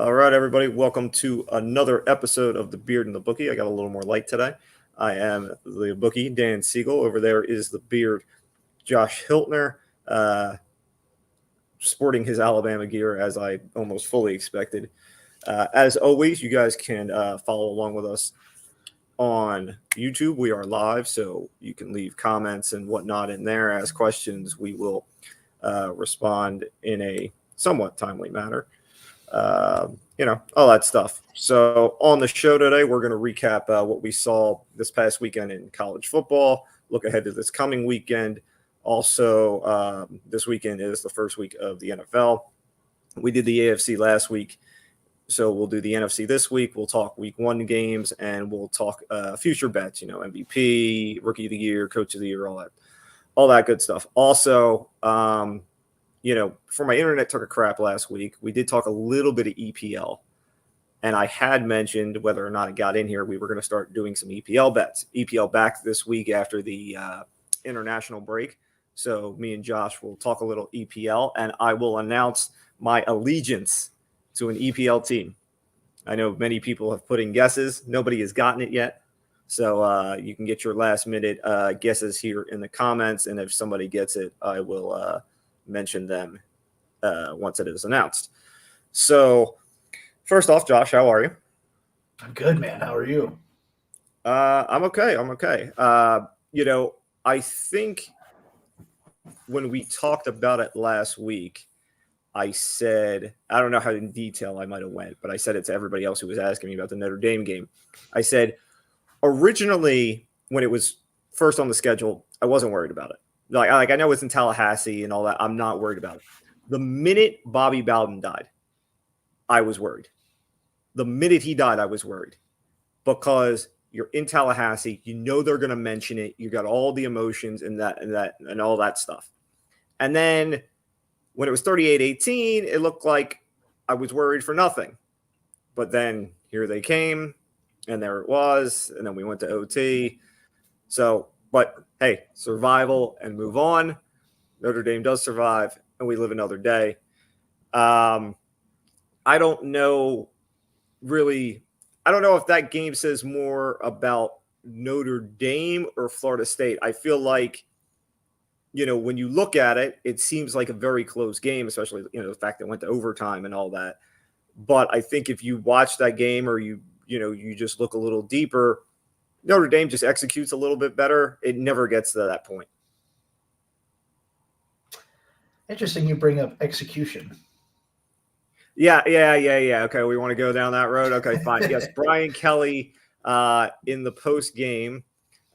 All right, everybody. Welcome to another episode of The Beard and the Bookie. I got a little more light today. I am the Bookie, Dan Siegel. Over there is the Beard, Josh Hiltner, sporting his Alabama gear as I almost fully expected. As always, you guys can follow along with us on YouTube. We are live, so you can leave comments and whatnot in there, ask questions. We will respond in a somewhat timely manner. All that stuff. So on the show today, we're going to recap what we saw this past weekend in college football, look ahead to this coming weekend. Also, this weekend is the first week of the NFL. We did the AFC last week, so we'll do the NFC this week. We'll talk week one games, and we'll talk future bets, MVP, rookie of the year, coach of the year, all that good stuff. Also, for my internet took a crap last week. We did talk a little bit of EPL, and I had mentioned whether or not it got in here, we were going to start doing some EPL bets. EPL back this week after the international break. So me and Josh will talk a little EPL, and I will announce my allegiance to an EPL team. I know many people have put in guesses. Nobody has gotten it yet. So you can get your last minute guesses here in the comments. And if somebody gets it, I will mention them once it is announced. So first off, Josh, how are you? I'm good, man. How are you? I'm okay. I think when we talked about it last week, I said, I don't know how in detail I might have went, but I said it to everybody else who was asking me about the Notre Dame game. I said, originally, when it was first on the schedule, I wasn't worried about it. Like I know it's in Tallahassee and all that. I'm not worried about it. The minute Bobby Bowden died, I was worried. The minute he died, I was worried because you're in Tallahassee. You know they're going to mention it. You got all the emotions and all that stuff. And then when it was 38-18, it looked like I was worried for nothing. But then here they came, and there it was, and then we went to OT. So, but hey, survival and move on. Notre Dame does survive, and we live another day. I don't know if that game says more about Notre Dame or Florida State. I feel like, when you look at it, it seems like a very close game, especially, the fact that it went to overtime and all that. But I think if you watch that game or you just look a little deeper, Notre Dame just executes a little bit better. It never gets to that point. Interesting you bring up execution. Yeah. Okay, we want to go down that road? Okay, fine. Yes, Brian Kelly in the post game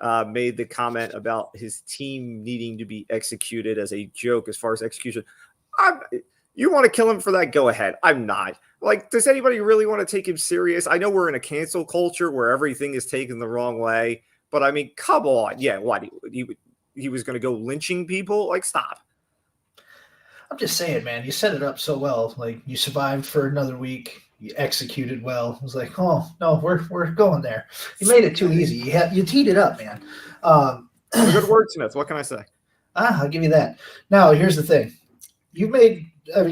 made the comment about his team needing to be executed as a joke as far as execution. You want to kill him for that? Go ahead. I'm not. Like, does anybody really want to take him serious? I know we're in a cancel culture where everything is taken the wrong way, but I mean, come on. Yeah, what? He was going to go lynching people? Like, stop. I'm just saying, man, you set it up so well. Like, you survived for another week. You executed well. It was like, oh, no, we're going there. You made it too easy. You teed it up, man. I'm a good wordsmith. What can I say? I'll give you that. Now, here's the thing.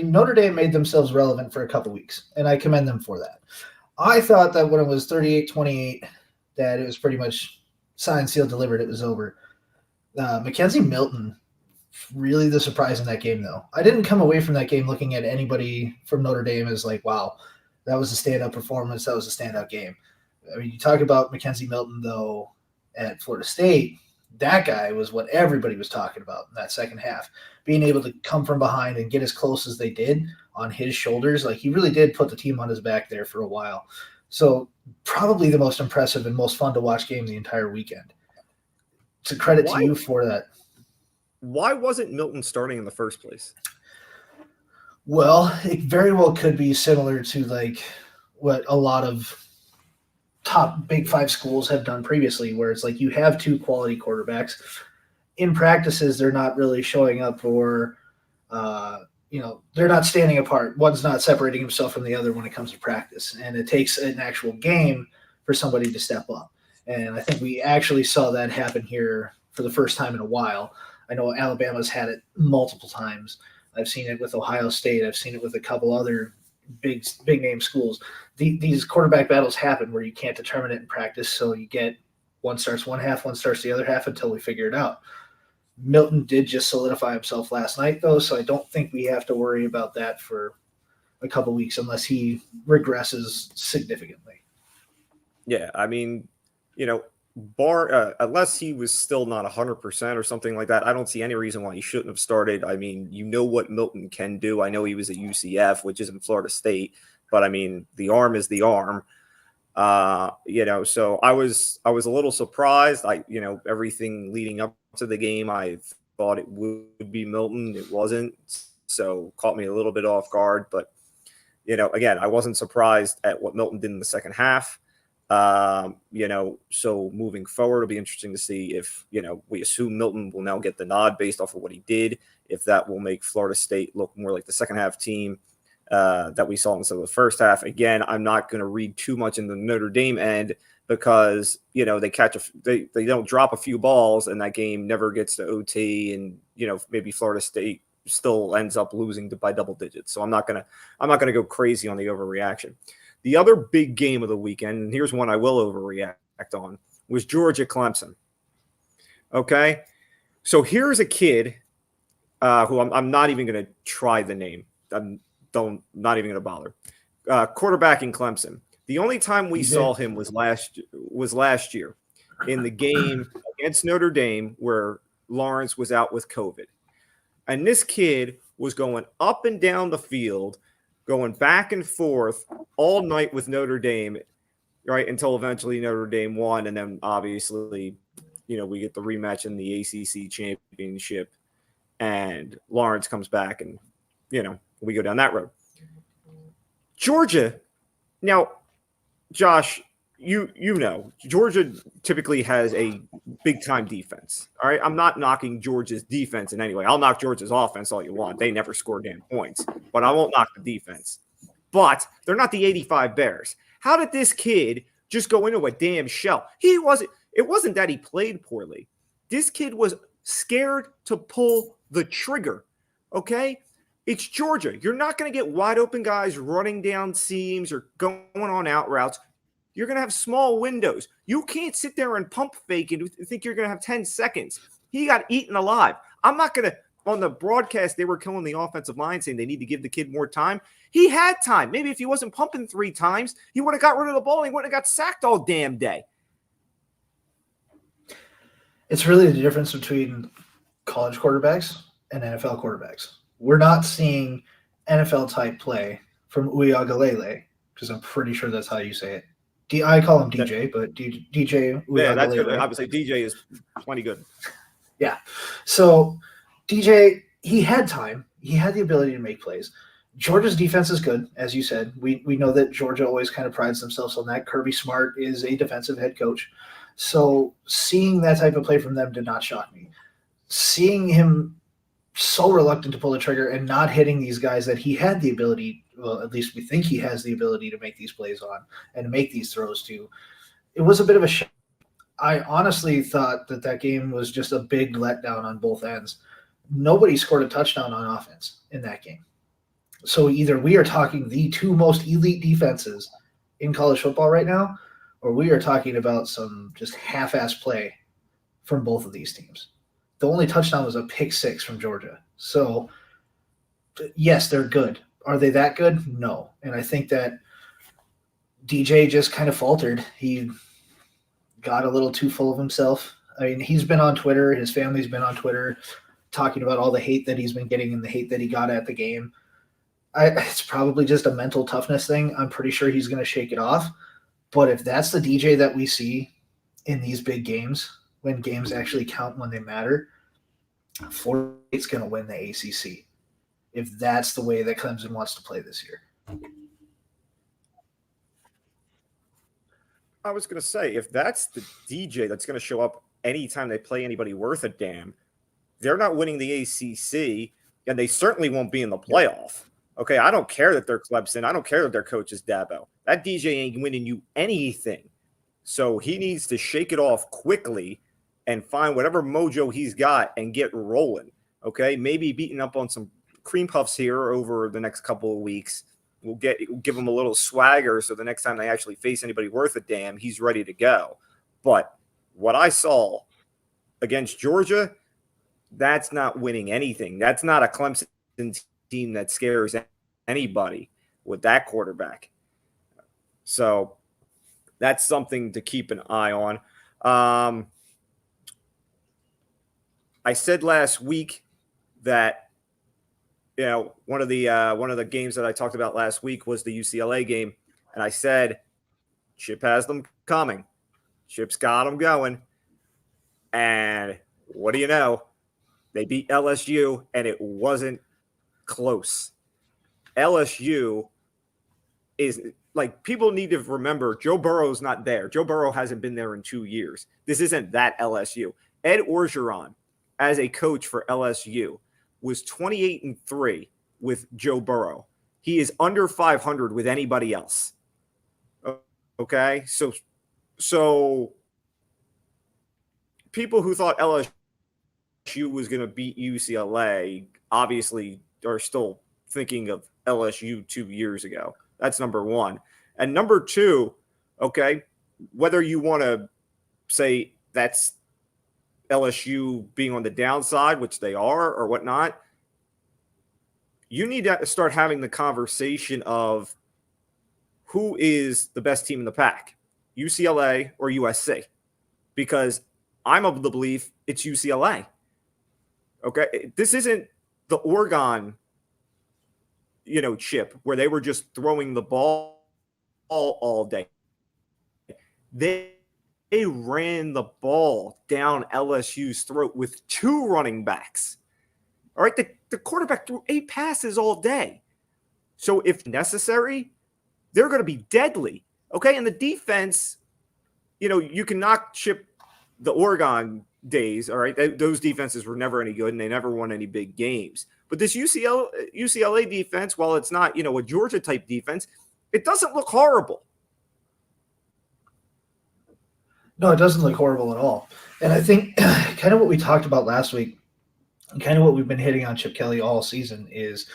Notre Dame made themselves relevant for a couple weeks, and I commend them for that. I thought that when it was 38-28, that it was pretty much signed, sealed, delivered. It was over. McKenzie Milton, really the surprise in that game, though. I didn't come away from that game looking at anybody from Notre Dame as like, wow, that was a standout performance. That was a standout game. I mean, you talk about McKenzie Milton, though, at Florida State. That guy was what everybody was talking about in that second half. Being able to come from behind and get as close as they did on his shoulders. Like, he really did put the team on his back there for a while. So probably the most impressive and most fun to watch game the entire weekend. It's a credit to you for that. Why wasn't Milton starting in the first place? Well, it very well could be similar to like what a lot of top Big Five schools have done previously, where it's like you have two quality quarterbacks. In practices, they're not really showing up or, they're not standing apart. One's not separating himself from the other when it comes to practice. And it takes an actual game for somebody to step up. And I think we actually saw that happen here for the first time in a while. I know Alabama's had it multiple times. I've seen it with Ohio State. I've seen it with a couple other big name schools, these quarterback battles happen where you can't determine it in practice. So you get one starts one half, one starts the other half until we figure it out. Milton did just solidify himself last night, though, so I don't think we have to worry about that for a couple weeks unless he regresses significantly. Yeah, I mean, unless he was still not 100% or something like that, I don't see any reason why he shouldn't have started. I mean, what Milton can do. I know he was at UCF, which is in Florida State, but I mean, the arm is the arm. So I was a little surprised. Everything leading up to the game, I thought it would be Milton. It wasn't, so caught me a little bit off guard. But again, I wasn't surprised at what Milton did in the second half. So moving forward, it'll be interesting to see if, we assume Milton will now get the nod based off of what he did, if that will make Florida State look more like the second half team that we saw instead of the first half. Again, I'm not going to read too much in the Notre Dame end because, they don't drop a few balls and that game never gets to OT and, maybe Florida State still ends up losing by double digits. So I'm not going to go crazy on the overreaction. The other big game of the weekend, and here's one I will overreact on, was Georgia Clemson. Okay, so here's a kid who I'm not even going to try the name. I'm not even going to bother. Quarterback in Clemson. The only time we saw him was last year in the game against Notre Dame where Lawrence was out with COVID, and this kid was going up and down the field, going back and forth all night with Notre Dame, right, until eventually Notre Dame won. And then obviously, we get the rematch in the ACC championship and Lawrence comes back and, we go down that road. Georgia. Now, Josh, Georgia typically has a big-time defense. All right, I'm not knocking Georgia's defense in any way. I'll knock Georgia's offense all you want. They never score damn points, but I won't knock the defense. But they're not the 85 Bears. How did this kid just go into a damn shell? It wasn't that he played poorly. This kid was scared to pull the trigger, okay? It's Georgia. You're not going to get wide open guys running down seams or going on out routes. You're going to have small windows. You can't sit there and pump fake and think you're going to have 10 seconds. He got eaten alive. I'm not going to – on the broadcast, they were killing the offensive line, saying they need to give the kid more time. He had time. Maybe if he wasn't pumping 3 times, he would have got rid of the ball and he wouldn't have got sacked all damn day. It's really the difference between college quarterbacks and NFL quarterbacks. We're not seeing NFL-type play from Ucla, because I'm pretty sure that's how you say it. I call him DJ, but DJ. Yeah, that's good. I would say DJ is plenty good. Yeah. So DJ, he had time. He had the ability to make plays. Georgia's defense is good, as you said. We know that Georgia always kind of prides themselves on that. Kirby Smart is a defensive head coach. So seeing that type of play from them did not shock me. Seeing him so reluctant to pull the trigger and not hitting these guys that he had the ability, well, at least we think he has the ability to make these plays on and to make these throws to, it was a bit of a shock. I honestly thought that game was just a big letdown on both ends. Nobody scored a touchdown on offense in that game. So either we are talking the 2 most elite defenses in college football right now, or we are talking about some just half-ass play from both of these teams. The only touchdown was a pick 6 from Georgia. So, yes, they're good. Are they that good? No. And I think that DJ just kind of faltered. He got a little too full of himself. I mean, he's been on Twitter. His family's been on Twitter talking about all the hate that he's been getting and the hate that he got at the game. It's probably just a mental toughness thing. I'm pretty sure he's going to shake it off. But if that's the DJ that we see in these big games, when games actually count, when they matter, Florida State's going to win the ACC. If that's the way that Clemson wants to play this year. I was going to say, if that's the DJ that's going to show up anytime they play anybody worth a damn, they're not winning the ACC, and they certainly won't be in the playoff. Okay, I don't care that they're Clemson. I don't care that their coach is Dabo. That DJ ain't winning you anything. So he needs to shake it off quickly and find whatever mojo he's got and get rolling. Okay, maybe beating up on some cream puffs here over the next couple of weeks, we'll give him a little swagger so the next time they actually face anybody worth a damn, he's ready to go. But what I saw against Georgia, that's not winning anything. That's not a Clemson team that scares anybody with that quarterback. So that's something to keep an eye on. I said last week that one of the games that I talked about last week was the UCLA game, and I said Chip has them coming. Chip's got them going, and what do you know? They beat LSU, and it wasn't close. LSU is like, people need to remember Joe Burrow's not there. Joe Burrow hasn't been there in 2 years. This isn't that LSU. Ed Orgeron, as a coach for LSU, was 28-3 with Joe Burrow. He is under 500 with anybody else. Okay, so people who thought LSU was going to beat UCLA obviously are still thinking of LSU 2 years ago. That's number one. And number two, okay, whether you want to say that's LSU being on the downside, which they are, or whatnot, you need to start having the conversation of who is the best team in the pack, UCLA or USC, because I'm of the belief it's UCLA. Okay, this isn't the Oregon, Chip, where they were just throwing the ball all day. They ran the ball down LSU's throat with 2 running backs. All right, the quarterback threw 8 passes all day. So if necessary, they're going to be deadly. Okay, and the defense, you can knock Chip the Oregon days, all right? Those defenses were never any good, and they never won any big games. But this UCLA defense, while it's not, a Georgia-type defense, it doesn't look horrible. No, it doesn't look horrible at all. And I think kind of what we talked about last week, and kind of what we've been hitting on Chip Kelly all season, is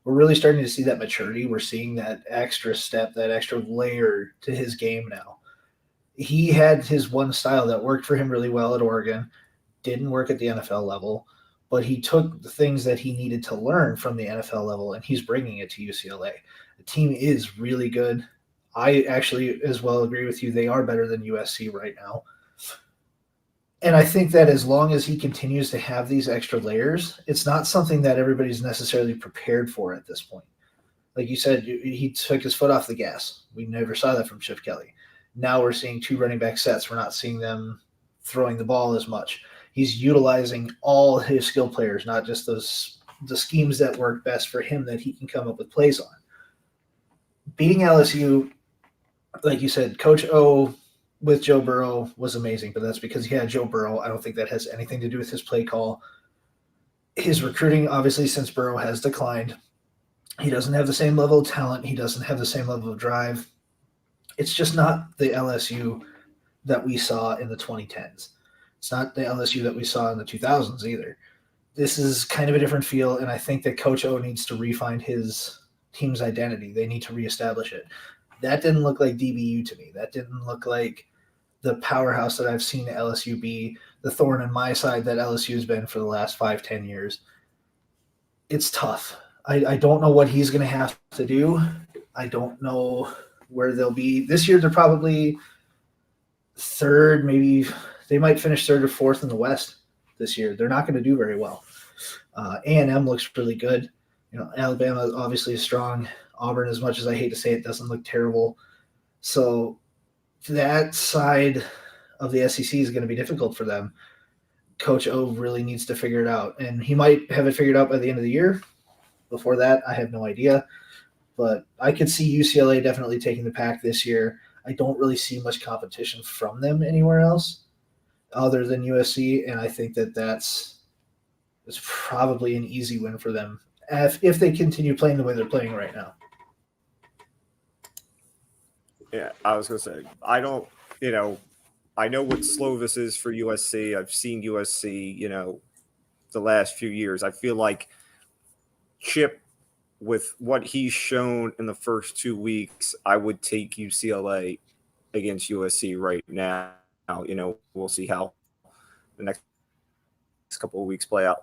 we're really starting to see that maturity. We're seeing that extra step, that extra layer to his game now. He had his one style that worked for him really well at Oregon, didn't work at the NFL level, but he took the things that he needed to learn from the NFL level, and he's bringing it to UCLA. The team is really good. I actually as well agree with you. They are better than USC right now. And I think that as long as he continues to have these extra layers, it's not something that everybody's necessarily prepared for at this point. Like you said, he took his foot off the gas. We never saw that from Chip Kelly. Now we're seeing 2 running back sets. We're not seeing them throwing the ball as much. He's utilizing all his skill players, not just the schemes that work best for him that he can come up with plays on. Beating LSU, like you said, Coach O with Joe Burrow was amazing, but that's because he had Joe Burrow. I don't think that has anything to do with his play call. His recruiting, obviously, since Burrow has declined, he doesn't have the same level of talent. He doesn't have the same level of drive. It's just not the LSU that we saw in the 2010s. It's not the LSU that we saw in the 2000s either. This is kind of a different feel, and I think that Coach O needs to refine his team's identity. They need to reestablish it. That didn't look like DBU to me. That didn't look like the powerhouse that I've seen LSU be, the thorn in my side that LSU has been for the last 5-10 years. It's tough. I don't know what he's going to have to do. I don't know where they'll be. This year they're probably third, maybe they might finish third or fourth in the West this year. They're not going to do very well. A&M looks really good. Alabama obviously is strong. Auburn, as much as I hate to say it, doesn't look terrible. So that side of the SEC is going to be difficult for them. Coach O really needs to figure it out, and he might have it figured out by the end of the year. Before that, I have no idea. But I could see UCLA definitely taking the pack this year. I don't really see much competition from them anywhere else other than USC, and I think that it's probably an easy win for them if they continue playing the way they're playing right now. Yeah, I was going to say, I don't, I know what Slovis is for USC. I've seen USC, the last few years. I feel like Chip with what he's shown in the first 2 weeks, I would take UCLA against USC right now. We'll see how the next couple of weeks play out.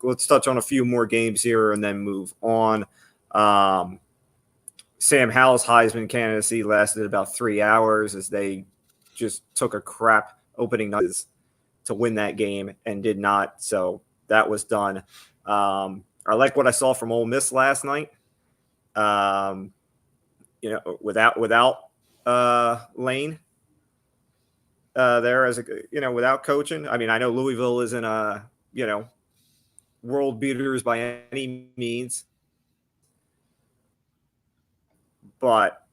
Let's touch on a few more games here and then move on. Sam Howell's Heisman candidacy lasted about 3 hours as they just took a crap opening night to win that game and did not. So that was done. I like what I saw from Ole Miss last night. Without Lane there without coaching. I mean, I know Louisville isn't world beaters by any means, but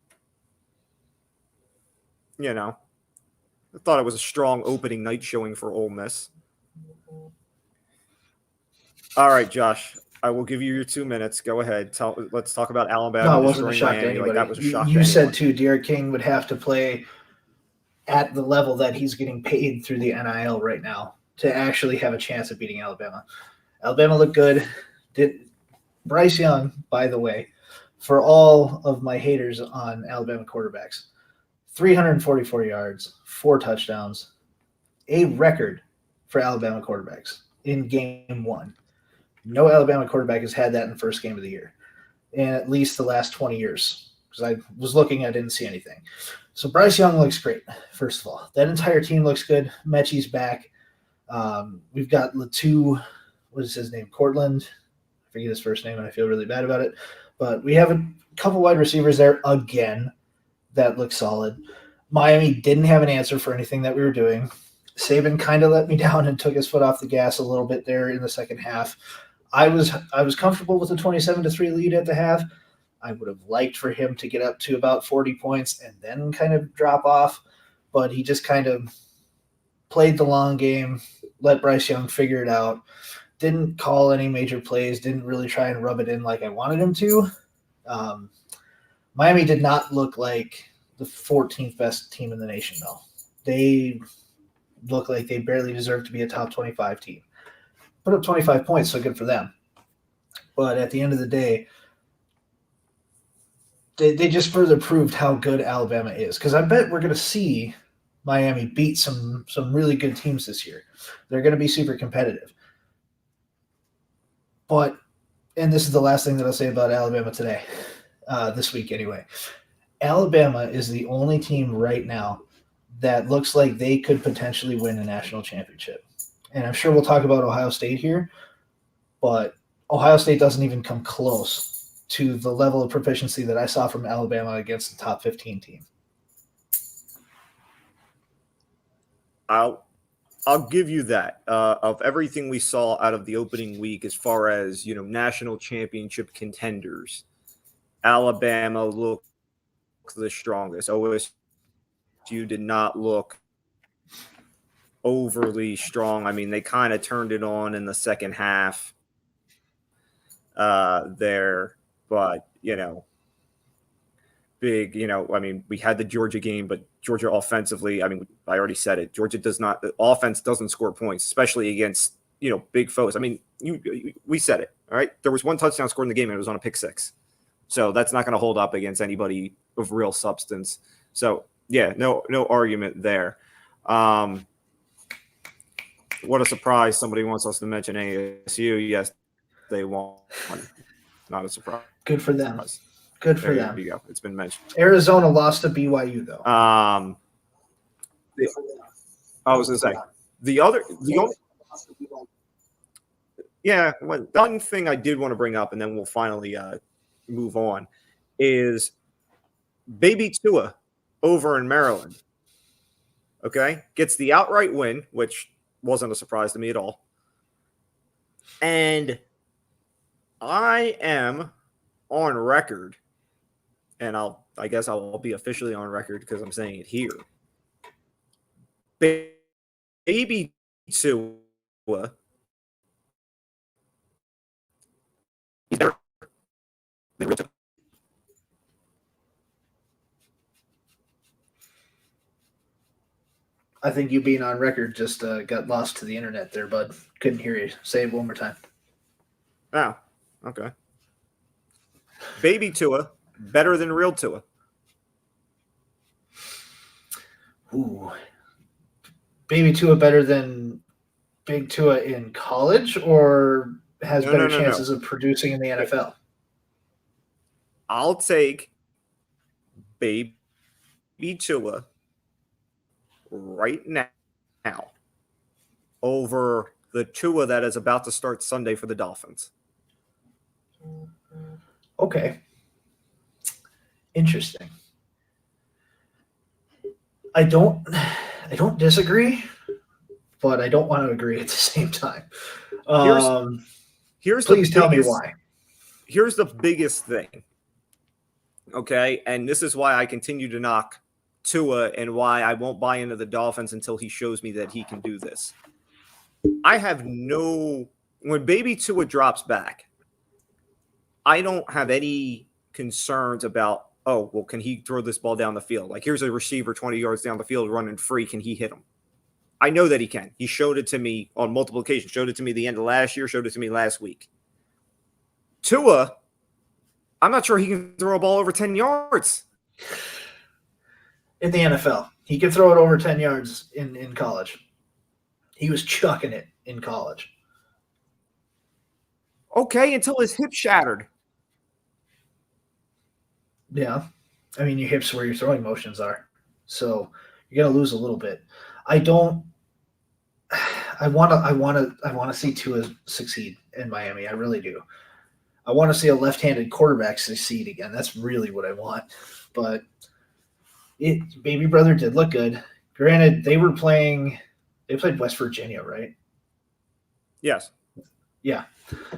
I thought it was a strong opening night showing for Ole Miss. All right, Josh, I will give you your 2 minutes. Go ahead. Let's talk about Alabama. No, it wasn't a shock to anybody. That was a shock. You said too, Derek King would have to play at the level that he's getting paid through the NIL right now to actually have a chance at beating Alabama. Alabama looked good. Bryce Young, by the way, for all of my haters on Alabama quarterbacks, 344 yards, 4 touchdowns, a record for Alabama quarterbacks in game 1. No Alabama quarterback has had that in the first game of the year in at least the last 20 years. Because I was looking, I didn't see anything. So Bryce Young looks great, first of all. That entire team looks good. Mechie's back. We've got Latu, what is his name? Cortland. I forget his first name, and I feel really bad about it. But we have a couple wide receivers there again that look solid. Miami didn't have an answer for anything that we were doing. Saban kind of let me down and took his foot off the gas a little bit there in the second half. I was comfortable with the 27-3 lead at the half. I would have liked for him to get up to about 40 points and then kind of drop off, but he just kind of played the long game, let Bryce Young figure it out, didn't call any major plays, didn't really try and rub it in like I wanted him to. Miami did not look like the 14th best team in the nation, though. They look like they barely deserve to be a top 25 team. Put up 25 points, so good for them. But at the end of the day, they just further proved how good Alabama is. Because I bet we're going to see Miami beat some really good teams this year. They're going to be super competitive. But, and this is the last thing that I'll say about Alabama today, this week anyway. Alabama is the only team right now that looks like they could potentially win a national championship. And I'm sure we'll talk about Ohio State here, but Ohio State doesn't even come close to the level of proficiency that I saw from Alabama against the top 15 team. I'll give you that. Of everything we saw out of the opening week as far as, national championship contenders, Alabama looked the strongest. OSU did not look overly strong. I mean, they kind of turned it on in the second half there, but, big, I mean, we had the Georgia game, but Georgia offensively, I mean, I already said it. Georgia the offense doesn't score points, especially against, big foes. I mean, we said it, all right? There was one touchdown scored in the game, and it was on a pick six. So that's not going to hold up against anybody of real substance. So, yeah, no argument there. What a surprise. Somebody wants us to mention ASU. Yes, they won. Not a surprise. Good for them. Good for them. There you go. It's been mentioned. Arizona lost to BYU, though. I was going to say, the only one thing I did want to bring up, and then we'll finally move on, is Baby Tua over in Maryland. Okay? Gets the outright win, which wasn't a surprise to me at all. And I am on record, and I guess I'll be officially on record because I'm saying it here. Baby Tua is better than Tua. I think you being on record just got lost to the internet there, bud. Couldn't hear you. Say it one more time. Oh, okay. Baby Tua better than real Tua? Ooh. Baby Tua better than Big Tua in college, or has better chances of producing in the NFL? I'll take Baby Tua right now over the Tua that is about to start Sunday for the Dolphins. Okay. Interesting. I don't disagree, but I don't want to agree at the same time. Please tell me why. Here's the biggest thing. Okay, and this is why I continue to knock Tua and why I won't buy into the Dolphins until he shows me that he can do this. When Baby Tua drops back, I don't have any concerns about, can he throw this ball down the field? Like, here's a receiver 20 yards down the field running free. Can he hit him? I know that he can. He showed it to me on multiple occasions. Showed it to me the end of last year. Showed it to me last week. Tua, I'm not sure he can throw a ball over 10 yards. In the NFL. He can throw it over 10 yards in college. He was chucking it in college. Okay, until his hip shattered. Yeah. I mean, your hips where your throwing motions are. So you're going to lose a little bit. I want to see Tua succeed in Miami. I really do. I want to see a left-handed quarterback succeed again. That's really what I want. But baby brother did look good. Granted, they played West Virginia, right? Yes. Yeah.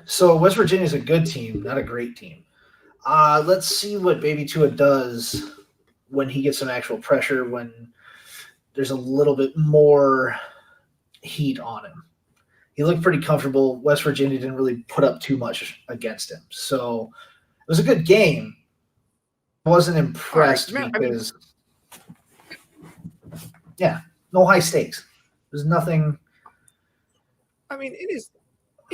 So West Virginia is a good team, not a great team. Let's see what Baby Tua does when he gets some actual pressure, when there's a little bit more heat on him. He looked pretty comfortable. West Virginia didn't really put up too much against him. So it was a good game. I wasn't impressed because no high stakes. There's nothing. I mean, in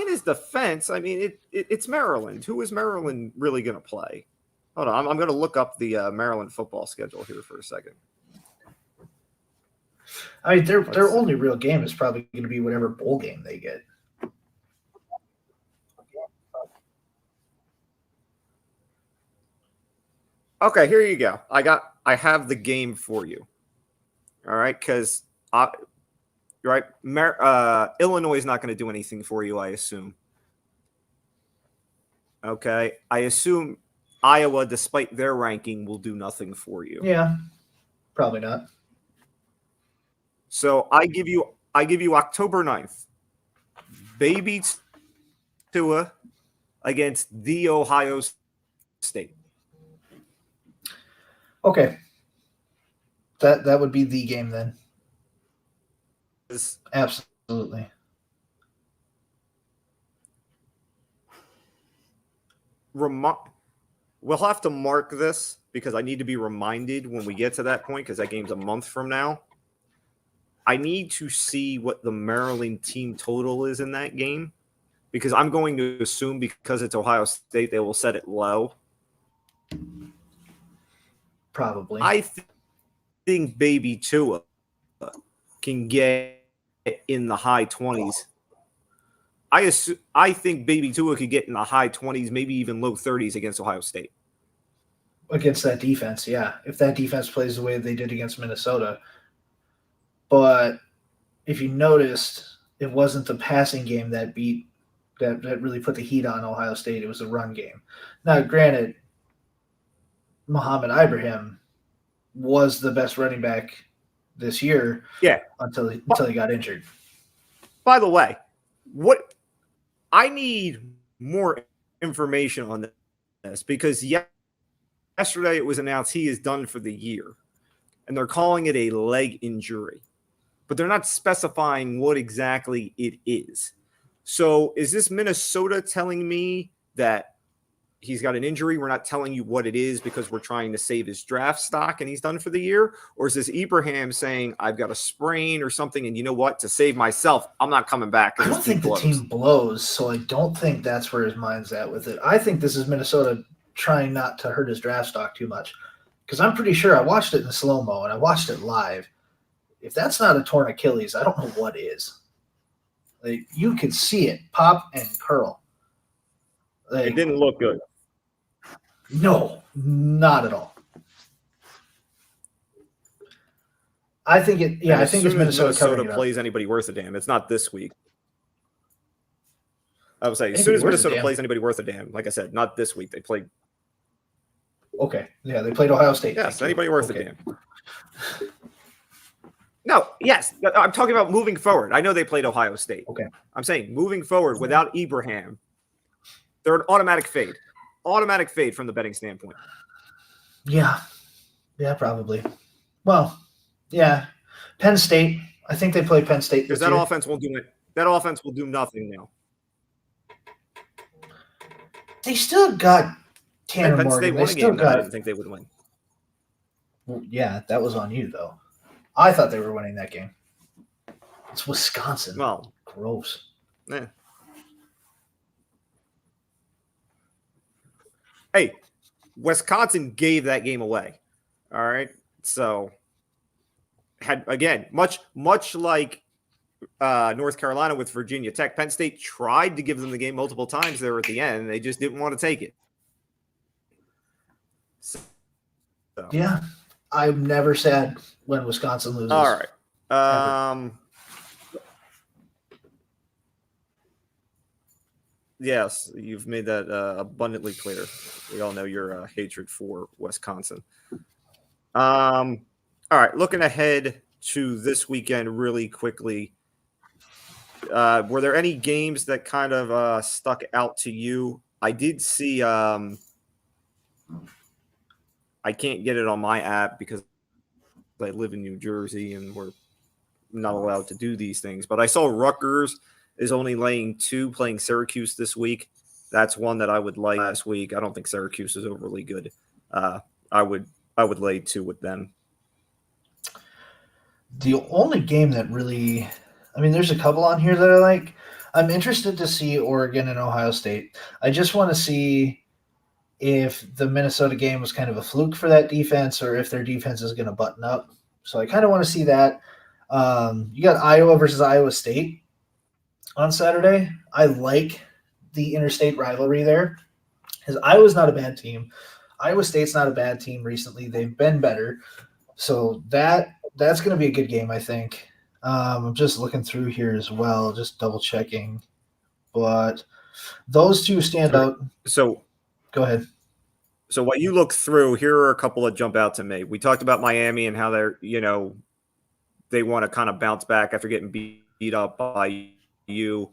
his defense, I mean, it's Maryland. Who is Maryland really going to play? Hold on, I'm going to look up the Maryland football schedule here for a second. I mean, their only real game is probably going to be whatever bowl game they get. Okay, here you go. I have the game for you. All right, because Illinois is not going to do anything for you, I assume. Okay, I assume Iowa, despite their ranking, will do nothing for you. Yeah, probably not. So I give you October 9th. Baby Tua against the Ohio State. Okay. That would be the game then. Absolutely. We'll have to mark this because I need to be reminded when we get to that point, because that game's a month from now. I need to see what the Maryland team total is in that game, because I'm going to assume because it's Ohio State, they will set it low. Probably. I think Baby Tua can get in the high 20s. I think Baby Tua could get in the high 20s, maybe even low 30s against Ohio State. Against that defense, yeah. If that defense plays the way they did against Minnesota. But if you noticed, it wasn't the passing game that really put the heat on Ohio State. It was the run game. Now, granted, Muhammad Ibrahim was the best running back this year. Yeah. Until he got injured. By the way, I need more information on this, because yesterday it was announced he is done for the year, and they're calling it a leg injury, but they're not specifying what exactly it is. So is this Minnesota telling me that he's got an injury? We're not telling you what it is because we're trying to save his draft stock and he's done for the year? Or is this Ibrahim saying, I've got a sprain or something, and you know what? To save myself, I'm not coming back. I don't think the team blows, so I don't think that's where his mind's at with it. I think this is Minnesota trying not to hurt his draft stock too much. Because I'm pretty sure I watched it in slow-mo and I watched it live. If that's not a torn Achilles, I don't know what is. Like, you could see it pop and curl. Like, It didn't look good. No, not at all. I think it. Yeah, I think it's Minnesota plays anybody worth a damn. It's not this week. I would say as soon as Minnesota plays anybody worth a damn, like I said, not this week. They played. Okay. Yeah, they played Ohio State. Yes, anybody worth a damn. No, yes. I'm talking about moving forward. I know they played Ohio State. Okay. I'm saying moving forward without Ibrahim, they're an automatic fade. Automatic fade from the betting standpoint. Yeah. Yeah, probably. Well, yeah. Penn State. I think they play Penn State. Because that offense won't do it. That offense will do nothing now. They still got Tanner Penn Morgan. State won a game that I didn't think they would win. Well, yeah, that was on you, though. I thought they were winning that game. It's Wisconsin. Well, gross. Yeah. Hey, Wisconsin gave that game away. All right. So had again, much like North Carolina with Virginia Tech, Penn State tried to give them the game multiple times there at the end. They just didn't want to take it. So. Yeah. I'm never sad when Wisconsin loses. All right. Yes, you've made that abundantly clear. We all know your hatred for Wisconsin. All right, looking ahead to this weekend really quickly. Were there any games that kind of stuck out to you? I did see I can't get it on my app because I live in New Jersey and we're not allowed to do these things. But I saw Rutgers is only laying 2 playing Syracuse this week. That's one that I would lay last week. I don't think Syracuse is overly good. I would lay 2 with them. The only game that really, I mean, there's a couple on here that I like. I'm interested to see Oregon and Ohio State. I just want to see if the Minnesota game was kind of a fluke for that defense or if their defense is going to button up. So I kind of want to see that. You got Iowa versus Iowa State on Saturday. I like the interstate rivalry there because Iowa's not a bad team. Iowa State's not a bad team recently. They've been better. So that's going to be a good game, I think. I'm just looking through here as well, just double checking. But those two stand out. So go ahead. So what you look through, here are a couple that jump out to me. We talked about Miami and how they're, they want to kind of bounce back after getting beat up by you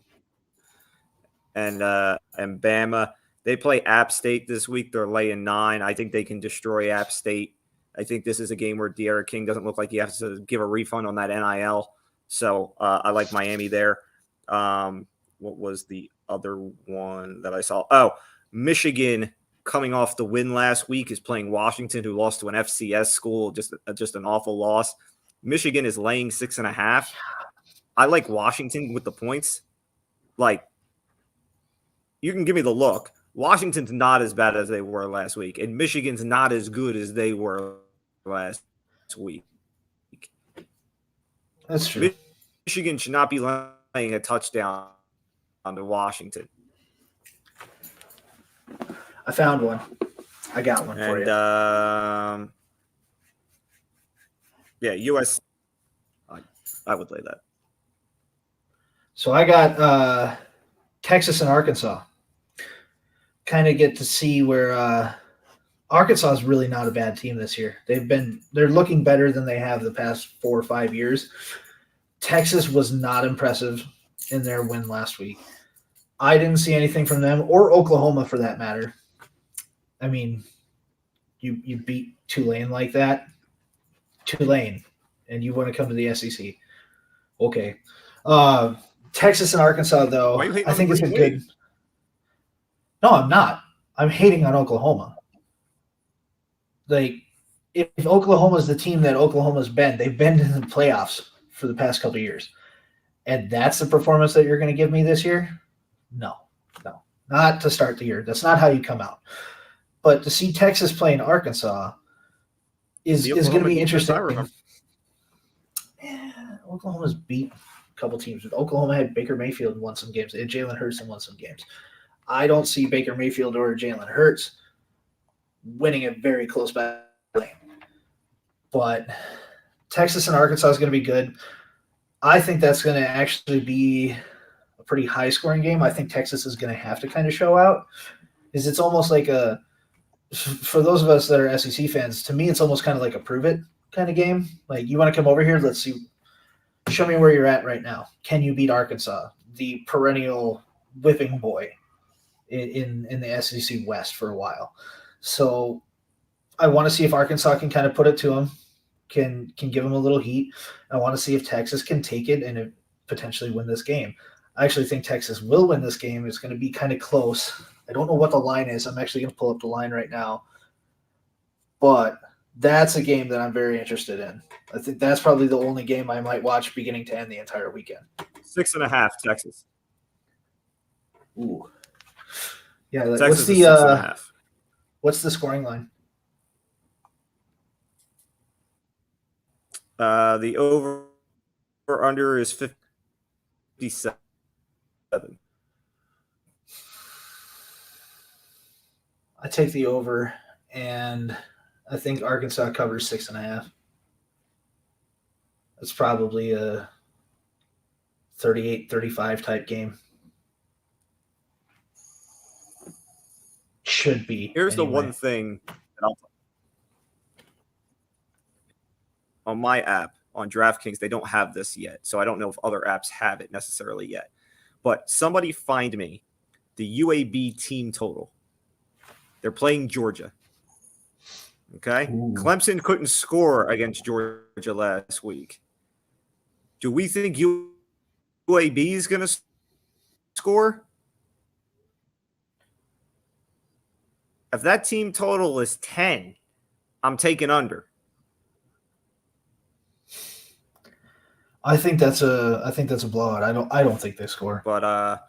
and Bama. They play App State this week. They're laying 9. I think they can destroy App State. I think this is a game where De'Ara King doesn't look like he has to give a refund on that NIL. So I like Miami there. What was the other one that I saw? Oh, Michigan coming off the win last week is playing Washington, who lost to an FCS school. Just an awful loss. Michigan is laying 6.5. I like Washington with the points. Like, you can give me the look. Washington's not as bad as they were last week, and Michigan's not as good as they were last week. That's true. Michigan should not be laying a touchdown to Washington. I found one. I got one for you. Yeah, US. I would lay that. So I got Texas and Arkansas. Kind of get to see where Arkansas is really not a bad team this year. They're looking better than they have the past 4 or 5 years. Texas was not impressive in their win last week. I didn't see anything from them or Oklahoma for that matter. I mean, you beat Tulane like that. Tulane, and you want to come to the SEC. Okay. Texas and Arkansas, though, I think it's a good – No, I'm not. I'm hating on Oklahoma. Like, if Oklahoma's the team that Oklahoma's been, they've been in the playoffs for the past couple of years. And that's the performance that you're going to give me this year? No. Not to start the year. That's not how you come out. But to see Texas playing Arkansas is going to be interesting. Oklahoma's beat a couple teams. Oklahoma had Baker Mayfield and won some games. They had Jalen Hurts and won some games. I don't see Baker Mayfield or Jalen Hurts winning a very close battle. But Texas and Arkansas is going to be good. I think that's going to actually be a pretty high-scoring game. I think Texas is going to have to kind of show out. Because it's almost like for those of us that are SEC fans, to me it's almost kind of like a prove-it kind of game. Like, you want to come over here, let's see. Show me where you're at right now. Can you beat Arkansas, the perennial whipping boy in the SEC West for a while? So I want to see if Arkansas can kind of put it to them, can give them a little heat. I want to see if Texas can take it and potentially win this game. I actually think Texas will win this game. It's going to be kind of close. I don't know what the line is. I'm actually going to pull up the line right now. But that's a game that I'm very interested in. I think that's probably the only game I might watch beginning to end the entire weekend. 6.5 Texas. Ooh. Yeah, Texas is 6.5. What's the scoring line? The over or under is 57. I take the over, and I think Arkansas covers 6.5. That's probably a 38-35 type game. Should be. Here's the one thing that on my app, on DraftKings, they don't have this yet. So I don't know if other apps have it necessarily yet. But somebody find me the UAB team total. They're playing Georgia. Okay? Ooh. Clemson couldn't score against Georgia last week. Do we think UAB is going to score? If that team total is 10, I'm taking under. I think that's a blowout. I don't think they score. But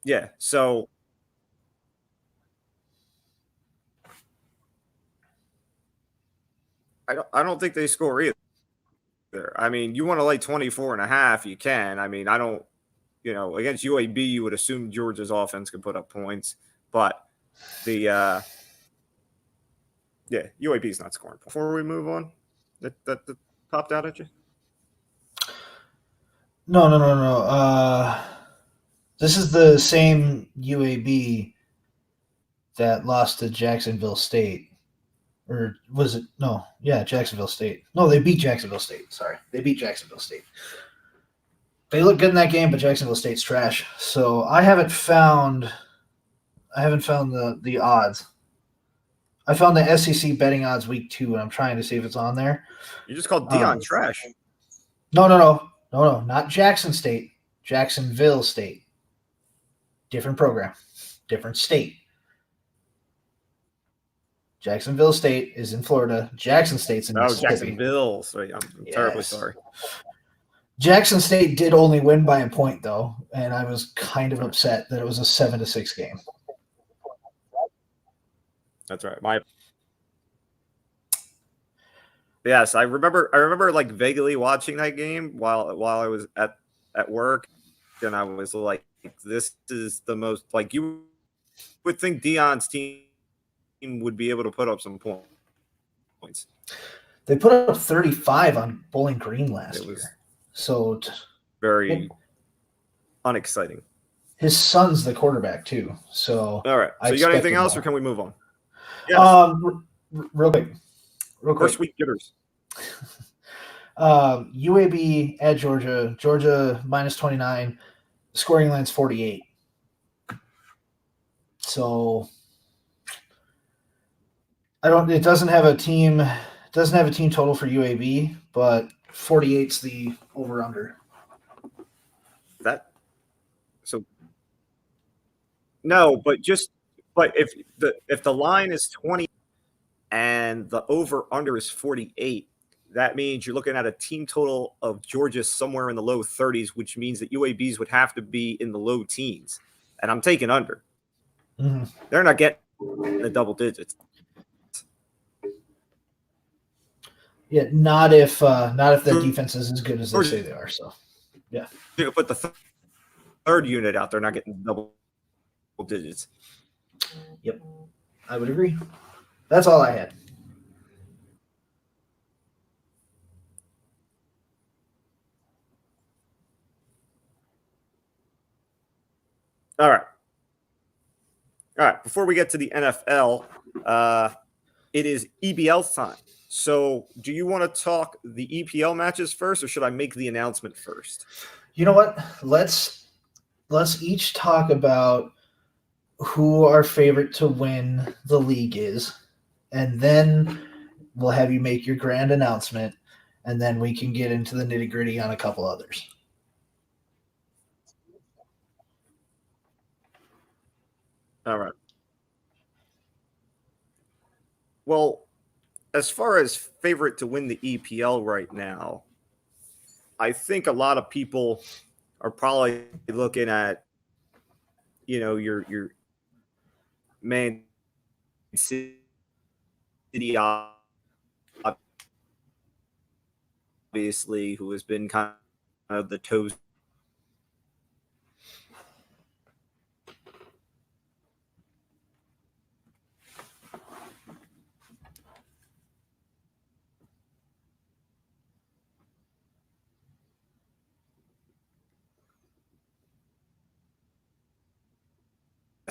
yeah, so I don't think they score either. I mean, you want to lay 24.5, you can. I mean, I don't, against UAB, you would assume Georgia's offense can put up points, but UAB is not scoring. Before we move on, that popped out at you? No. This is the same UAB that lost to Jacksonville State. Or was it? No. Yeah, Jacksonville State. No, they beat Jacksonville State. Sorry. They beat Jacksonville State. They look good in that game, but Jacksonville State's trash. So I haven't found the odds. I found the SEC betting odds week 2, and I'm trying to see if it's on there. You just called Dion trash. No, not Jackson State. Jacksonville State. Different program. Different state. Jacksonville State is in Florida. Jackson State's in Mississippi. Jacksonville. Sorry, I'm terribly sorry. Jackson State did only win by a point, though, and I was kind of upset that it was a 7-6 game. That's right. Yes, I remember like vaguely watching that game while I was at work, and I was like, this is the most, like, you would think Dion's team would be able to put up some points. They put up 35 on Bowling Green last year. So very unexciting. His son's the quarterback too. So all right. So you got anything else, or can we move on? Yes. Real quick. Sweet jitters. UAB at Georgia. Georgia -29. Scoring line's 48. So it doesn't have a team total for UAB, but 48's the over under. But if the line is 20 and the over under is 48, that means you're looking at a team total of Georgia somewhere in the low 30s, which means that UAB's would have to be in the low teens. And I'm taking under. Mm-hmm. They're not getting the double digits. Yeah, not if the defense is as good as they say they are. So, yeah. You put the third unit out there, not getting double digits. Yep, I would agree. That's all I had. All right. Before we get to the NFL, it is EPL time. So, do you want to talk the EPL matches first, or should I make the announcement first? You know what? Let's each talk about who our favorite to win the league is, and then we'll have you make your grand announcement, and then we can get into the nitty-gritty on a couple others. All right. Well, as far as favorite to win the EPL right now, I think a lot of people are probably looking at, your Man City, obviously, who has been kind of the toast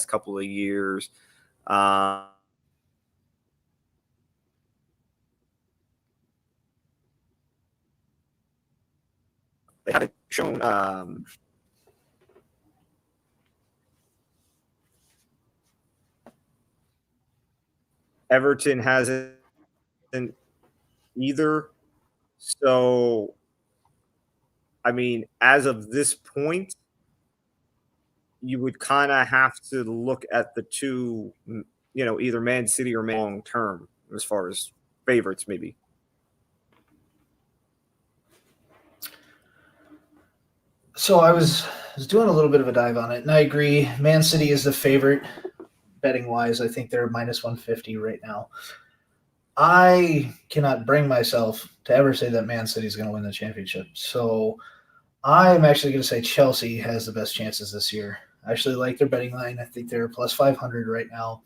last couple of years. They haven't shown Everton hasn't either. So, I mean, as of this point, you would kind of have to look at the two, either Man City or long term as far as favorites, maybe. So I was doing a little bit of a dive on it, and I agree. Man City is the favorite betting wise. I think they're minus 150 right now. I cannot bring myself to ever say that Man City is going to win the championship. So I'm actually going to say Chelsea has the best chances this year. I actually like their betting line. I think they're plus 500 right now.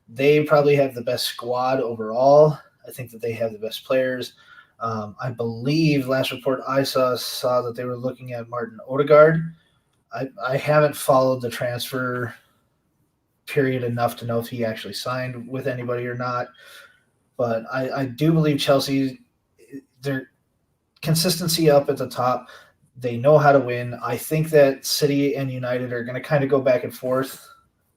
They probably have the best squad overall. I think that they have the best players. I believe last report I saw that they were looking at Martin Odegaard. I haven't followed the transfer period enough to know if he actually signed with anybody or not. But I do believe Chelsea, their consistency up at the top, they know how to win. I think that City and United are going to kind of go back and forth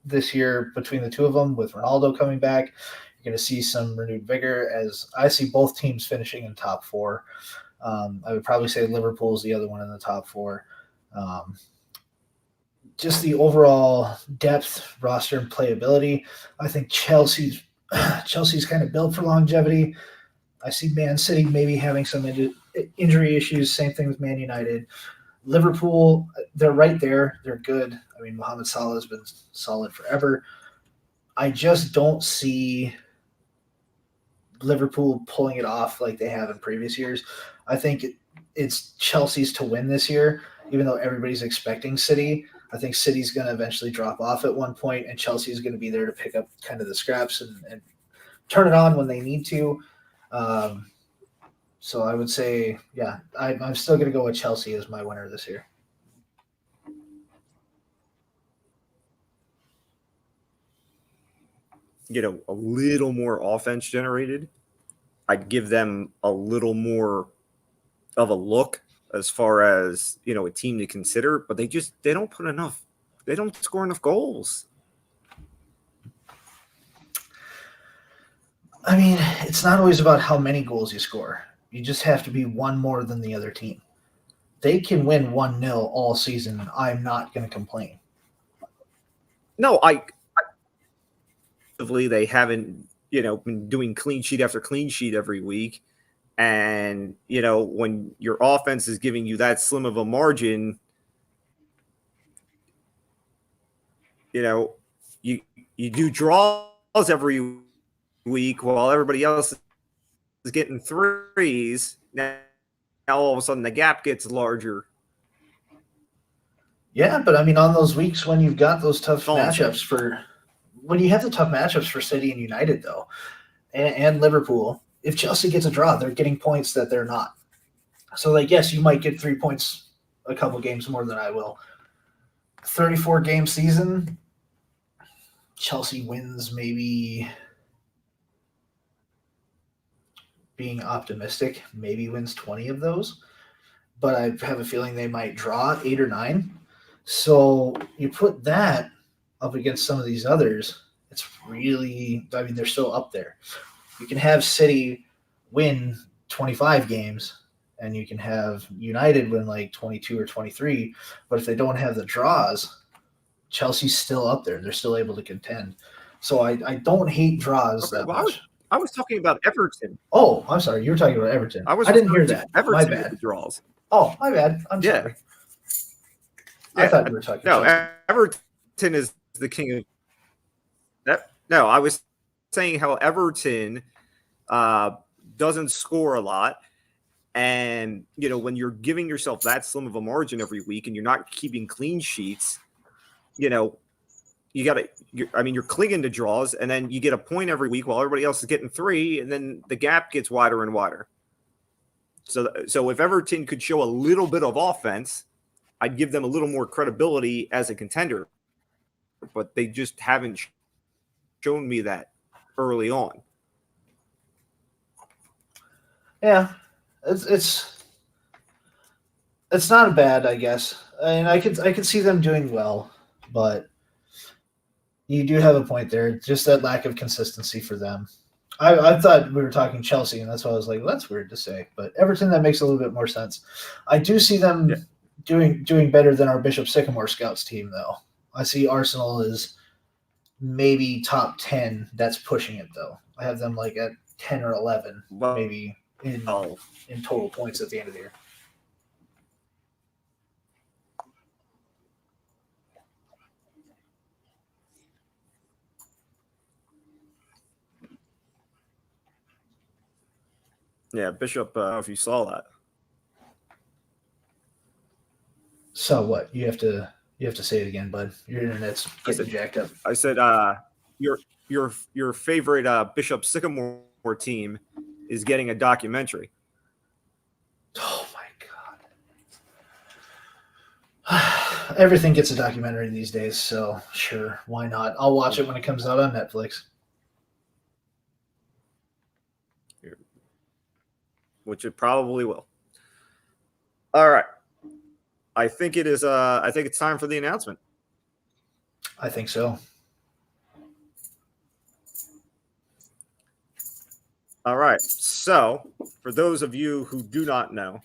this year between the two of them with Ronaldo coming back. You're going to see some renewed vigor as I see both teams finishing in top four. I would probably say Liverpool is the other one in the top four. Just the overall depth, roster, and playability. I think Chelsea's kind of built for longevity. I see Man City maybe having some injury issues. Same thing with Man United. Liverpool, they're right there. They're good. I mean, Mohamed Salah has been solid forever. I just don't see Liverpool pulling it off like they have in previous years. I think it's Chelsea's to win this year, even though everybody's expecting City. I think City's going to eventually drop off at one point, and Chelsea's going to be there to pick up kind of the scraps and turn it on when they need to. So I would say, yeah, I'm still going to go with Chelsea as my winner this year. A little more offense generated. I'd give them a little more of a look as far as, a team to consider, but they don't put enough. They don't score enough goals. I mean, it's not always about how many goals you score. You just have to be one more than the other team. They can win 1-0 all season, and I'm not going to complain. No, they haven't, been doing clean sheet after clean sheet every week. And, when your offense is giving you that slim of a margin, you do draw every week while everybody else is getting threes. Now all of a sudden the gap gets larger. Yeah, but I mean, on those weeks when you've got those tough matchups when you have the tough matchups for City and United, though, and Liverpool, if Chelsea gets a draw, they're getting points that they're not. So, like, yes, you might get 3 points a couple games more than I will. 34-game season, Chelsea wins maybe, being optimistic, maybe wins 20 of those. But I have a feeling they might draw 8 or 9. So you put that up against some of these others, it's really, I mean, they're still up there. You can have City win 25 games, and you can have United win like 22 or 23. But if they don't have the draws, Chelsea's still up there. They're still able to contend. So I don't hate draws that much. I was talking about Everton. Oh, I'm sorry. You were talking about Everton. I didn't hear that. Everton my bad. The draws. Oh, my bad. I'm sorry. I thought you were talking. No, Chelsea. Everton is the king of that. No, I was saying how Everton doesn't score a lot. And, when you're giving yourself that slim of a margin every week and you're not keeping clean sheets, you're clinging to draws, and then you get a point every week while everybody else is getting 3, and then the gap gets wider and wider. So if Everton could show a little bit of offense, I'd give them a little more credibility as a contender. But they just haven't shown me that early on. Yeah, it's not bad, I guess. I mean, I could see them doing well, but you do have a point there. Just that lack of consistency for them. I thought we were talking Chelsea, and that's why I was like, well, that's weird to say. But Everton, that makes a little bit more sense. I do see them doing better than our Bishop Sycamore Scouts team, though. I see Arsenal is maybe top 10. That's pushing it, though. I have them like at 10 or 11, maybe in total points at the end of the year. Yeah, Bishop, if you saw that. So what? You have to say it again, bud. Your internet's getting jacked up. I said your favorite Bishop Sycamore team is getting a documentary. Oh my god. Everything gets a documentary these days, so sure, why not? I'll watch it when it comes out on Netflix. Which it probably will. All right. I think it's time for the announcement. I think so. All right. So, for those of you who do not know,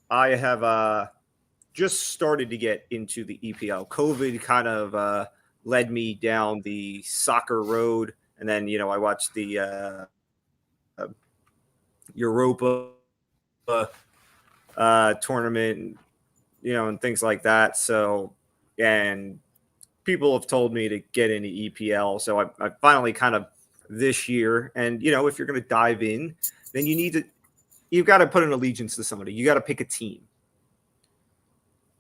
I have just started to get into the EPL. COVID kind of led me down the soccer road, and then I watched the Europa tournament, and things like that. So, and people have told me to get into EPL. So I finally kind of this year, and if you're going to dive in, then you've got to put an allegiance to somebody. You got to pick a team.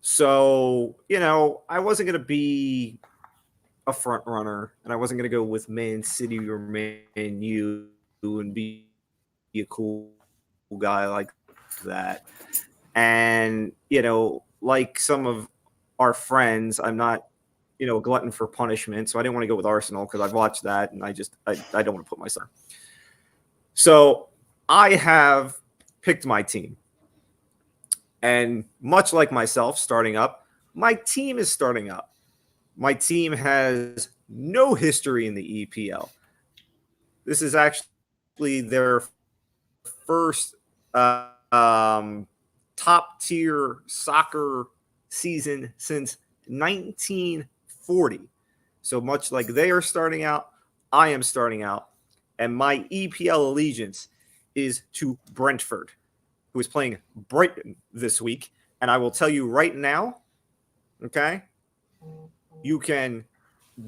So, I wasn't going to be a front runner, and I wasn't going to go with Man City or Man U and be a cool guy like that. And, like some of our friends, I'm not, a glutton for punishment. So I didn't want to go with Arsenal because I've watched that and I don't want to put myself. So I have picked my team. And much like myself starting up, my team is starting up. My team has no history in the EPL. This is actually their first top-tier soccer season since 1940. So much like they are starting out, I am starting out. And my EPL allegiance is to Brentford, who is playing Brighton this week. And I will tell you right now, okay, you can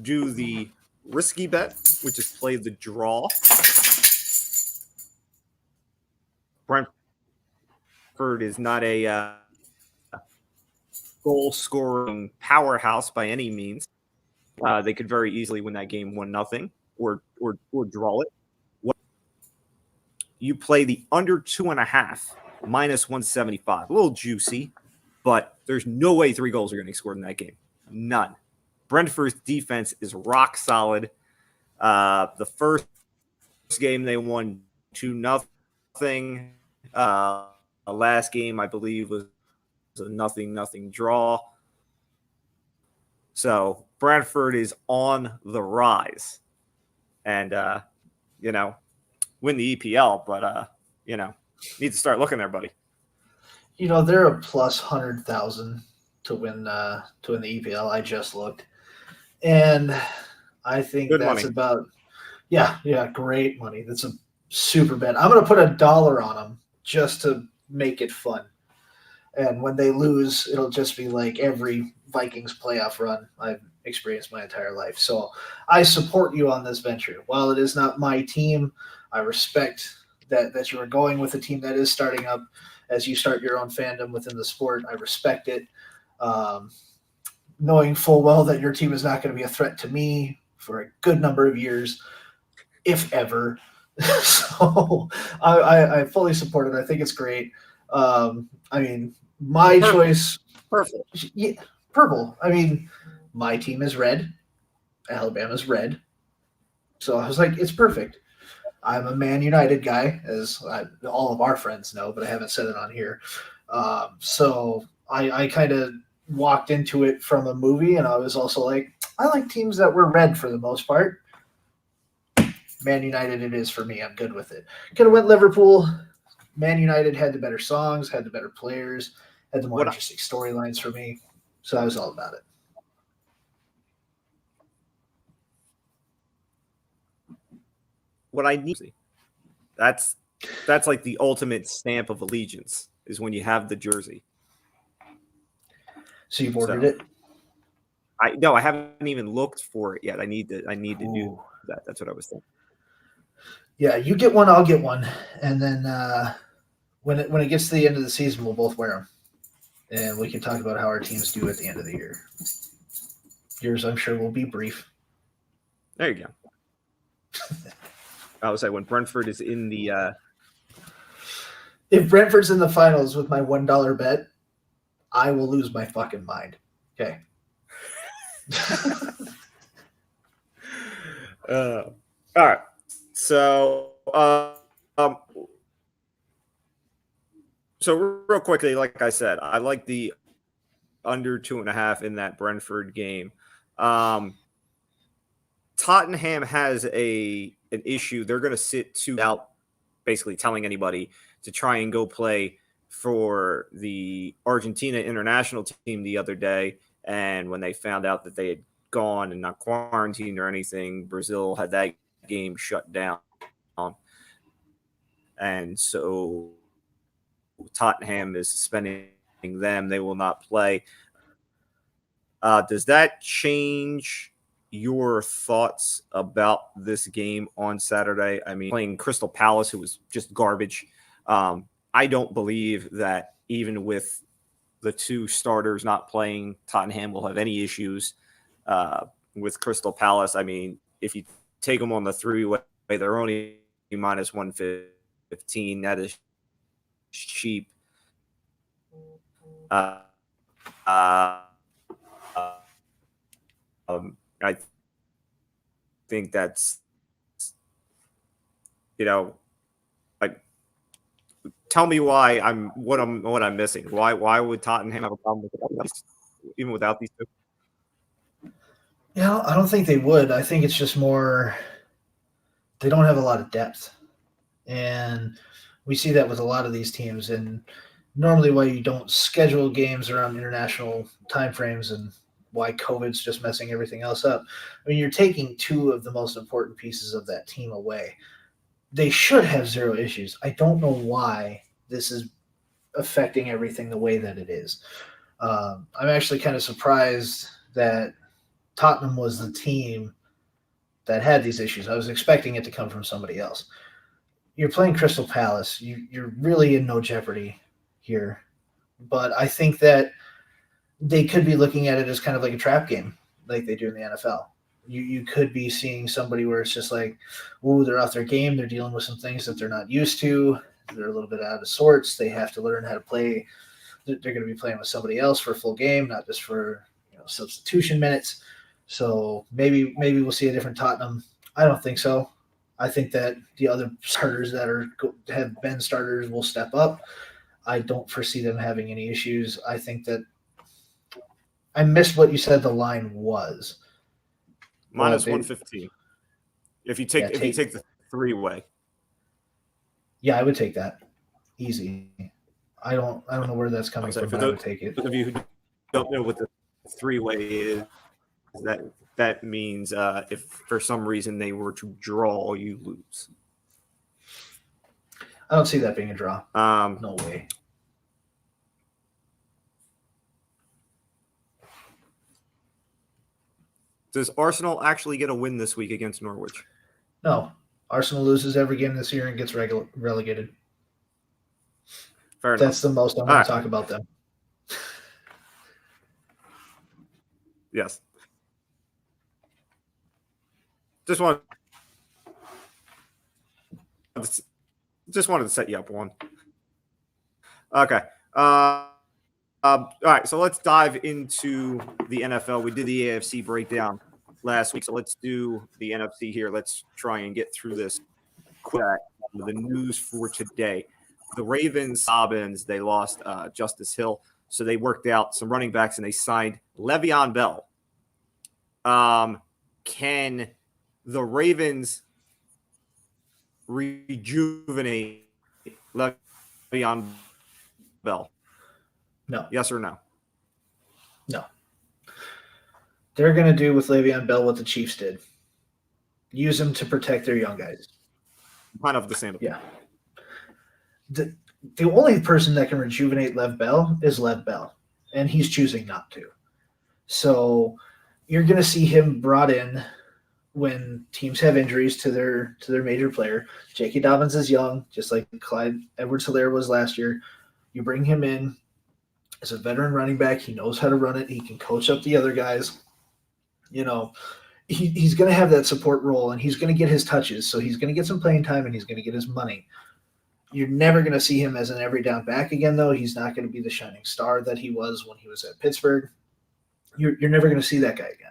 do the risky bet, which is play the draw. Brentford is not a goal-scoring powerhouse by any means. They could very easily win that game 1-0 or draw it. You play the under 2.5 minus 175. A little juicy, but there's no way 3 goals are going to be scored in that game. None. Brentford's defense is rock solid. The first game they won 2-0. Last game, I believe, was a 0-0 draw. So Brentford is on the rise, and win the EPL, but need to start looking there, buddy. They're a plus 100,000 to win the EPL. I just looked, and I think Good that's money. about great money. That's a super bet. I'm going to put $1 on them just to make it fun. And when they lose, it'll just be like every Vikings playoff run I've experienced my entire life. So I support you on this venture. While it is not my team, I respect that you are going with a team that is starting up as you start your own fandom within the sport. I respect it. Knowing full well that your team is not going to be a threat to me for a good number of years, if ever. So I fully support it. I think it's great. My Purple. choice. Purple. Yeah, purple. My team is red. Alabama's red. So I was like, it's perfect. I'm a Man United guy, as all of our friends know, but I haven't said it on here. So I kind of walked into it from a movie, and I was also like, I like teams that were red for the most part. Man United it is for me. I'm good with it. Could have went Liverpool. Man United had the better songs, had the better players, had the more interesting storylines for me. So I was all about it. What I need, that's like the ultimate stamp of allegiance is when you have the jersey. So you've ordered it? I haven't even looked for it yet. I need to do that. That's what I was thinking. Yeah, you get one, I'll get one, and then when it gets to the end of the season, we'll both wear them, and we can talk about how our teams do at the end of the year. Yours, I'm sure, will be brief. There you go. I would say when Brentford is in the if Brentford's in the finals with my $1 bet, I will lose my fucking mind. Okay. All right. So real quickly, like I said, I like the under 2.5 in that Brentford game. Tottenham has an issue. They're going to sit 2 out, basically telling anybody to try and go play for the Argentina international team the other day. And when they found out that they had gone and not quarantined or anything, Brazil had that game shut down. And so Tottenham is suspending them. They will not play. Does that change your thoughts about this game on Saturday? I mean, playing Crystal Palace, who was just garbage. I don't believe that even with the 2 starters not playing, Tottenham will have any issues with Crystal Palace. I mean, if you take them on the 3-way, they're only minus 115. That is cheap. I think that's, tell me why what I'm missing. Why would Tottenham have a problem with it, even without these 2? Yeah, I don't think they would. I think it's just more they don't have a lot of depth. And we see that with a lot of these teams. And normally why you don't schedule games around international timeframes and why COVID's just messing everything else up. I mean, you're taking 2 of the most important pieces of that team away. They should have 0 issues. I don't know why this is affecting everything the way that it is. I'm actually kind of surprised that Tottenham was the team that had these issues. I was expecting it to come from somebody else. You're playing Crystal Palace. You're really in no jeopardy here. But I think that they could be looking at it as kind of like a trap game, like they do in the NFL. You could be seeing somebody where it's just like, ooh, they're off their game. They're dealing with some things that they're not used to. They're a little bit out of sorts. They have to learn how to play. They're going to be playing with somebody else for a full game, not just for substitution minutes. So maybe we'll see a different Tottenham. I don't think so. I think that the other starters that have been starters will step up. I don't foresee them having any issues. I think that I missed what you said the line was. Minus 115. If you take the 3-way. Yeah, I would take that. Easy. I don't know where that's coming from, but I would take it. Those of you who don't know what the 3-way is, that means if for some reason they were to draw, you lose. I don't see that being a draw. No way. Does Arsenal actually get a win this week against Norwich? No. Arsenal loses every game this year and gets relegated. Fair enough. That's the most I want to talk about them. Yes. Just wanted to set you up one. Okay. All right, so let's dive into the NFL. We did the AFC breakdown last week, so let's do the NFC here. Let's try and get through this quick. The news for today. The Ravens, they lost Justice Hill, so they worked out some running backs and they signed Le'Veon Bell. Can the Ravens rejuvenate Le'Veon Bell? No. Yes or no? No. They're going to do with Le'Veon Bell what the Chiefs did. Use him to protect their young guys. Kind of the same. Yeah. The only person that can rejuvenate Lev Bell is Lev Bell, and he's choosing not to. So you're going to see him brought in when teams have injuries to their major player. J.K. Dobbins is young, just like Clyde Edwards-Helaire was last year. You bring him in as a veteran running back. He knows how to run it. He can coach up the other guys. He's going to have that support role, and he's going to get his touches. So he's going to get some playing time, and he's going to get his money. You're never going to see him as an every down back again, though. He's not going to be the shining star that he was when he was at Pittsburgh. You're never going to see that guy again.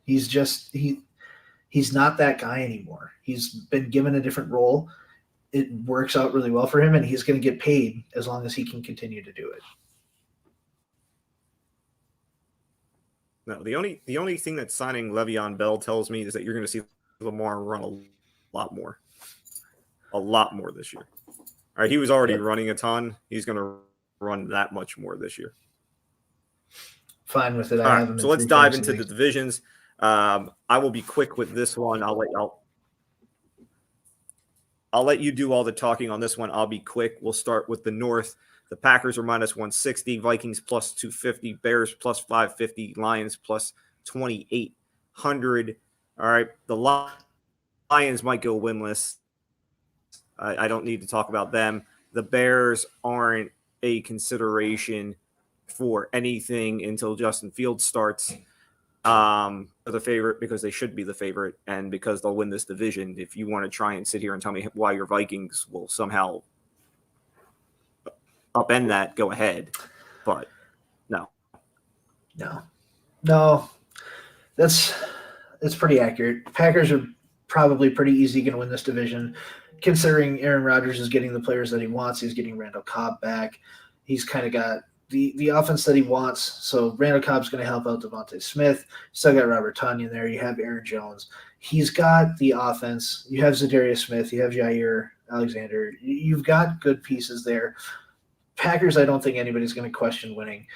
He's not that guy anymore. He's been given a different role. It works out really well for him, and he's going to get paid as long as he can continue to do it. No, the only thing that signing Le'Veon Bell tells me is that you're going to see Lamar run a lot more this year. All right, he was already running a ton. He's going to run that much more this year. Fine with it. All right, so let's dive into the divisions. I will be quick with this one. I'll let you do all the talking on this one. I'll be quick. We'll start with the North. The Packers are minus 160, Vikings plus 250, Bears plus 550, Lions plus 2,800. All right, the Lions might go winless. I don't need to talk about them. The Bears aren't a consideration for anything until Justin Fields starts. They're the favorite because they should be the favorite and because they'll win this division. If you want to try and sit here and tell me why your Vikings will somehow upend that, go ahead. But no. It's pretty accurate. Packers are probably pretty easy going to win this division, considering Aaron Rodgers is getting the players that he wants. He's getting Randall Cobb back. He's kind of got the offense that he wants. So Randall Cobb's going to help out Devontae Smith. Still got Robert Tonyan there. You have Aaron Jones. He's got the offense. You have Zadarius Smith. You have Jair Alexander. You've got good pieces there. Packers, I don't think anybody's going to question winning.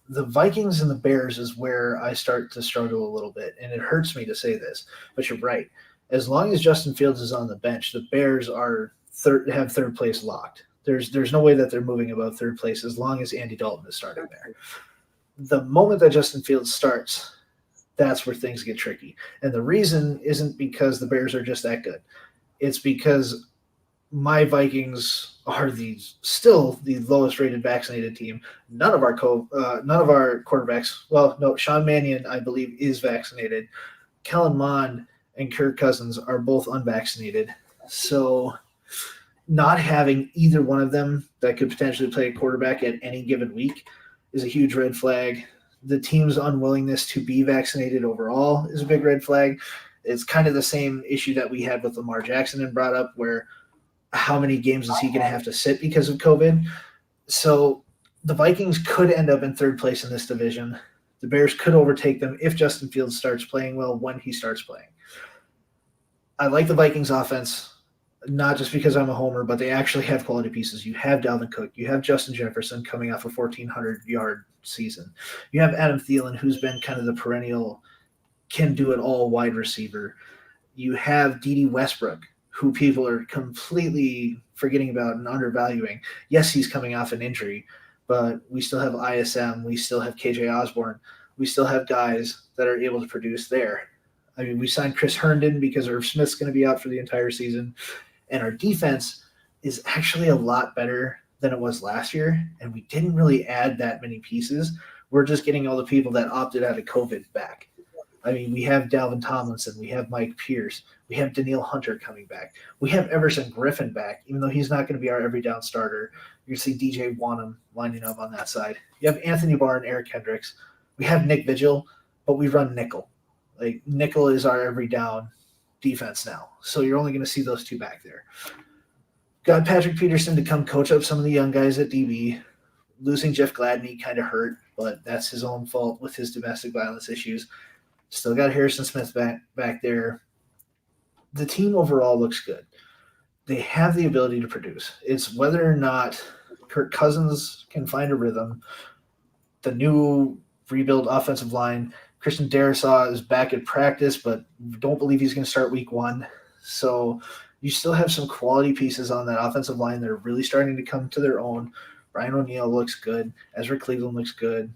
The Vikings and the Bears is where I start to struggle a little bit, and it hurts me to say this, but you're right. As long as Justin Fields is on the bench, the Bears have third place locked. There's no way that they're moving above third place as long as Andy Dalton is starting there. The moment that Justin Fields starts, that's where things get tricky. And the reason isn't because the Bears are just that good. It's because my Vikings are still the lowest rated vaccinated team. None of our quarterbacks. Well, no, Sean Mannion, I believe, is vaccinated. Kellen Mond and Kirk Cousins are both unvaccinated. So not having either one of them that could potentially play a quarterback at any given week is a huge red flag. The team's unwillingness to be vaccinated overall is a big red flag. It's kind of the same issue that we had with Lamar Jackson and brought up, where how many games is he going to have to sit because of COVID? So the Vikings could end up in third place in this division. The Bears could overtake them if Justin Fields starts playing well when he starts playing. I like the Vikings offense, not just because I'm a homer, but they actually have quality pieces. You have Dalvin Cook. You have Justin Jefferson coming off a 1,400-yard season. You have Adam Thielen, who's been kind of the perennial can-do-it-all wide receiver. You have Dede Westbrook, who people are completely forgetting about and undervaluing. Yes, he's coming off an injury, but we still have ISM. We still have KJ Osborne. We still have guys that are able to produce there. I mean, we signed Chris Herndon because Irv Smith's going to be out for the entire season. And our defense is actually a lot better than it was last year, and we didn't really add that many pieces. We're just getting all the people that opted out of COVID back. I mean, we have Dalvin Tomlinson, we have Mike Pierce, we have Danielle Hunter coming back. We have Everson Griffin back, even though he's not going to be our every down starter. You're going to see DJ Wanham lining up on that side. You have Anthony Barr and Eric Hendricks. We have Nick Vigil, but we run nickel. Like, nickel is our every down defense now. So you're only going to see those two back there. Got Patrick Peterson to come coach up some of the young guys at DB. Losing Jeff Gladney kind of hurt, but that's his own fault with his domestic violence issues. Still got Harrison Smith back there. The team overall looks good. They have the ability to produce. It's whether or not Kirk Cousins can find a rhythm. The new rebuild offensive line, Christian Darrisaw is back at practice, but don't believe he's going to start week 1. So you still have some quality pieces on that offensive line that are really starting to come to their own. Brian O'Neill looks good. Ezra Cleveland looks good.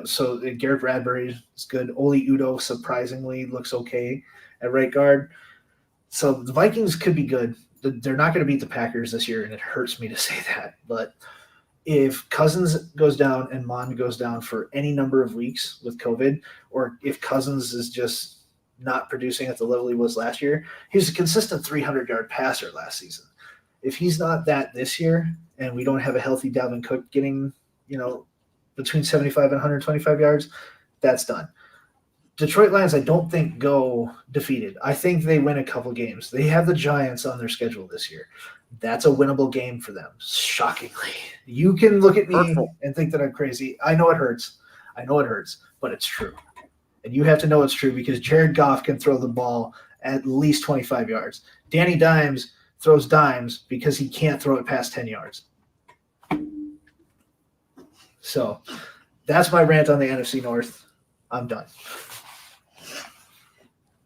So Garrett Bradbury is good. Oli Udoh surprisingly looks okay at right guard. So the Vikings could be good. They're not going to beat the Packers this year, and it hurts me to say that. But if Cousins goes down and Mond goes down for any number of weeks with COVID, or if Cousins is just not producing at the level he was last year, he was a consistent 300-yard passer last season. If he's not that this year, and we don't have a healthy Dalvin Cook getting, between 75 and 125 yards, that's done. Detroit Lions, I don't think, go defeated. I think they win a couple games. They have the Giants on their schedule this year. That's a winnable game for them, shockingly. You can look at me and think that I'm crazy. I know it hurts, but it's true. And you have to know it's true because Jared Goff can throw the ball at least 25 yards. Danny Dimes throws dimes because he can't throw it past 10 yards. So that's my rant on the NFC North. I'm done.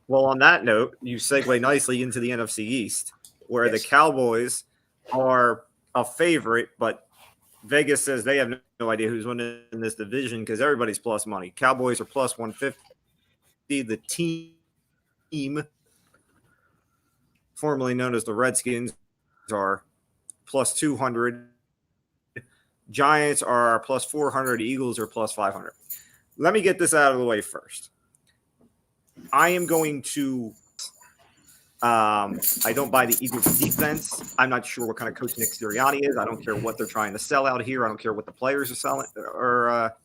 Well, on that note, you segue nicely into the NFC East, where Yes. the Cowboys are a favorite, but Vegas says they have no idea who's winning this division because everybody's plus money. Cowboys are plus 150. The team, formerly known as the Redskins, are plus 200. Giants are plus 400. Eagles are plus 500. Let me get this out of the way first. I am going to I don't buy the Eagles defense. I'm not sure what kind of coach Nick Sirianni is. I don't care what they're trying to sell out here. I don't care what the players are selling or are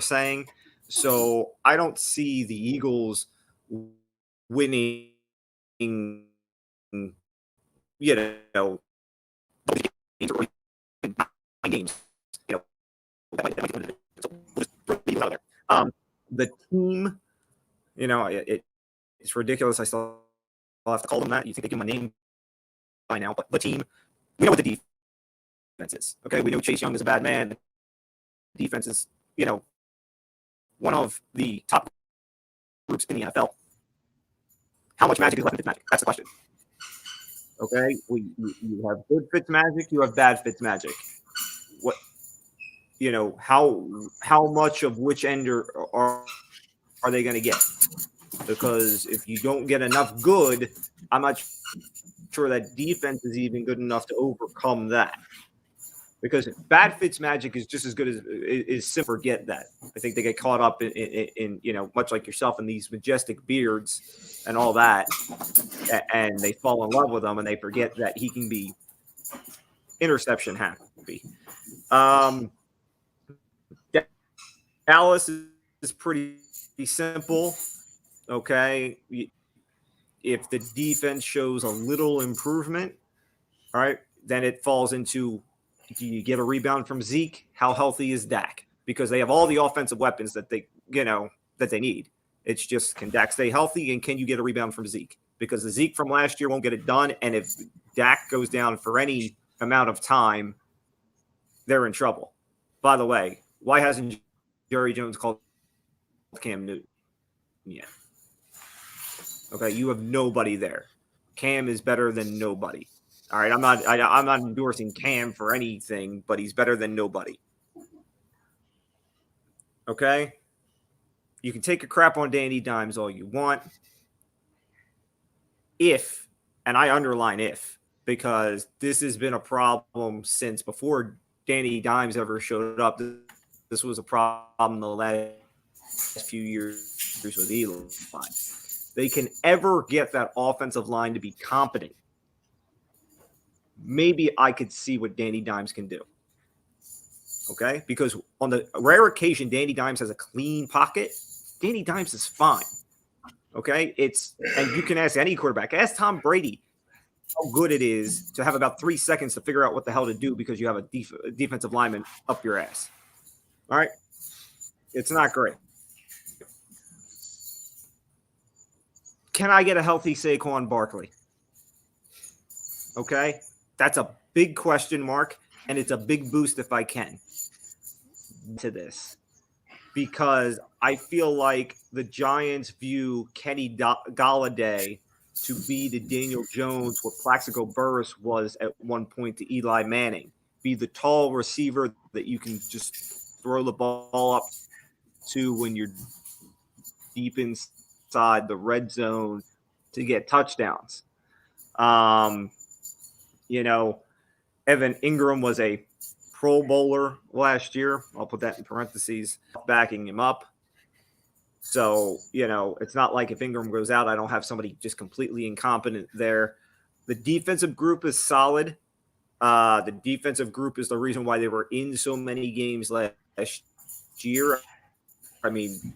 saying. So I don't see the Eagles winning, games. The team, it's ridiculous. I still have to call them that. You think they give them a name by now, but the team, we know what the defense is. Okay, we know Chase Young is a bad man. The defense is, one of the top groups in the NFL. How much magic is left in Fitzmagic? That's the question. Okay, you have good Fitzmagic, you have bad Fitzmagic. What, how much of which end are they going to get? because if you don't get enough good, I'm not sure that defense is even good enough to overcome that. Because bad fits magic is just as good as is simple. Forget that. I think they get caught up in much like yourself, in these majestic beards and all that, and they fall in love with them, and they forget that he can be interception happy. Dallas is pretty simple. Okay, if the defense shows a little improvement, all right, then it falls into, do you get a rebound from Zeke? How healthy is Dak? Because they have all the offensive weapons that they need. It's just, can Dak stay healthy, and can you get a rebound from Zeke? Because the Zeke from last year won't get it done, and if Dak goes down for any amount of time, they're in trouble. By the way, why hasn't Jerry Jones called Cam Newton yet? Okay, you have nobody there. Cam is better than nobody. All right, I'm not endorsing Cam for anything, but he's better than nobody. Okay? You can take a crap on Danny Dimes all you want. If, and I underline if, because this has been a problem since before Danny Dimes ever showed up. This was a problem the last few years with Eli. They can ever get that offensive line to be competent. Maybe I could see what Danny Dimes can do. Okay? Because on the rare occasion Danny Dimes has a clean pocket, Danny Dimes is fine. Okay? And you can ask any quarterback. Ask Tom Brady how good it is to have about 3 seconds to figure out what the hell to do because you have a defensive lineman up your ass. All right? It's not great. Can I get a healthy Saquon Barkley? Okay? That's a big question mark, and it's a big boost if I can to this. Because I feel like the Giants view Kenny Golladay to be the Daniel Jones what Plaxico Burress was at one point to Eli Manning. Be the tall receiver that you can just throw the ball up to when you're deep inside the red zone to get touchdowns. Evan Ingram was a Pro Bowler last year. I'll put that in parentheses, backing him up. So, it's not like if Ingram goes out, I don't have somebody just completely incompetent there. The defensive group is solid. The defensive group is the reason why they were in so many games last year. I mean,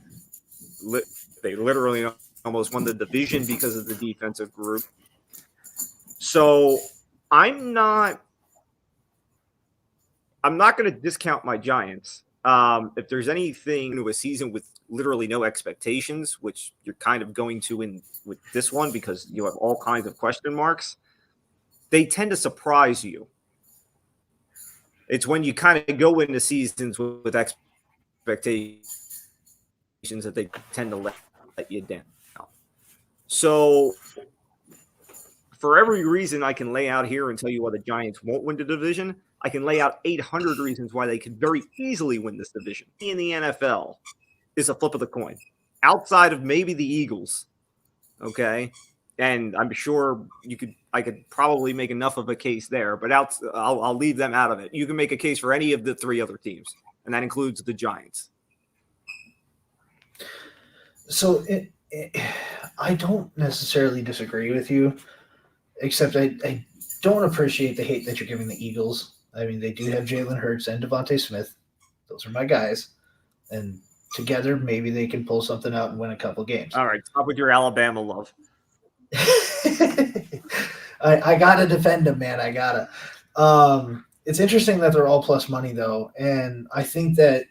they literally almost won the division because of the defensive group. So I'm not going to discount my Giants. If there's anything to a season with literally no expectations, which you're kind of going to with this one because you have all kinds of question marks, they tend to surprise you. It's when you kind of go into seasons with expectations that they tend to let you down. So for every reason I can lay out here and tell you why the Giants won't win the division, I can lay out 800 reasons why they could very easily win this division. In the NFL is a flip of the coin. Outside of maybe the Eagles, okay? And I'm sure I could probably make enough of a case there, but I'll leave them out of it. You can make a case for any of the three other teams, and that includes the Giants. So I don't necessarily disagree with you, except I don't appreciate the hate that you're giving the Eagles. I mean, they do have Jalen Hurts and Devontae Smith. Those are my guys. And together, maybe they can pull something out and win a couple games. All right, stop with your Alabama love. I got to defend them, man. I got to. It's interesting that they're all plus money, though. And I think that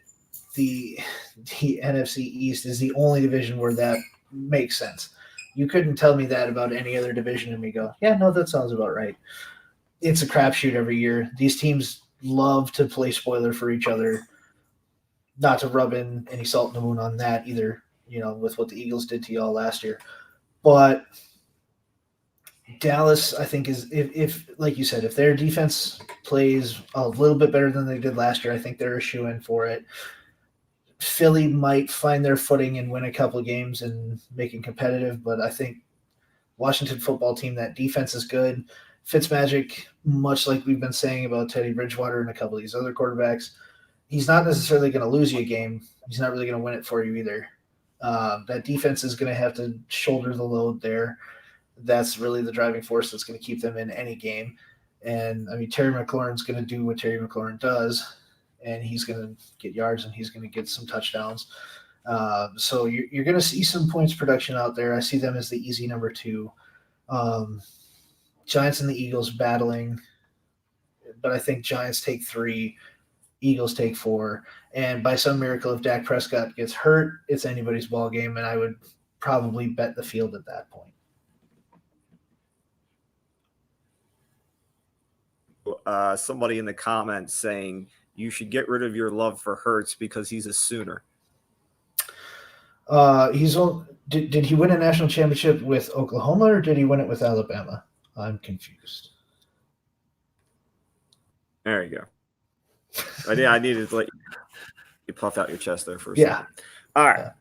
the NFC East is the only division where that makes sense. You couldn't tell me that about any other division and me go, yeah, no, that sounds about right. It's a crapshoot every year. These teams love to play spoiler for each other. Not to rub in any salt in the wound on that either, with what the Eagles did to y'all last year. But Dallas, I think, is if like you said, if their defense plays a little bit better than they did last year, I think they're a shoo-in for it. Philly might find their footing and win a couple of games and make it competitive, but I think Washington football team, that defense is good. Fitzmagic, much like we've been saying about Teddy Bridgewater and a couple of these other quarterbacks, he's not necessarily going to lose you a game. He's not really going to win it for you either. That defense is going to have to shoulder the load there. That's really the driving force that's going to keep them in any game. And, I mean, Terry McLaurin's going to do what Terry McLaurin does, and he's going to get yards and he's going to get some touchdowns. So you're going to see some points production out there. I see them as the easy number 2. Giants and the Eagles battling, but I think Giants take 3, Eagles take 4. And by some miracle, if Dak Prescott gets hurt, it's anybody's ball game, and I would probably bet the field at that point. Somebody in the comments saying you should get rid of your love for Hurts because he's a Sooner. Did he win a national championship with Oklahoma or did he win it with Alabama? I'm confused. There you go. I needed to let you puff out your chest there for a Yeah. second. All right.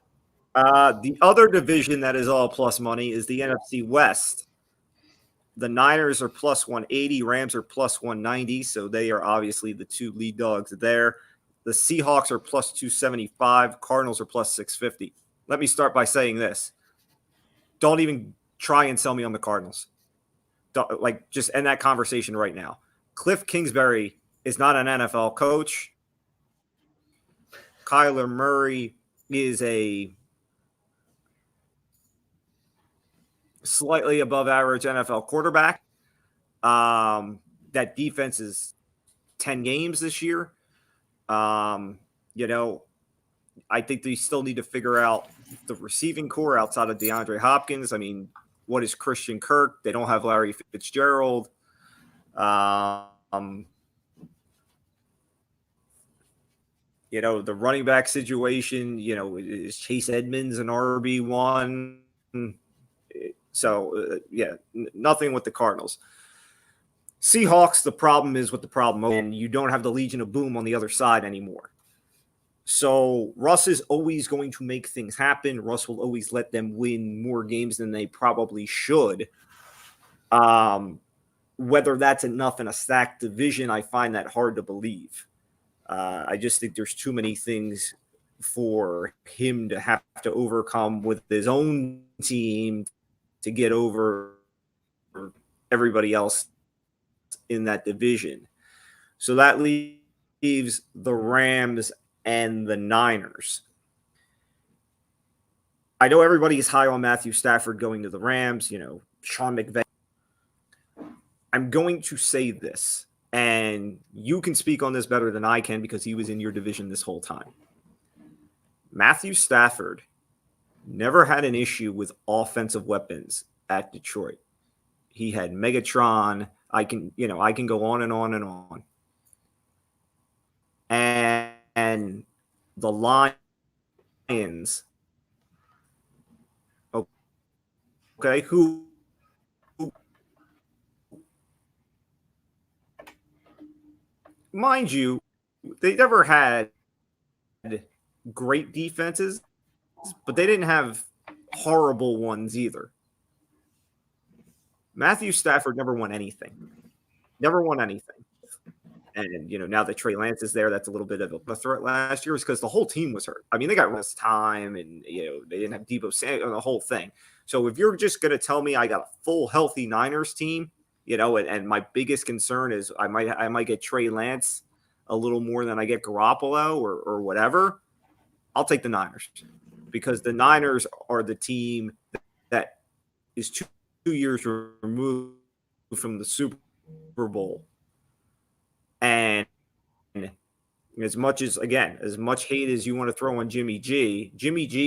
Yeah. The other division that is all plus money is the NFC West. The Niners are plus 180. Rams are plus 190. So they are obviously the 2 lead dogs there. The Seahawks are plus 275. Cardinals are plus 650. Let me start by saying this. Don't even try and sell me on the Cardinals. Just end that conversation right now. Cliff Kingsbury is not an NFL coach. Kyler Murray is a slightly above average NFL quarterback. That defense is 10 games this year. I think they still need to figure out the receiving core outside of DeAndre Hopkins. I mean, what is Christian Kirk? They don't have Larry Fitzgerald. The running back situation, is Chase Edmonds an RB1? So, nothing with the Cardinals. Seahawks, the problem is with the problem, and you don't have the Legion of Boom on the other side anymore. So Russ is always going to make things happen. Russ will always let them win more games than they probably should. Whether that's enough in a stacked division, I find that hard to believe. I just think there's too many things for him to have to overcome with his own team to get over everybody else in that division. So that leaves the Rams and the Niners. I know everybody is high on Matthew Stafford going to the Rams, Sean McVay. I'm going to say this, and you can speak on this better than I can because he was in your division this whole time. Matthew Stafford never had an issue with offensive weapons at Detroit. He had Megatron. I can go on and on and on. And the Lions, okay, who mind you, they never had great defenses, but they didn't have horrible ones either. Matthew Stafford never won anything. And, now that Trey Lance is there, that's a little bit of a threat last year is because the whole team was hurt. I mean, they got less time and, they didn't have Debo Samuel, the whole thing. So if you're just going to tell me I got a full healthy Niners team, and my biggest concern is I might get Trey Lance a little more than I get Garoppolo or whatever, I'll take the Niners because the Niners are the team that is two years removed from the Super Bowl. And as much hate as you want to throw on Jimmy G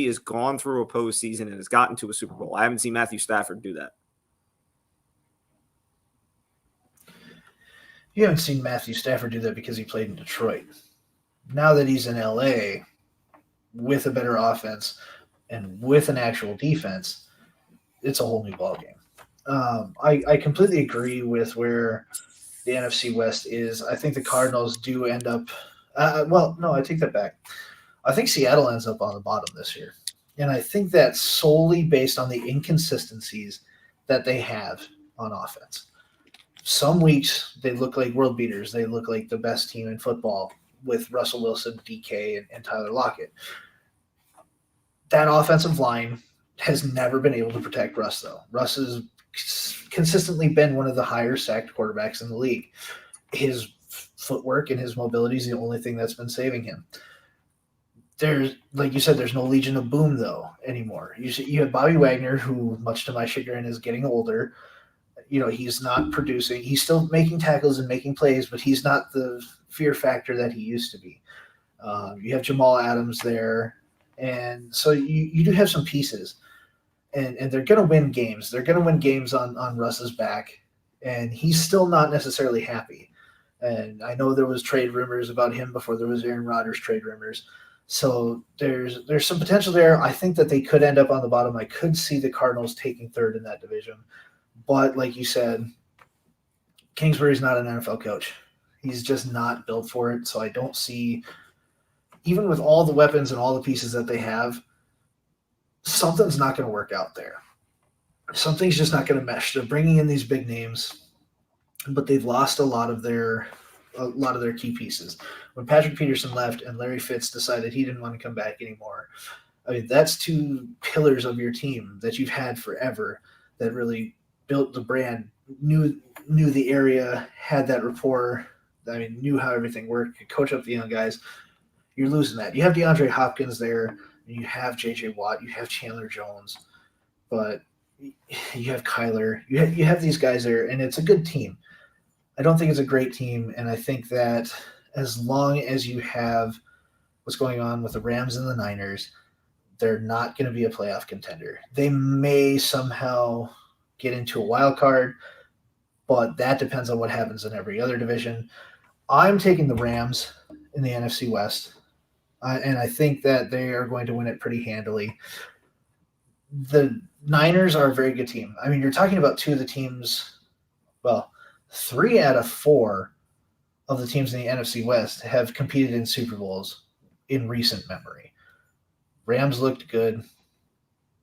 has gone through a postseason and has gotten to a Super Bowl. I haven't seen Matthew Stafford do that. You haven't seen Matthew Stafford do that because he played in Detroit. Now that he's in LA with a better offense and with an actual defense, it's a whole new ballgame. I completely agree with where the NFC West is. I think the Cardinals do end up I take that back. I think Seattle ends up on the bottom this year. And I think that's solely based on the inconsistencies that they have on offense. Some weeks they look like world beaters. They look like the best team in football with Russell Wilson, DK, and Tyler Lockett. That offensive line has never been able to protect Russ, though. Russ has consistently been one of the higher sacked quarterbacks in the league. His footwork and his mobility is the only thing that's been saving him. There's, like you said, there's no Legion of Boom, though, anymore. You have Bobby Wagner, who, much to my chagrin, is getting older. He's not producing. He's still making tackles and making plays, but he's not the fear factor that he used to be. You have Jamal Adams there. And so you do have some pieces. And they're going to win games. They're going to win games on Russ's back. And he's still not necessarily happy. And I know there was trade rumors about him before there was Aaron Rodgers trade rumors. So there's some potential there. I think that they could end up on the bottom. I could see the Cardinals taking third in that division. But like you said, Kingsbury's not an NFL coach. He's just not built for it. So I don't see, even with all the weapons and all the pieces that they have, something's not going to work out there. Something's just not going to mesh. They're bringing in these big names, but they've lost a lot of their key pieces. When Patrick Peterson left and Larry Fitz decided he didn't want to come back anymore, I mean, that's two pillars of your team that you've had forever that really built the brand, knew the area, had that rapport, I mean, knew how everything worked, could coach up the young guys. You're losing that. You have DeAndre Hopkins there, and you have J.J. Watt, you have Chandler Jones, but you have Kyler. You have these guys there, and it's a good team. I don't think it's a great team, and I think that as long as you have what's going on with the Rams and the Niners, they're not going to be a playoff contender. They may somehow get into a wild card, but that depends on what happens in every other division. I'm taking the Rams in the NFC West, and I think that they are going to win it pretty handily. The Niners are a very good team. I mean, you're talking about two of the teams, well, 3 out of 4 of the teams in the NFC West have competed in Super Bowls in recent memory. Rams looked good.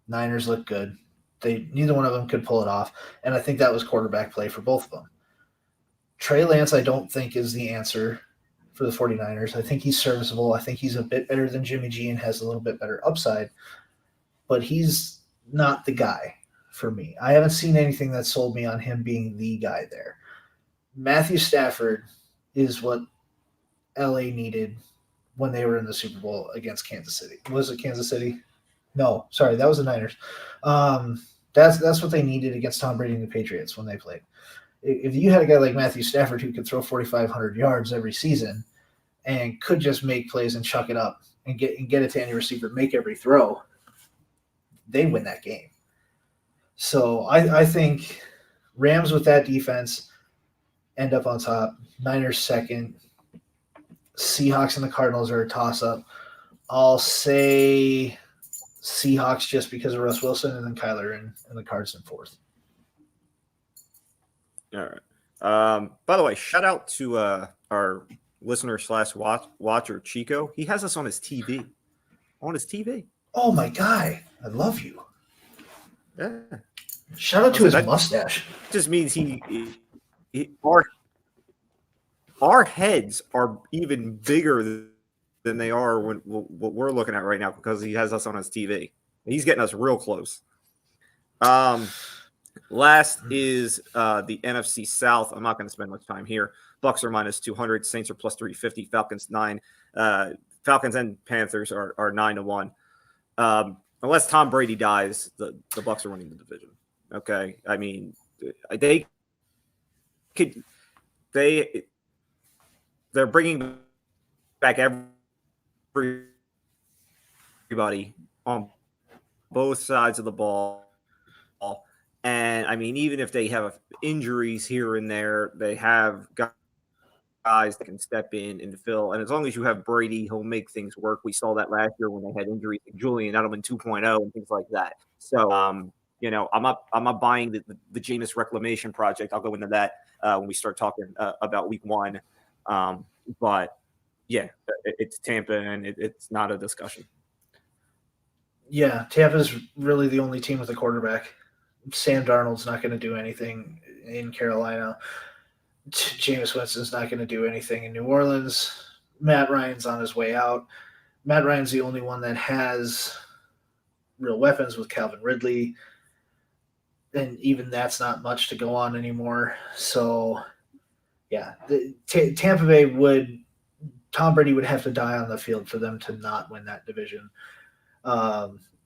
Niners looked good. Neither one of them could pull it off, and I think that was quarterback play for both of them. Trey Lance, I don't think, is the answer for the 49ers. I think he's serviceable. I think he's a bit better than Jimmy G and has a little bit better upside, but he's not the guy for me. I haven't seen anything that sold me on him being the guy there. Matthew Stafford is what LA needed when they were in the Super Bowl against Kansas City. Was it Kansas City? No, sorry, that was the Niners. That's what they needed against Tom Brady and the Patriots when they played. If you had a guy like Matthew Stafford who could throw 4,500 yards every season and could just make plays and chuck it up and get it to any receiver, make every throw, they win that game. So I think Rams with that defense end up on top. Niners second. Seahawks and the Cardinals are a toss-up. I'll say Seahawks just because of Russ Wilson, and then Kyler and the Cards in fourth. All right. By the way, shout out to our listener / watcher Chico. He has us on his TV. Oh my guy, I love you. Yeah. Shout out to his mustache. Just means our heads are even bigger than they are when what we're looking at right now because he has us on his TV. He's getting us real close. Last is the NFC South. I'm not going to spend much time here. Bucks are -200. Saints are +350. Falcons 9. Falcons and Panthers are 9-1. Unless Tom Brady dies, the Bucks are winning the division. Okay, I mean they're bringing back everybody on both sides of the ball. And I mean, even if they have injuries here and there, they have guys that can step in and fill. And as long as you have Brady, he'll make things work. We saw that last year when they had injuries like Julian Edelman 2.0 and things like that. So, I'm not buying the Jameis reclamation project. I'll go into that when we start talking about week 1. But Yeah, it's Tampa, and it's not a discussion. Yeah, Tampa's really the only team with a quarterback. Sam Darnold's not going to do anything in Carolina. Jameis Winston's not going to do anything in New Orleans. Matt Ryan's on his way out. Matt Ryan's the only one that has real weapons with Calvin Ridley, and even that's not much to go on anymore. So, yeah, Tampa Bay would Tom Brady would have to die on the field for them to not win that division.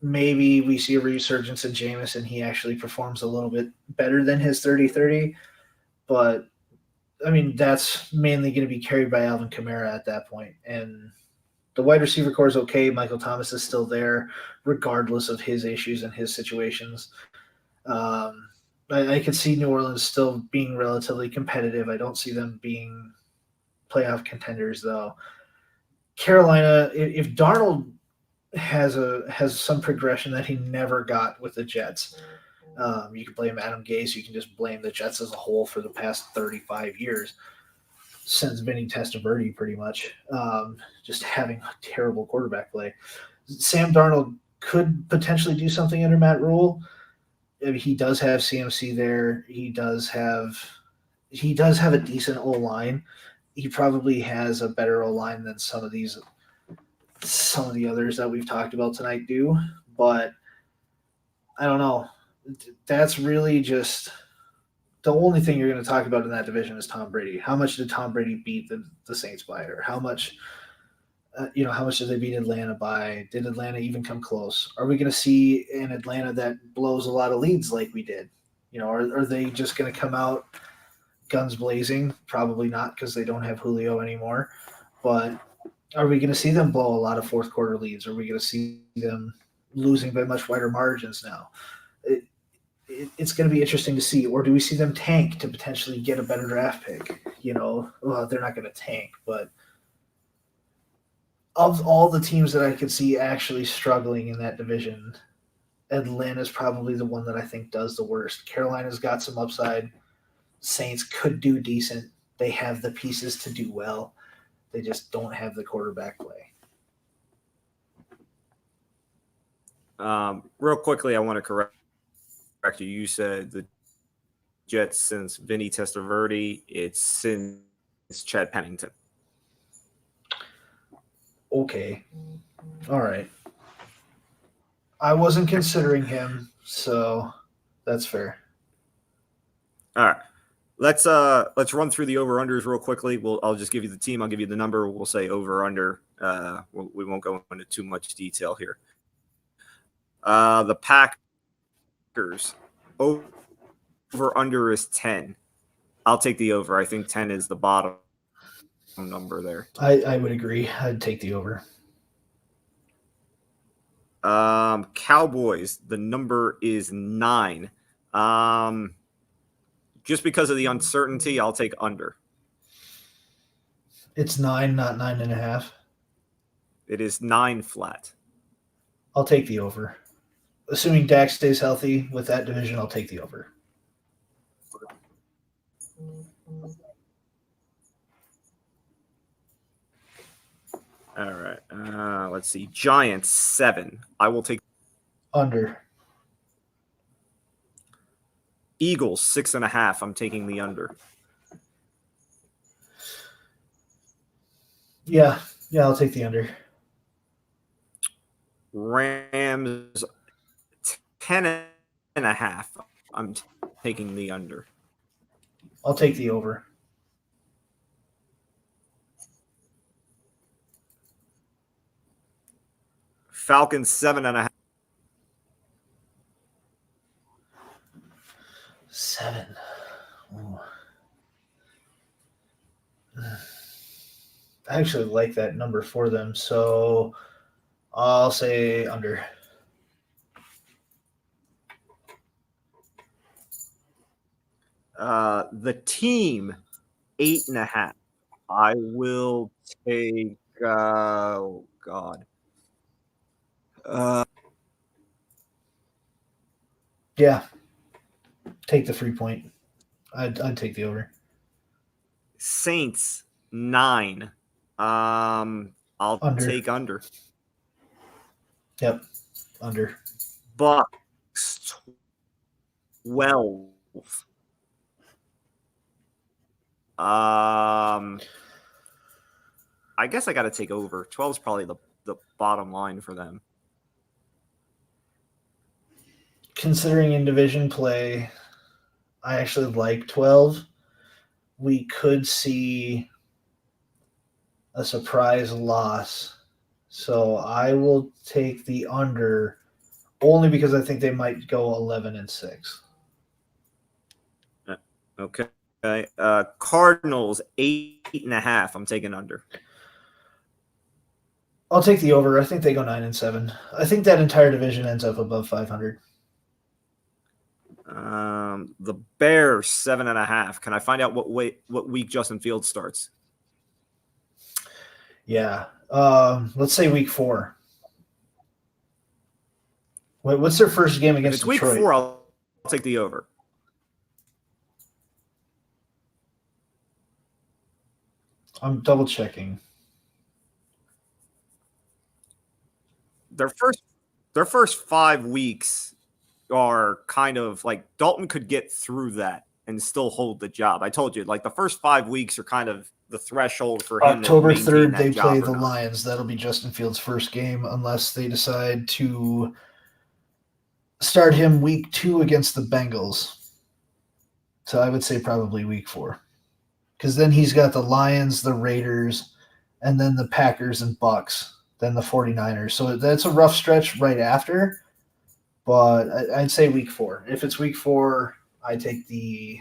Maybe we see a resurgence in Jameis and he actually performs a little bit better than his 30-30, but I mean, that's mainly going to be carried by Alvin Kamara at that point. And the wide receiver core is okay. Michael Thomas is still there, regardless of his issues and his situations. I could see New Orleans still being relatively competitive. I don't see them being playoff contenders, though. Carolina, if Darnold has some progression that he never got with the Jets, you can blame Adam Gase. You can just blame the Jets as a whole for the past 35 years since Vinny Testaverde, pretty much. Just having terrible quarterback play. Sam Darnold could potentially do something under Matt Rule. I mean, he does have CMC there. He does have a decent O line. He probably has a better O line than some of the others that we've talked about tonight do. But I don't know. That's really just the only thing you're going to talk about in that division is Tom Brady. How much did Tom Brady beat the Saints by, or how much did they beat Atlanta by? Did Atlanta even come close? Are we going to see an Atlanta that blows a lot of leads like we did? Are they just going to come out guns blazing? Probably not, because they don't have Julio anymore. But are we going to see them blow a lot of fourth quarter leads? Are we going to see them losing by much wider margins now? It's going to be interesting to see. Or do we see them tank to potentially get a better draft pick? Well, they're not going to tank, but of all the teams that I could see actually struggling in that division, Atlanta's probably the one that I think does the worst. Carolina's got some upside. Saints could do decent. They have the pieces to do well. They just don't have the quarterback play. Real quickly, I want to correct you. You said the Jets since Vinny Testaverde. It's since Chad Pennington. Okay. All right. I wasn't considering him, so that's fair. All right. Let's run through the over-unders real quickly. I'll just give you the team. I'll give you the number. We'll say over-under. We won't go into too much detail here. The Packers, over-under is 10. I'll take the over. I think 10 is the bottom number there. I would agree. I'd take the over. Cowboys, the number is 9. Just because of the uncertainty, I'll take under. It's 9, not 9.5. It is 9 flat. I'll take the over. Assuming Dak stays healthy with that division, I'll take the over. All right. Let's see. Giants, 7. I will take under. Eagles, 6.5. I'm taking the under. Yeah, I'll take the under. Rams, 10.5. I'm taking the under. I'll take the over. Falcons, 7.5. 7. Ooh. I actually like that number for them, so I'll say under. The team, 8.5. I will take. Oh God. Yeah. Take the free point. I'd take the over. Saints, 9. I'll Under. take under. Yep, under. Bucks 12. I guess I got to take over. 12 is probably the bottom line for them. Considering in division play, I actually like 12. We could see a surprise loss. So I will take the under only because I think they might go 11-6. Okay. Cardinals 8.5. I'm taking under. I'll take the over. I think they go 9-7. I think that entire division ends up above 500. The Bears 7.5. Can I find out what week Justin Fields starts? Yeah. Let's say week 4. What's their first game against Detroit? Week 4, I'll take the over. I'm double checking. Their first 5 weeks are kind of like Dalton could get through that and still hold the job. I told you, like the first 5 weeks are kind of the threshold for him. October 3rd, they play the Lions. That'll be Justin Fields' first game, unless they decide to start him week 2 against the Bengals. So I would say probably week 4, because then he's got the Lions, the Raiders, and then the Packers and Bucks, then the 49ers. So that's a rough stretch right after, but I'd say week 4. If it's week 4, I take the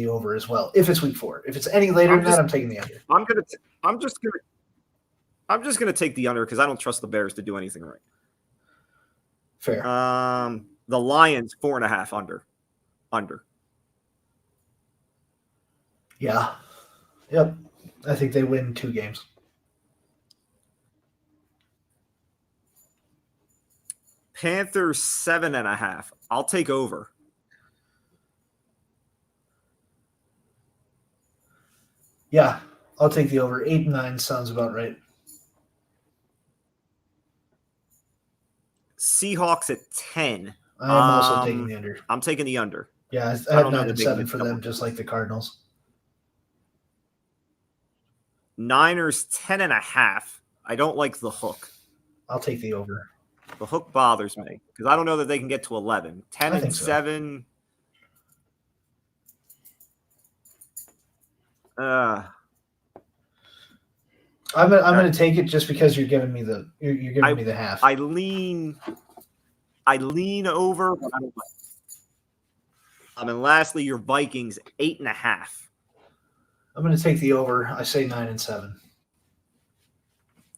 over as well. If it's week 4, if it's any later than that, I'm taking the under. I'm just gonna take the under because I don't trust the Bears to do anything right. Fair. The Lions 4.5 under. Yeah. Yep. I think they win 2 games. Panthers 7.5. I'll take over. Yeah, I'll take the over. 8-9 sounds about right. Seahawks at 10. I am also taking the under. I'm taking the under. Yeah, I have 9-7 for them, just like the Cardinals. Niners 10.5. I don't like the hook. I'll take the over. The hook bothers me because I don't know that they can get to 11. 10-7. I'm going to take it just because you're giving me the me the half. I lean over. But I don't like it. And lastly, your Vikings 8.5. I'm going to take the over. I say 9-7.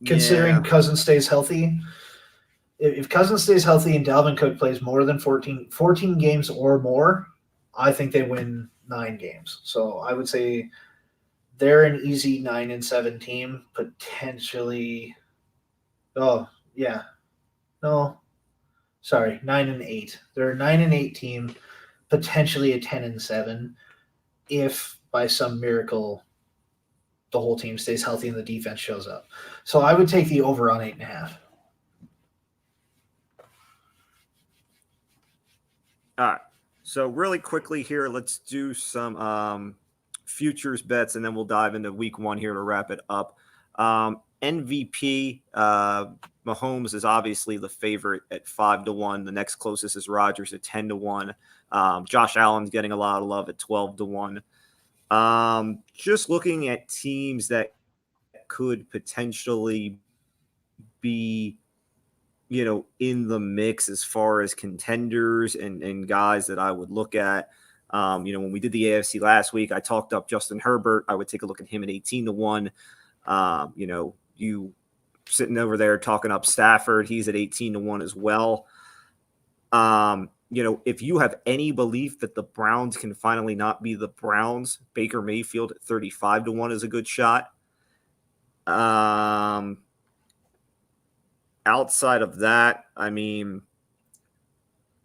Considering Cousins stays healthy, if Cousins stays healthy and Dalvin Cook plays more than 14 games or more, I think they win 9 games. So I would say they're an easy 9-7 team, potentially. Oh, yeah. No. Sorry, 9-8. They're a 9-8 team, potentially a 10-7 if by some miracle the whole team stays healthy and the defense shows up. So I would take the over on 8.5. All right. So really quickly here, let's do some futures bets, and then we'll dive into week 1 here to wrap it up. MVP, Mahomes is obviously the favorite at 5-1. The next closest is Rodgers at 10-1. Josh Allen's getting a lot of love at 12-1. Just looking at teams that could potentially be, in the mix as far as contenders and guys that I would look at. When we did the AFC last week, I talked up Justin Herbert. I would take a look at him at 18-1. You sitting over there talking up Stafford, he's at 18-1 as well. If you have any belief that the Browns can finally not be the Browns, Baker Mayfield at 35-1 is a good shot. Outside of that,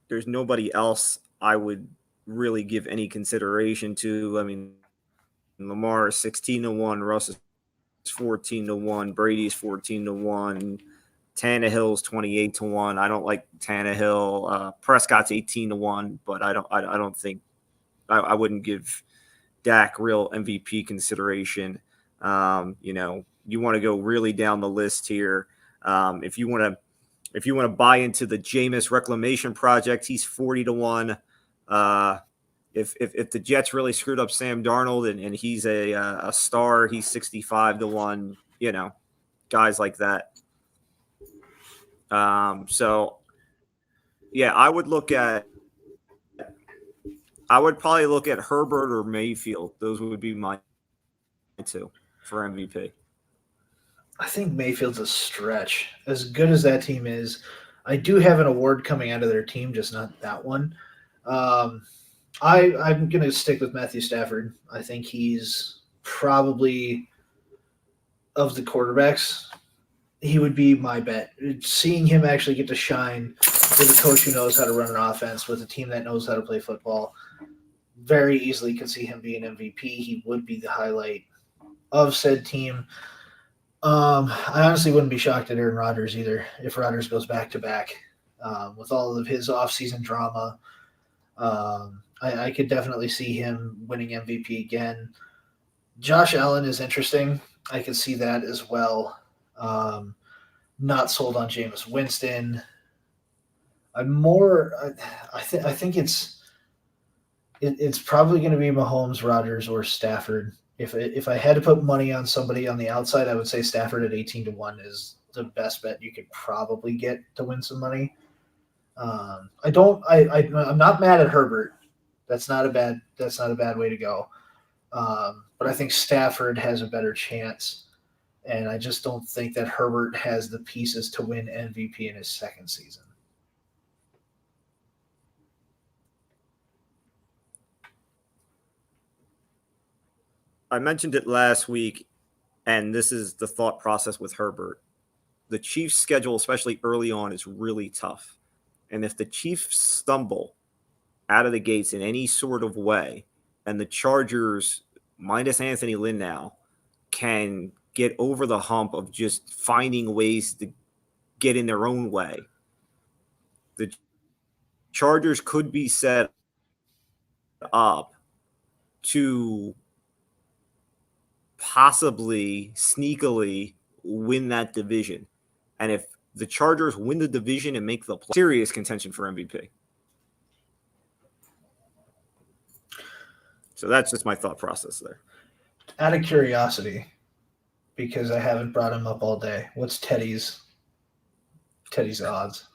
there's nobody else I would really give any consideration to. Lamar is 16-1. Russ is 14-1. Brady's 14-1. Tannehill's 28-1. I don't like Tannehill. Prescott's 18-1, but I don't think I wouldn't give Dak real MVP consideration. You want to go really down the list here. If you want to buy into the Jameis reclamation project, he's 40-1. If the Jets really screwed up Sam Darnold and he's a star, he's 65-1. Guys like that. So yeah, I would probably look at Herbert or Mayfield. Those would be my two for MVP. I think Mayfield's a stretch. As good as that team is, I do have an award coming out of their team, just not that one. I'm going to stick with Matthew Stafford. I think he's probably, of the quarterbacks, he would be my bet. Seeing him actually get to shine with a coach who knows how to run an offense, with a team that knows how to play football, very easily could see him be an MVP. He would be the highlight of said team. I honestly wouldn't be shocked at Aaron Rodgers either if Rodgers goes back-to-back. With all of his offseason drama, I could definitely see him winning MVP again. Josh Allen is interesting. I could see that as well. Not sold on Jameis Winston. I think it's probably going to be Mahomes, Rodgers, or Stafford. If I had to put money on somebody on the outside, I would say Stafford at 18-1 is the best bet you could probably get to win some money. I'm not mad at Herbert. That's not a bad way to go. But I think Stafford has a better chance, and I just don't think that Herbert has the pieces to win MVP in his second season. I mentioned it last week, and this is the thought process with Herbert. The Chiefs' schedule, especially early on, is really tough. And if the Chiefs stumble out of the gates in any sort of way, and the Chargers, minus Anthony Lynn now, can get over the hump of just finding ways to get in their own way, the Chargers could be set up to possibly sneakily win that division. And if the Chargers win the division and make the serious contention for MVP. So that's just my thought process there. Out of curiosity, because I haven't brought him up all day, what's Teddy's odds?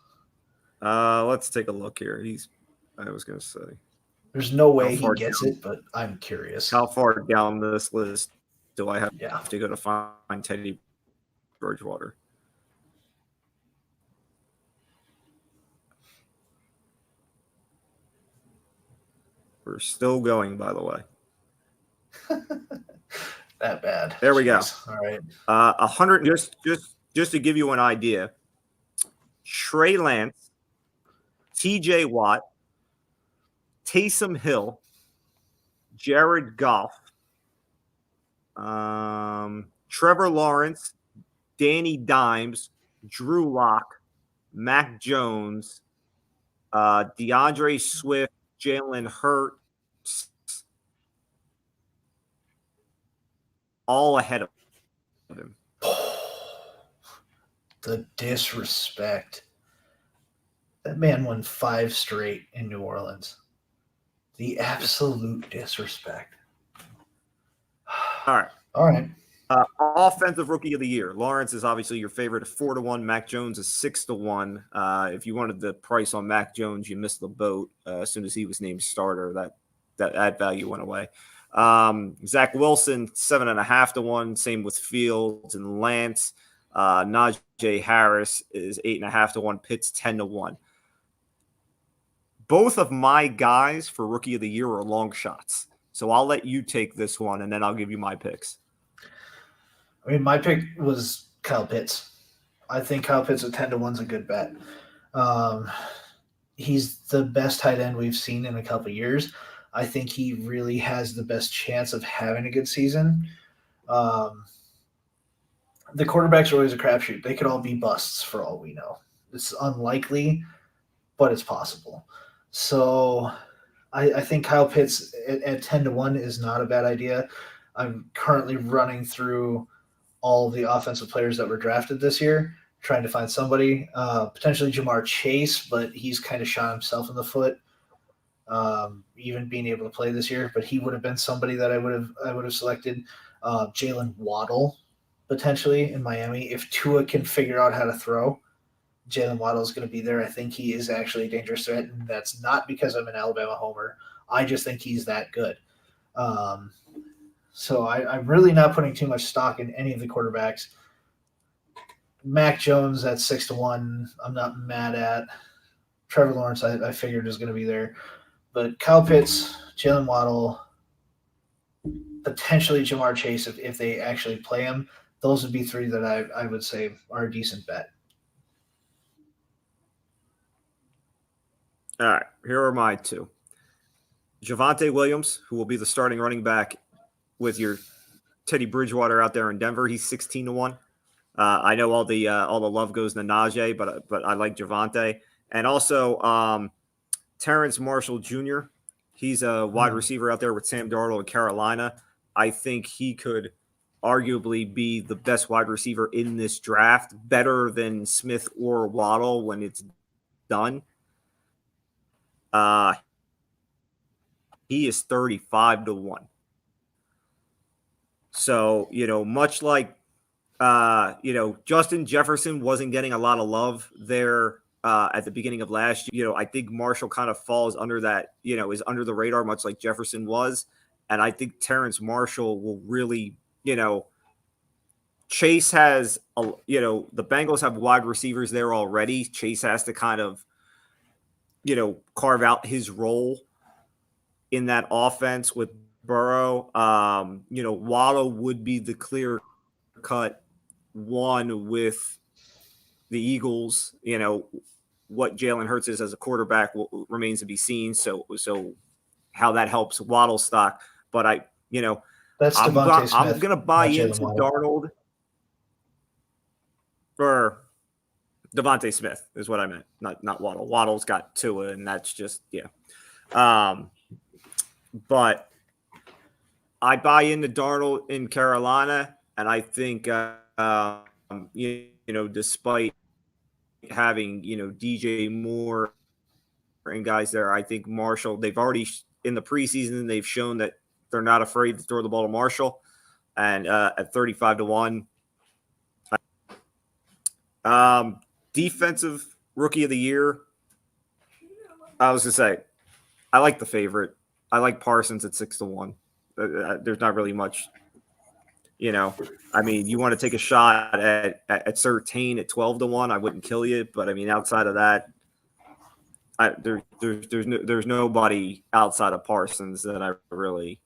Let's take a look here. I was going to say. There's no way he gets it, but I'm curious. How far down this list do I have Yeah. to go to find Teddy Bridgewater? We're still going, by the way. That bad. There we go. All right. 100. Just to give you an idea. Trey Lance, T.J. Watt, Taysom Hill, Jared Goff, Trevor Lawrence, Danny Dimes, Drew Lock, Mac Jones, DeAndre Swift, Jalen Hurts, all ahead of him. The disrespect. That man won 5 straight in New Orleans. The absolute disrespect. All right. Offensive Rookie of the Year. Lawrence is obviously your favorite at 4-1. Mac Jones is 6-1. If you wanted the price on Mac Jones, you missed the boat as soon as he was named starter. That value went away. Zach Wilson 7.5-1. Same with Fields and Lance. Najee Harris is 8.5-1. Pitts 10-1. Both of my guys for Rookie of the Year are long shots. So I'll let you take this one, and then I'll give you my picks. I mean, my pick was Kyle Pitts. I think Kyle Pitts at 10-1 is a good bet. He's the best tight end we've seen in a couple of years. I think he really has the best chance of having a good season. The quarterbacks are always a crapshoot. They could all be busts for all we know. It's unlikely, but it's possible. So I think Kyle Pitts at 10-1 is not a bad idea. I'm currently running through all of the offensive players that were drafted this year, trying to find somebody, potentially Jamar Chase, but he's kind of shot himself in the foot, even being able to play this year. But he would have been somebody that I would have selected. Jalen Waddle, potentially in Miami, if Tua can figure out how to throw. Jalen Waddle is going to be there. I think he is actually a dangerous threat, and that's not because I'm an Alabama homer. I just think he's that good. So I'm really not putting too much stock in any of the quarterbacks. Mac Jones at 6-1, I'm not mad at. Trevor Lawrence, I figured is going to be there. But Kyle Pitts, Jalen Waddle, potentially Jamar Chase if they actually play him, those would be three that I would say are a decent bet. All right, here are my two. Javonte Williams, who will be the starting running back with your Teddy Bridgewater out there in Denver. He's 16-1. I know all the love goes to Najee, but I like Javonte. And also Terrence Marshall Jr. He's a wide receiver out there with Sam Darnold in Carolina. I think he could arguably be the best wide receiver in this draft, better than Smith or Waddle when it's done. He is 35-1. So, much like, Justin Jefferson wasn't getting a lot of love there at the beginning of last year. I think Marshall kind of falls under that, is under the radar, much like Jefferson was. And I think Terrence Marshall will really, Chase has, the Bengals have wide receivers there already. Chase has to kind of, carve out his role in that offense with Burrow. Waddle would be the clear cut one with the Eagles. What Jalen Hurts is as a quarterback remains to be seen. So how that helps Waddle stock. But That's I'm going to buy into Waddle. Darnold or Devontae Smith is what I meant. Not Waddle. Waddle's got Tua, and that's just, but I buy into Darnold in Carolina, and I think, despite having, DJ Moore and guys there, I think Marshall, they've already, in the preseason, they've shown that they're not afraid to throw the ball to Marshall. And at 35-1, defensive rookie of the year, I was going to say, I like the favorite. I like Parsons at 6-1. There's not really much, you want to take a shot at Surtain at 12-1. I wouldn't kill you, but outside of that, there's nobody outside of Parsons that I really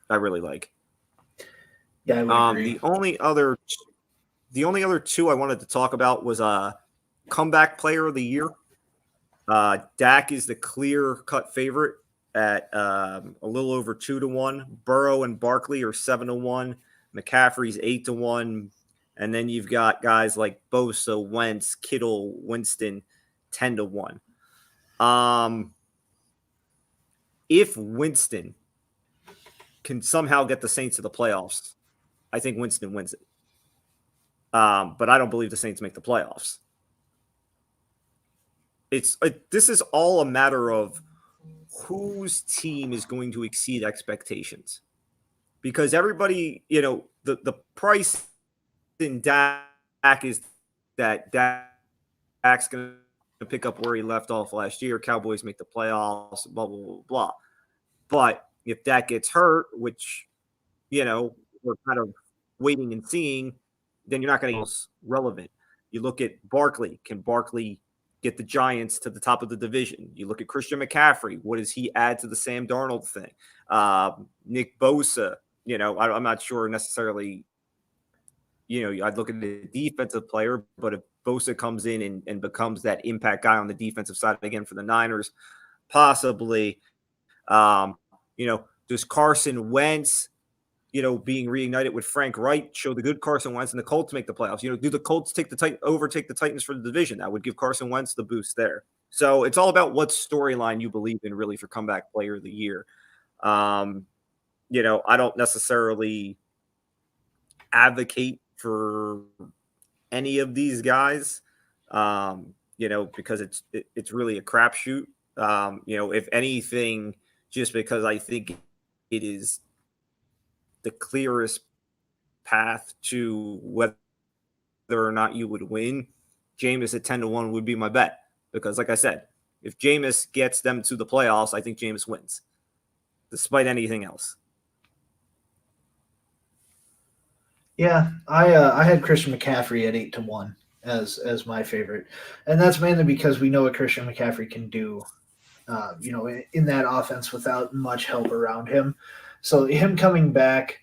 like. Yeah, I would agree. The only other two I wanted to talk about was comeback player of the year. Dak is the clear-cut favorite at a little over 2-1. Burrow and Barkley are 7-1. McCaffrey's 8-1. And then you've got guys like Bosa, Wentz, Kittle, Winston, 10-1. If Winston can somehow get the Saints to the playoffs, I think Winston wins it. But I don't believe the Saints make the playoffs. This is all a matter of whose team is going to exceed expectations, because everybody, the price in Dak is that Dak's going to pick up where he left off last year. Cowboys make the playoffs, blah, blah, blah, blah. But if Dak gets hurt, which, we're kind of waiting and seeing, then you're not going to get relevant. You look at Barkley. Can Barkley get the Giants to the top of the division? You look at Christian McCaffrey. What does he add to the Sam Darnold thing? Nick Bosa, I'm not sure necessarily, I'd look at the defensive player, but if Bosa comes in and becomes that impact guy on the defensive side again for the Niners, possibly. Does Carson Wentz, being reignited with Frank Wright, show the good Carson Wentz and the Colts make the playoffs? Do the Colts overtake the Titans for the division? That would give Carson Wentz the boost there. So it's all about what storyline you believe in, really, for comeback player of the year. I don't necessarily advocate for any of these guys, because it's really a crapshoot. If anything, just because I think it is the clearest path to whether or not you would win, Jameis at 10-1 would be my bet. Because, like I said, if Jameis gets them to the playoffs, I think Jameis wins, despite anything else. Yeah, I had Christian McCaffrey at 8-1 as my favorite, and that's mainly because we know what Christian McCaffrey can do, in that offense without much help around him. So him coming back,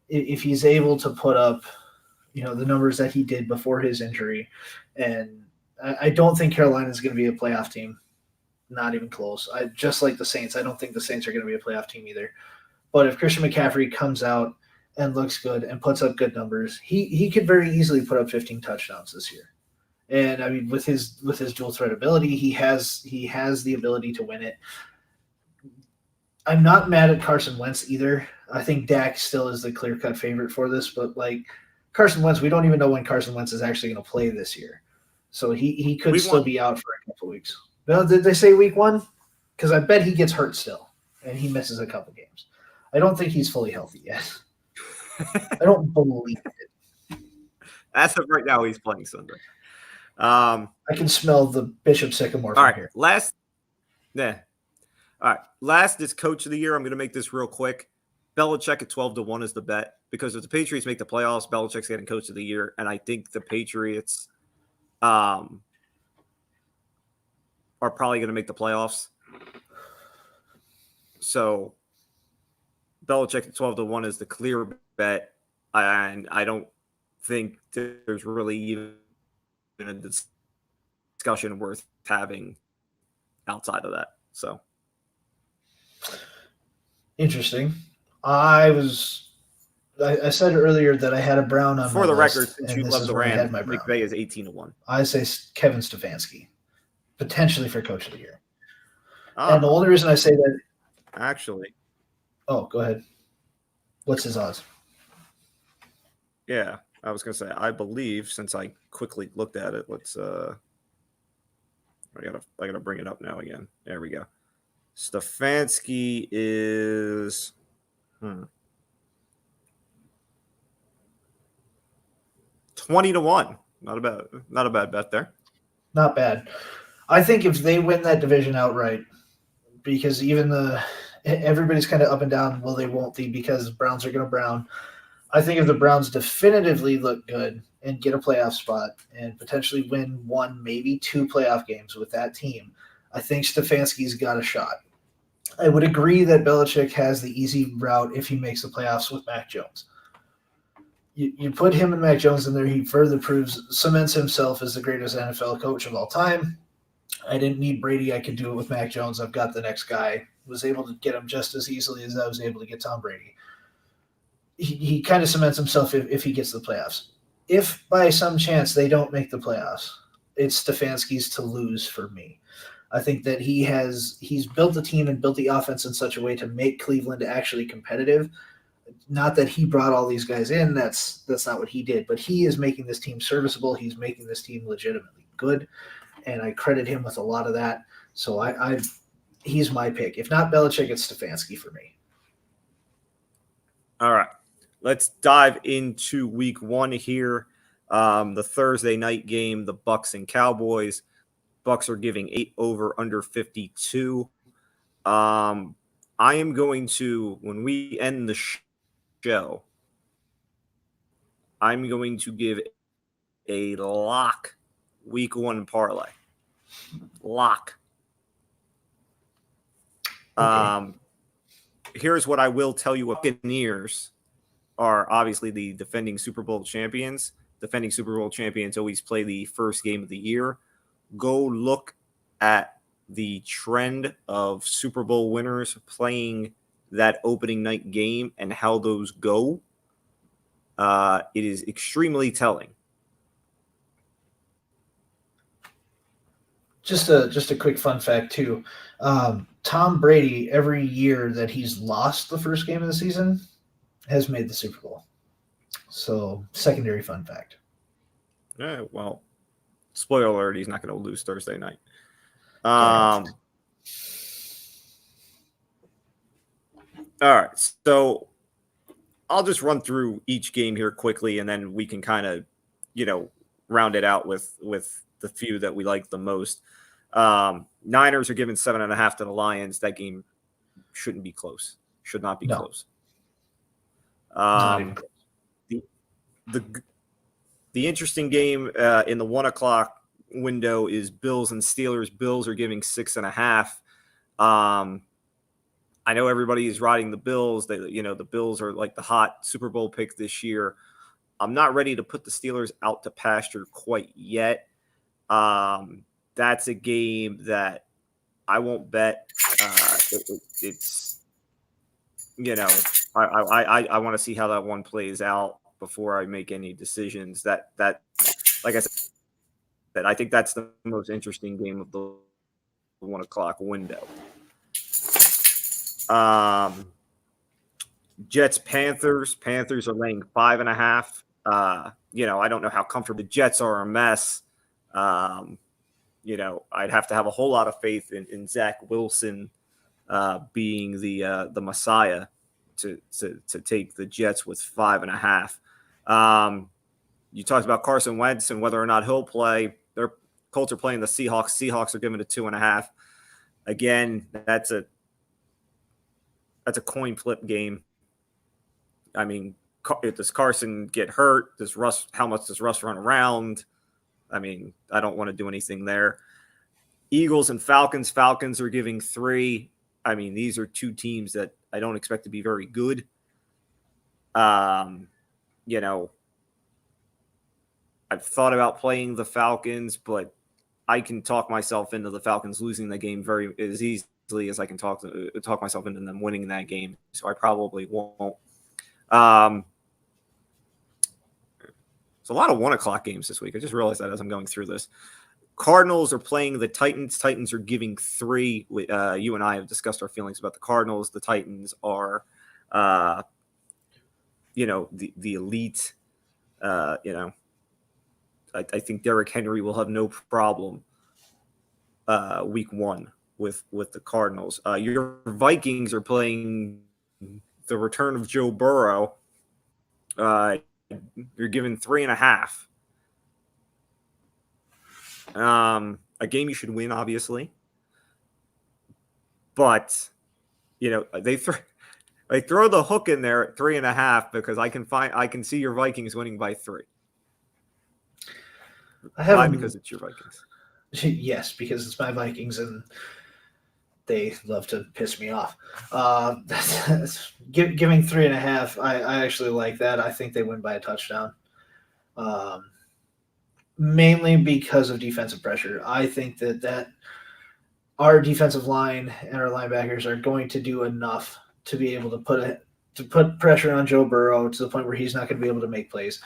if he's able to put up, the numbers that he did before his injury, and I don't think Carolina is going to be a playoff team, not even close. Just like the Saints, I don't think the Saints are going to be a playoff team either. But if Christian McCaffrey comes out and looks good and puts up good numbers, he could very easily put up 15 touchdowns this year. And I mean, with his dual threat ability, he has the ability to win it. I'm not mad at Carson Wentz either. I think Dak still is the clear-cut favorite for this, but like Carson Wentz, we don't even know when Carson Wentz is actually going to play this year. So he could still be out for a couple of weeks. Well, did they say week 1? Because I bet he gets hurt still, and he misses a couple games. I don't think he's fully healthy yet. I don't believe it. As of right now, he's playing Sunday. I can smell the Bishop Sycamore from here. Last is Coach of the Year. I'm going to make this real quick. Belichick at 12-1 is the bet, because if the Patriots make the playoffs, Belichick's getting Coach of the Year, and I think the Patriots are probably going to make the playoffs. So Belichick at 12-1 is the clear bet, and I don't think there's really even a discussion worth having outside of that. So interesting. I said earlier that I had a Brown on for my the list, record, since you love the Rant, McVay is 18-1. I say Kevin Stefanski, potentially for Coach of the Year. And the only reason I say that, actually, go ahead. What's his odds? Yeah, I was gonna say, I believe, since I quickly looked at it, let's I gotta bring it up now again. There we go. Stefanski is 20-1. Not a bad bet there. Not bad. I think if they win that division outright, because everybody's kind of up and down, well, they won't be because the Browns are going to Brown. I think if the Browns definitively look good and get a playoff spot and potentially win 1, maybe 2 playoff games with that team, I think Stefanski's got a shot. I would agree that Belichick has the easy route if he makes the playoffs with Mac Jones. You put him and Mac Jones in there, he further cements himself as the greatest NFL coach of all time. I didn't need Brady. I could do it with Mac Jones. I've got the next guy. Was able to get him just as easily as I was able to get Tom Brady. He kind of cements himself if he gets to the playoffs. If by some chance they don't make the playoffs, it's Stefanski's to lose for me. I think that he's built the team and built the offense in such a way to make Cleveland actually competitive. Not that he brought all these guys in. That's not what he did. But he is making this team serviceable. He's making this team legitimately good. And I credit him with a lot of that. So he's my pick. If not Belichick, it's Stefanski for me. All right. Let's dive into week 1 here. The Thursday night game, the Bucs and Cowboys. Bucs are giving 8 over under 52. I am going to, when we end the show, I'm going to give a lock week 1 parlay. Lock. Okay. Here's what I will tell you. Buccaneers are obviously the defending Super Bowl champions. Defending Super Bowl champions always play the first game of the year. Go look at the trend of Super Bowl winners playing that opening night game and how those go, it is extremely telling. Just a quick fun fact too. Tom Brady, every year that he's lost the first game of the season, has made the Super Bowl. So, secondary fun fact. Yeah, well, spoiler alert, he's not going to lose Thursday night. All right, so I'll just run through each game here quickly, and then we can kind of, round it out with the few that we like the most. Niners are giving 7.5 to the Lions. That game shouldn't be close. Should not be close. The interesting game in the 1 o'clock window is Bills and Steelers. Bills are giving 6.5. I know everybody is riding the Bills. The Bills are like the hot Super Bowl pick this year. I'm not ready to put the Steelers out to pasture quite yet. That's a game that I won't bet. It's I want to see how that one plays out before I make any decisions. That like I said, I think that's the most interesting game of the 1 o'clock window. Jets Panthers. Panthers are laying 5.5. I don't know how comfortable the Jets are a mess. I'd have to have a whole lot of faith in Zach Wilson being the Messiah to take the Jets with 5.5. You talked about Carson Wentz and whether or not he'll play. Their Colts are playing the Seahawks. Seahawks are giving it 2.5. Again, that's a coin flip game. I mean, does Carson get hurt? How much does Russ run around? I mean, I don't want to do anything there. Eagles and Falcons. Falcons are giving 3. I mean, these are two teams that I don't expect to be very good. I've thought about playing the Falcons, but I can talk myself into the Falcons losing the game very as easily as I can talk myself into them winning that game. So I probably won't. There's a lot of 1 o'clock games this week. I just realized that as I'm going through this. Cardinals are playing the Titans. Titans are giving 3. You and I have discussed our feelings about the Cardinals. The Titans are, the elite. I think Derrick Henry will have no problem week 1 with the Cardinals. Your Vikings are playing the return of Joe Burrow. You're given 3.5. A game you should win, obviously. But, they throw the hook in there at 3.5 because I can see your Vikings winning by 3. Why? Because it's your Vikings. Yes, because it's my Vikings and they love to piss me off. Giving 3.5, I actually like that. I think they win by a touchdown. Mainly because of defensive pressure. I think that our defensive line and our linebackers are going to do enough to be able to put pressure on Joe Burrow to the point where he's not going to be able to make plays.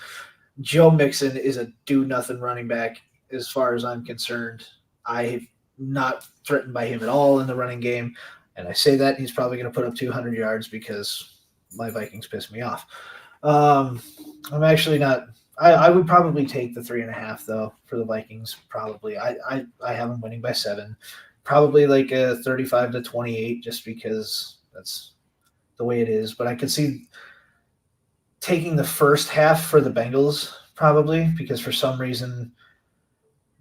Joe Mixon is a do-nothing running back as far as I'm concerned. I'm not threatened by him at all in the running game. And I say that he's probably going to put up 200 yards because my Vikings piss me off. I'm actually not – I would probably take the 3.5, though, for the Vikings, probably. I have them winning by 7. Probably like a 35-28 just because that's the way it is. But I could see taking the first half for the Bengals probably because for some reason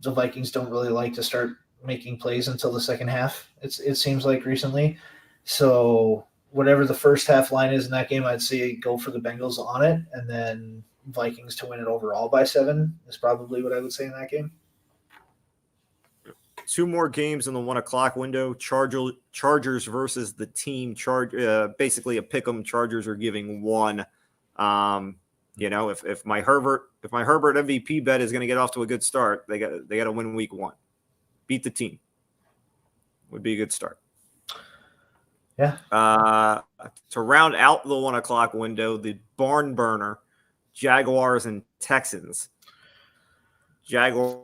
the Vikings don't really like to start making plays until the second half, it seems like recently. So whatever the first half line is in that game, I'd say go for the Bengals on it, and then Vikings to win it overall by 7 is probably what I would say in that game. 2 more games in the 1 o'clock window. Chargers versus the team. Basically a pick 'em. Chargers are giving 1. If my Herbert MVP bet is going to get off to a good start, they got to win week 1. Beat the team. would be a good start. Yeah. To round out the 1 o'clock window, the barn burner, Jaguars and Texans. Jaguars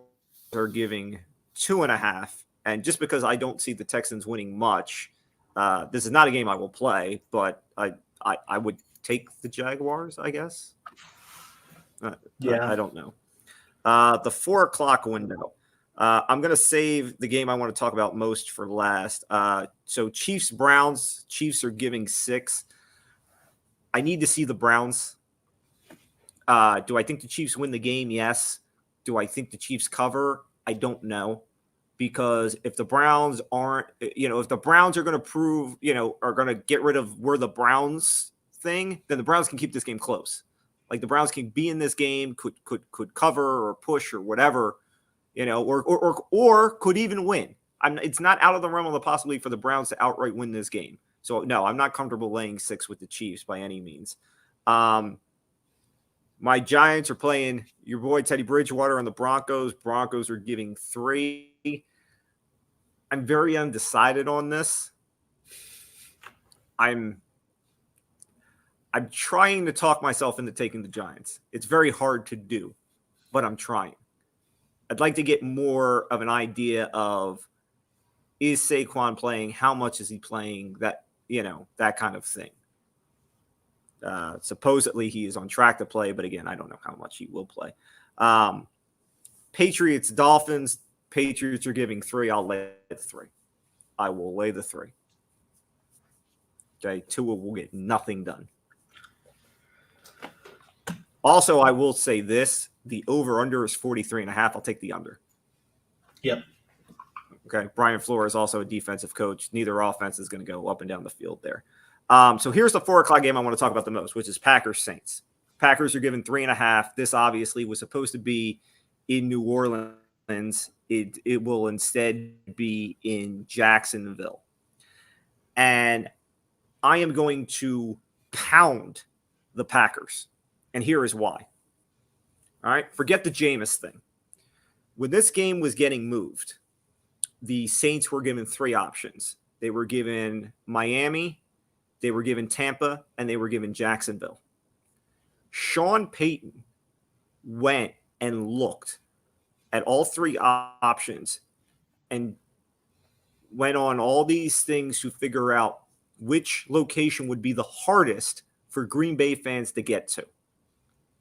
are giving 2.5. And just because I don't see the Texans winning much, this is not a game I will play, but I would take the Jaguars, I guess. I don't know. The 4 o'clock window. I'm going to save the game I want to talk about most for last. So Chiefs-Browns. Chiefs are giving 6. I need to see the Browns. Do I think the Chiefs win the game? Yes. Do I think the Chiefs cover? I don't know. Because if the Browns aren't, if the Browns are going to prove, are going to get rid of we're the Browns thing, then the Browns can keep this game close. Like the Browns can be in this game, could cover or push or whatever, or could even win. It's not out of the realm of the possibility for the Browns to outright win this game. So no, I'm not comfortable laying 6 with the Chiefs by any means. My Giants are playing your boy Teddy Bridgewater on the Broncos. Broncos are giving 3. I'm very undecided on this. I'm trying to talk myself into taking the Giants. It's very hard to do, but I'm trying. I'd like to get more of an idea of, is Saquon playing? How much is he playing? That kind of thing. Supposedly he is on track to play, but again, I don't know how much he will play. Patriots, Dolphins. Patriots are giving 3. I'll lay the 3. I will lay the 3. Okay, Tua will get nothing done. Also, I will say this. The over-under is 43.5. I'll take the under. Yep. Okay, Brian Flores is also a defensive coach. Neither offense is going to go up and down the field there. So here's the 4 o'clock game I want to talk about the most, which is Packers-Saints. Packers are given 3.5. This obviously was supposed to be in New Orleans. It will instead be in Jacksonville. And I am going to pound the Packers. And here is why. All right, forget the Jameis thing. When this game was getting moved, the Saints were given 3 options. They were given Miami, they were given Tampa, and they were given Jacksonville. Sean Payton went and looked at all 3 options and went on all these things to figure out which location would be the hardest for Green Bay fans to get to.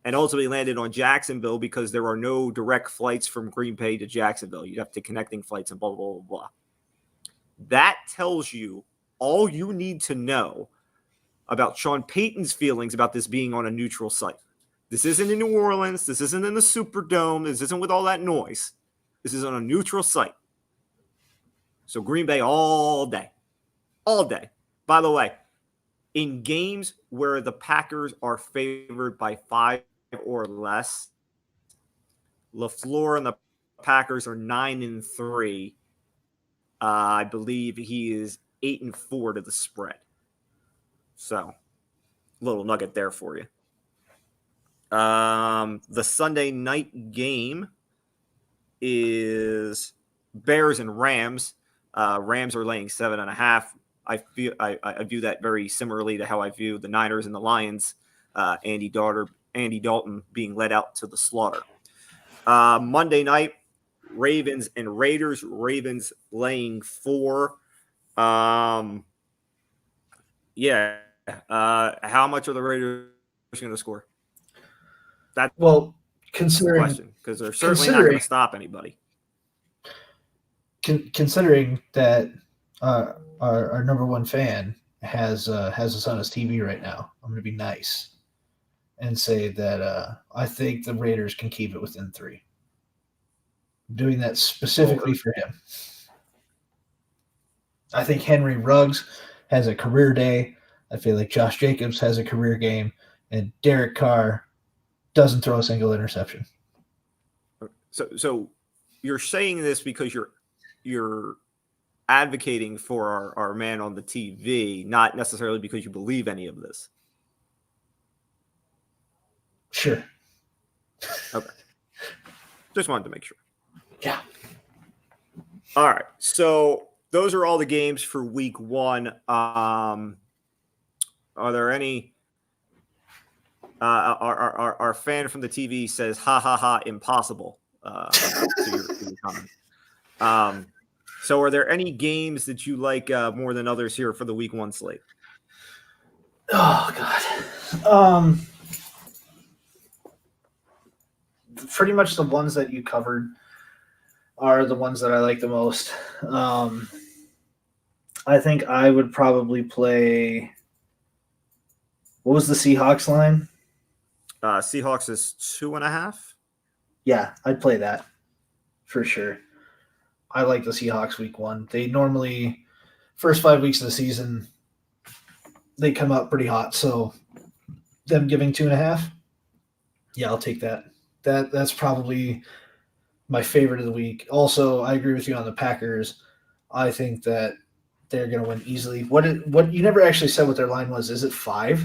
And ultimately landed on Jacksonville because there are no direct flights from Green Bay to Jacksonville. You have to connecting flights and blah, blah, blah, blah. That tells you all you need to know about Sean Payton's feelings about this being on a neutral site. This isn't in New Orleans. This isn't in the Superdome. This isn't with all that noise. This is on a neutral site. So Green Bay all day. All day. By the way, in games where the Packers are favored by 5 or less, LaFleur and the Packers are 9-3. I believe he is 8-4 to the spread. So, little nugget there for you. The Sunday night game is Bears and Rams. Rams are laying 7.5. I view that very similarly to how I view the Niners and the Lions. Andy Dalton being led out to the slaughter. Monday night, Ravens and Raiders. Ravens laying 4. How much are the Raiders going to score? That's considering the question, because they're certainly not going to stop anybody. Considering that our number one fan has us on his TV right now, I'm going to be nice and say that I think the Raiders can keep it within 3. I'm doing that specifically for him. I think Henry Ruggs has a career day. I feel like Josh Jacobs has a career game, and Derek Carr doesn't throw a single interception. So you're saying this because you're advocating for our man on the TV, not necessarily because you believe any of this. Sure. Okay. Just wanted to make sure. Yeah. All right. So those are all the games for week 1. Are there any? Our fan from the TV says, "Ha ha ha, impossible." To your comment. So, are there any games that you like more than others here for the week 1 slate? Oh God. Pretty much the ones that you covered are the ones that I like the most. I think I would probably play. What was the Seahawks line? Seahawks is 2.5. Yeah, I'd play that for sure. I like the Seahawks week 1. They normally, first 5 weeks of the season, they come out pretty hot. So them giving 2.5, yeah, I'll take that. That's probably my favorite of the week. Also, I agree with you on the Packers. I think that they're going to win easily. What you never actually said what their line was? Is it 5?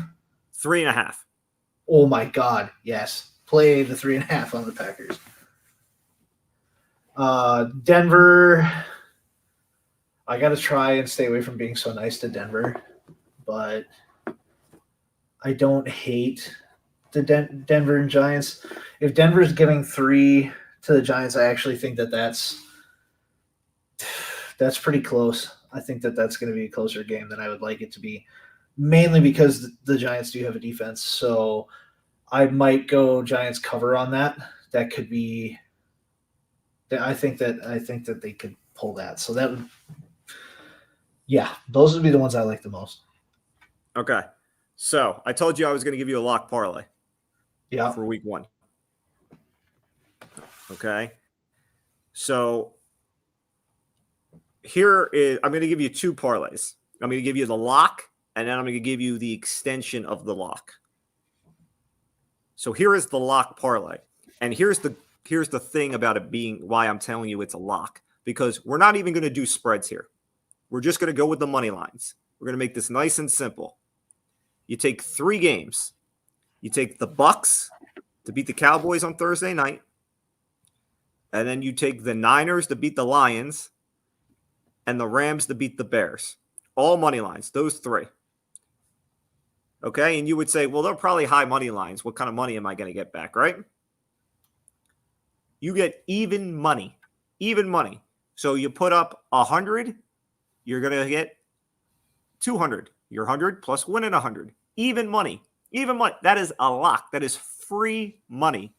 3.5. Oh my God! Yes, play the 3.5 on the Packers. Denver. I got to try and stay away from being so nice to Denver, but I don't hate the Denver and Giants. If Denver's giving 3 to the Giants, I actually think that that's pretty close. I think that that's going to be a closer game than I would like it to be, mainly because the Giants do have a defense. So I might go Giants cover on that. That could be. I think that they could pull that. So that would. Yeah, those would be the ones I like the most. Okay. So I told you I was going to give you a lock parlay. Yeah. For week 1. Okay. So here is, I'm going to give you 2 parlays. I'm going to give you the lock, and then I'm going to give you the extension of the lock. So here is the lock parlay. And here's the thing about it being why I'm telling you it's a lock, because we're not even going to do spreads here. We're just going to go with the money lines. We're going to make this nice and simple. You take 3 games. You take the Bucks to beat the Cowboys on Thursday night. And then you take the Niners to beat the Lions and the Rams to beat the Bears. All money lines, those 3. Okay, and you would say, well, they're probably high money lines. What kind of money am I going to get back, right? You get even money. Even money. So you put up 100, you're going to get 200. You're 100 plus winning 100. Even money. Even money. That is a lock. That is free money.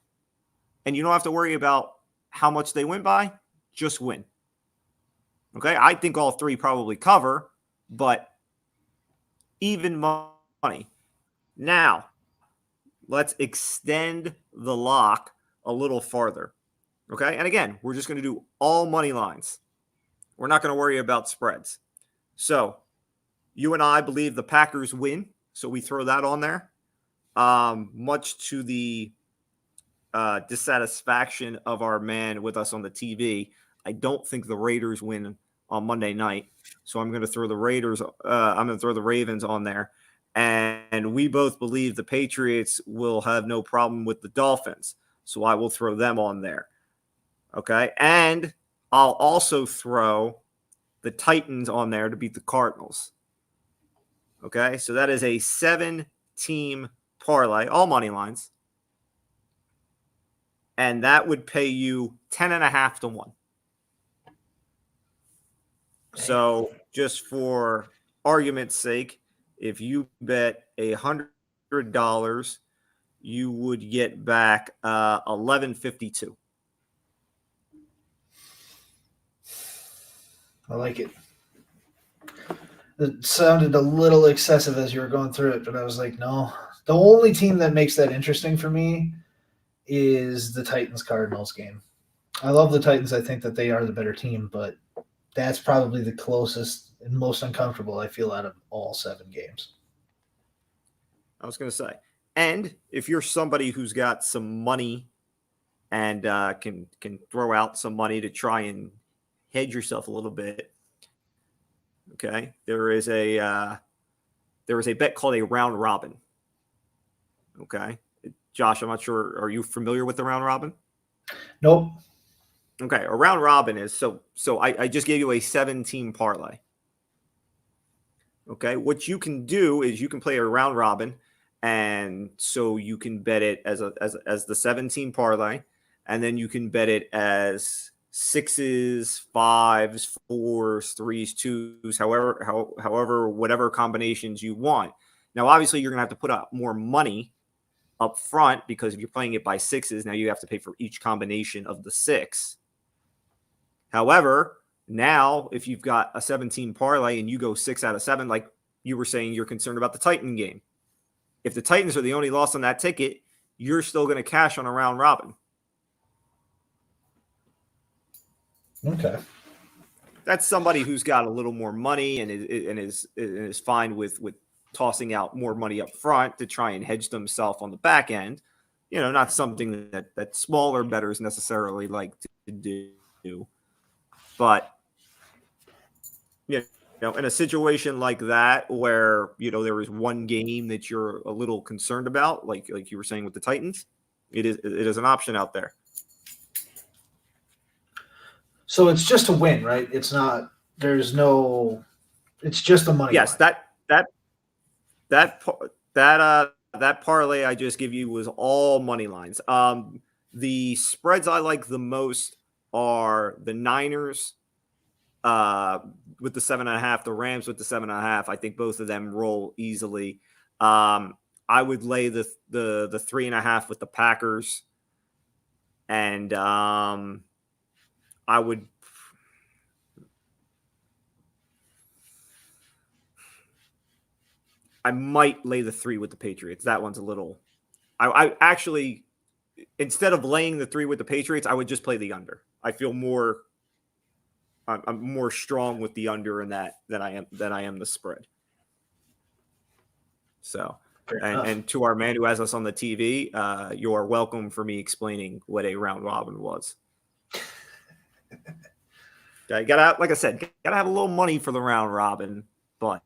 And you don't have to worry about how much they win by. Just win. Okay? I think all 3 probably cover, but even money. Now, let's extend the lock a little farther. Okay? And again, we're just going to do all money lines. We're not going to worry about spreads. So, you and I believe the Packers win, so we throw that on there. Much to the dissatisfaction of our man with us on the TV, I don't think the Raiders win on Monday night, so I'm going to throw the Raiders. I'm going to throw the Ravens on there, and we both believe the Patriots will have no problem with the Dolphins, so I will throw them on there. Okay, and I'll also throw the Titans on there to beat the Cardinals. Okay, so that is a 7-team parlay, all money lines. And that would pay you 10.5 to 1. So just for argument's sake, if you bet $100, you would get back $11.52. I like it. It sounded a little excessive as you were going through it, but I was like, no. The only team that makes that interesting for me is the Titans-Cardinals game. I love the Titans. I think that they are the better team, but that's probably the closest and most uncomfortable I feel out of all 7 games. I was going to say, and if you're somebody who's got some money and can throw out some money to try and hedge yourself a little bit, okay, there is a bet called a round robin. Okay, Josh, I'm not sure. Are you familiar with the round robin? Nope. Okay, a round robin is so I just gave you a 7-team parlay. Okay, what you can do is you can play a round robin, and so you can bet it as the 7-team parlay, and then you can bet it as 6s, 5s, 4s, 3s, 2s, however whatever combinations you want. Now, obviously, you're gonna have to put up more money up front, because if you're playing it by 6s, now you have to pay for each combination of the 6. However, now if you've got a 7-team parlay and you go 6 out of 7, like you were saying, you're concerned about the Titan game. If the Titans are the only loss on that ticket, you're still going to cash on a round robin. Okay. That's somebody who's got a little more money and is fine with tossing out more money up front to try and hedge themselves on the back end. Not something that smaller bettors necessarily like to do. But, in a situation like that where, there is one game that you're a little concerned about, like you were saying with the Titans, it is an option out there. So it's just a win, right? It's not, it's just the money. Yes, line. that parlay I just give you was all money lines. The spreads I like the most are the Niners with the 7.5, the Rams with the 7.5. I think both of them roll easily. I would lay the 3.5 with the Packers, and I might lay the 3 with the Patriots. That one's a little. I actually, instead of laying the 3 with the Patriots, I would just play the under. I feel more. I'm more strong with the under in that than I am the spread. So, and to our man who has us on the TV, you are welcome for me explaining what a round robin was. Okay, like I said, gotta have a little money for the round robin, but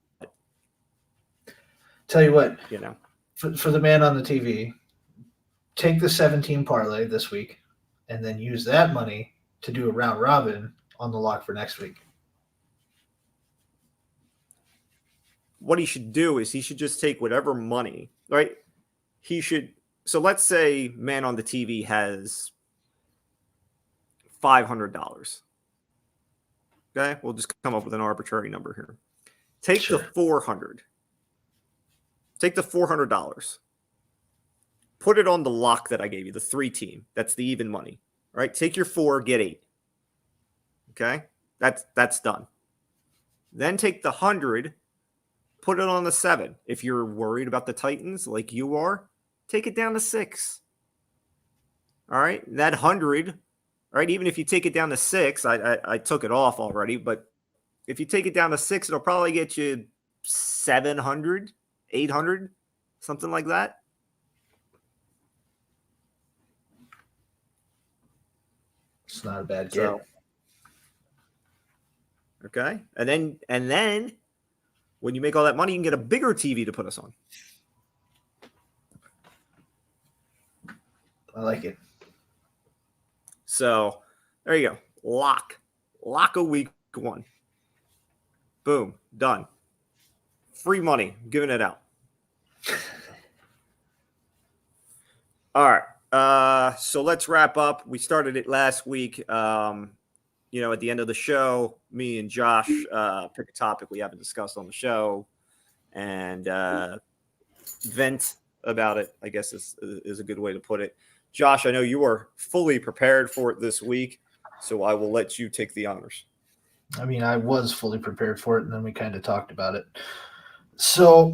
tell you what, for the man on the TV, take the 7-team parlay this week, and then use that money to do a round robin on the lock for next week. What he should do is he should just take whatever money, right? So let's say man on the TV has $500. Okay, we'll just come up with an arbitrary number here. Take the 400. Take the $400. Put it on the lock that I gave you, the 3-team. That's the even money, right? Take your 4, get 8. Okay, that's done. Then take the 100, put it on the 7. If you're worried about the Titans like you are, take it down to 6. All right, that 100, all right, even if you take it down to 6, I took it off already, but if you take it down to 6, it'll probably get you 700, 800, something like that. It's not a bad get. So, okay, and then when you make all that money, you can get a bigger TV to put us on. I like it. So there you go. Lock a week 1. Boom, done. Free money, giving it out. All right. So let's wrap up. We started it last week. At the end of the show, me and Josh pick a topic we haven't discussed on the show and vent about it, I guess is a good way to put it. Josh, I know you are fully prepared for it this week, so I will let you take the honors. I mean, I was fully prepared for it, and then we kind of talked about it. So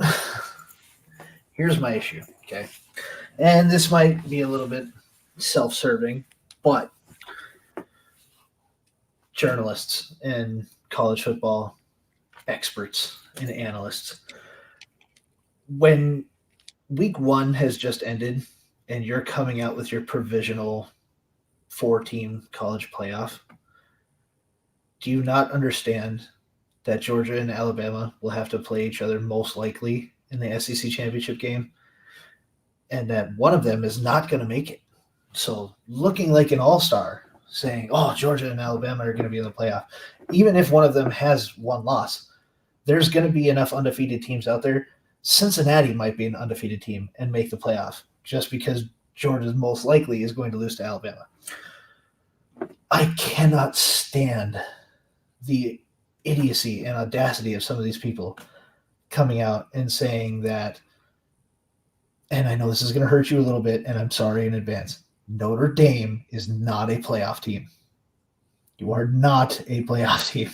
here's my issue, okay? And this might be a little bit self-serving, but journalists and college football experts and analysts, when week 1 has just ended and you're coming out with your provisional 4-team college playoff, do you not understand that Georgia and Alabama will have to play each other most likely in the SEC championship game, and that one of them is not going to make it? So looking like an all-star saying, oh, Georgia and Alabama are going to be in the playoff. Even if one of them has one loss, there's going to be enough undefeated teams out there. Cincinnati might be an undefeated team and make the playoff just because Georgia most likely is going to lose to Alabama. I cannot stand the idiocy and audacity of some of these people coming out and saying that, and I know this is going to hurt you a little bit, and I'm sorry in advance, Notre Dame is not a playoff team. You are not a playoff team.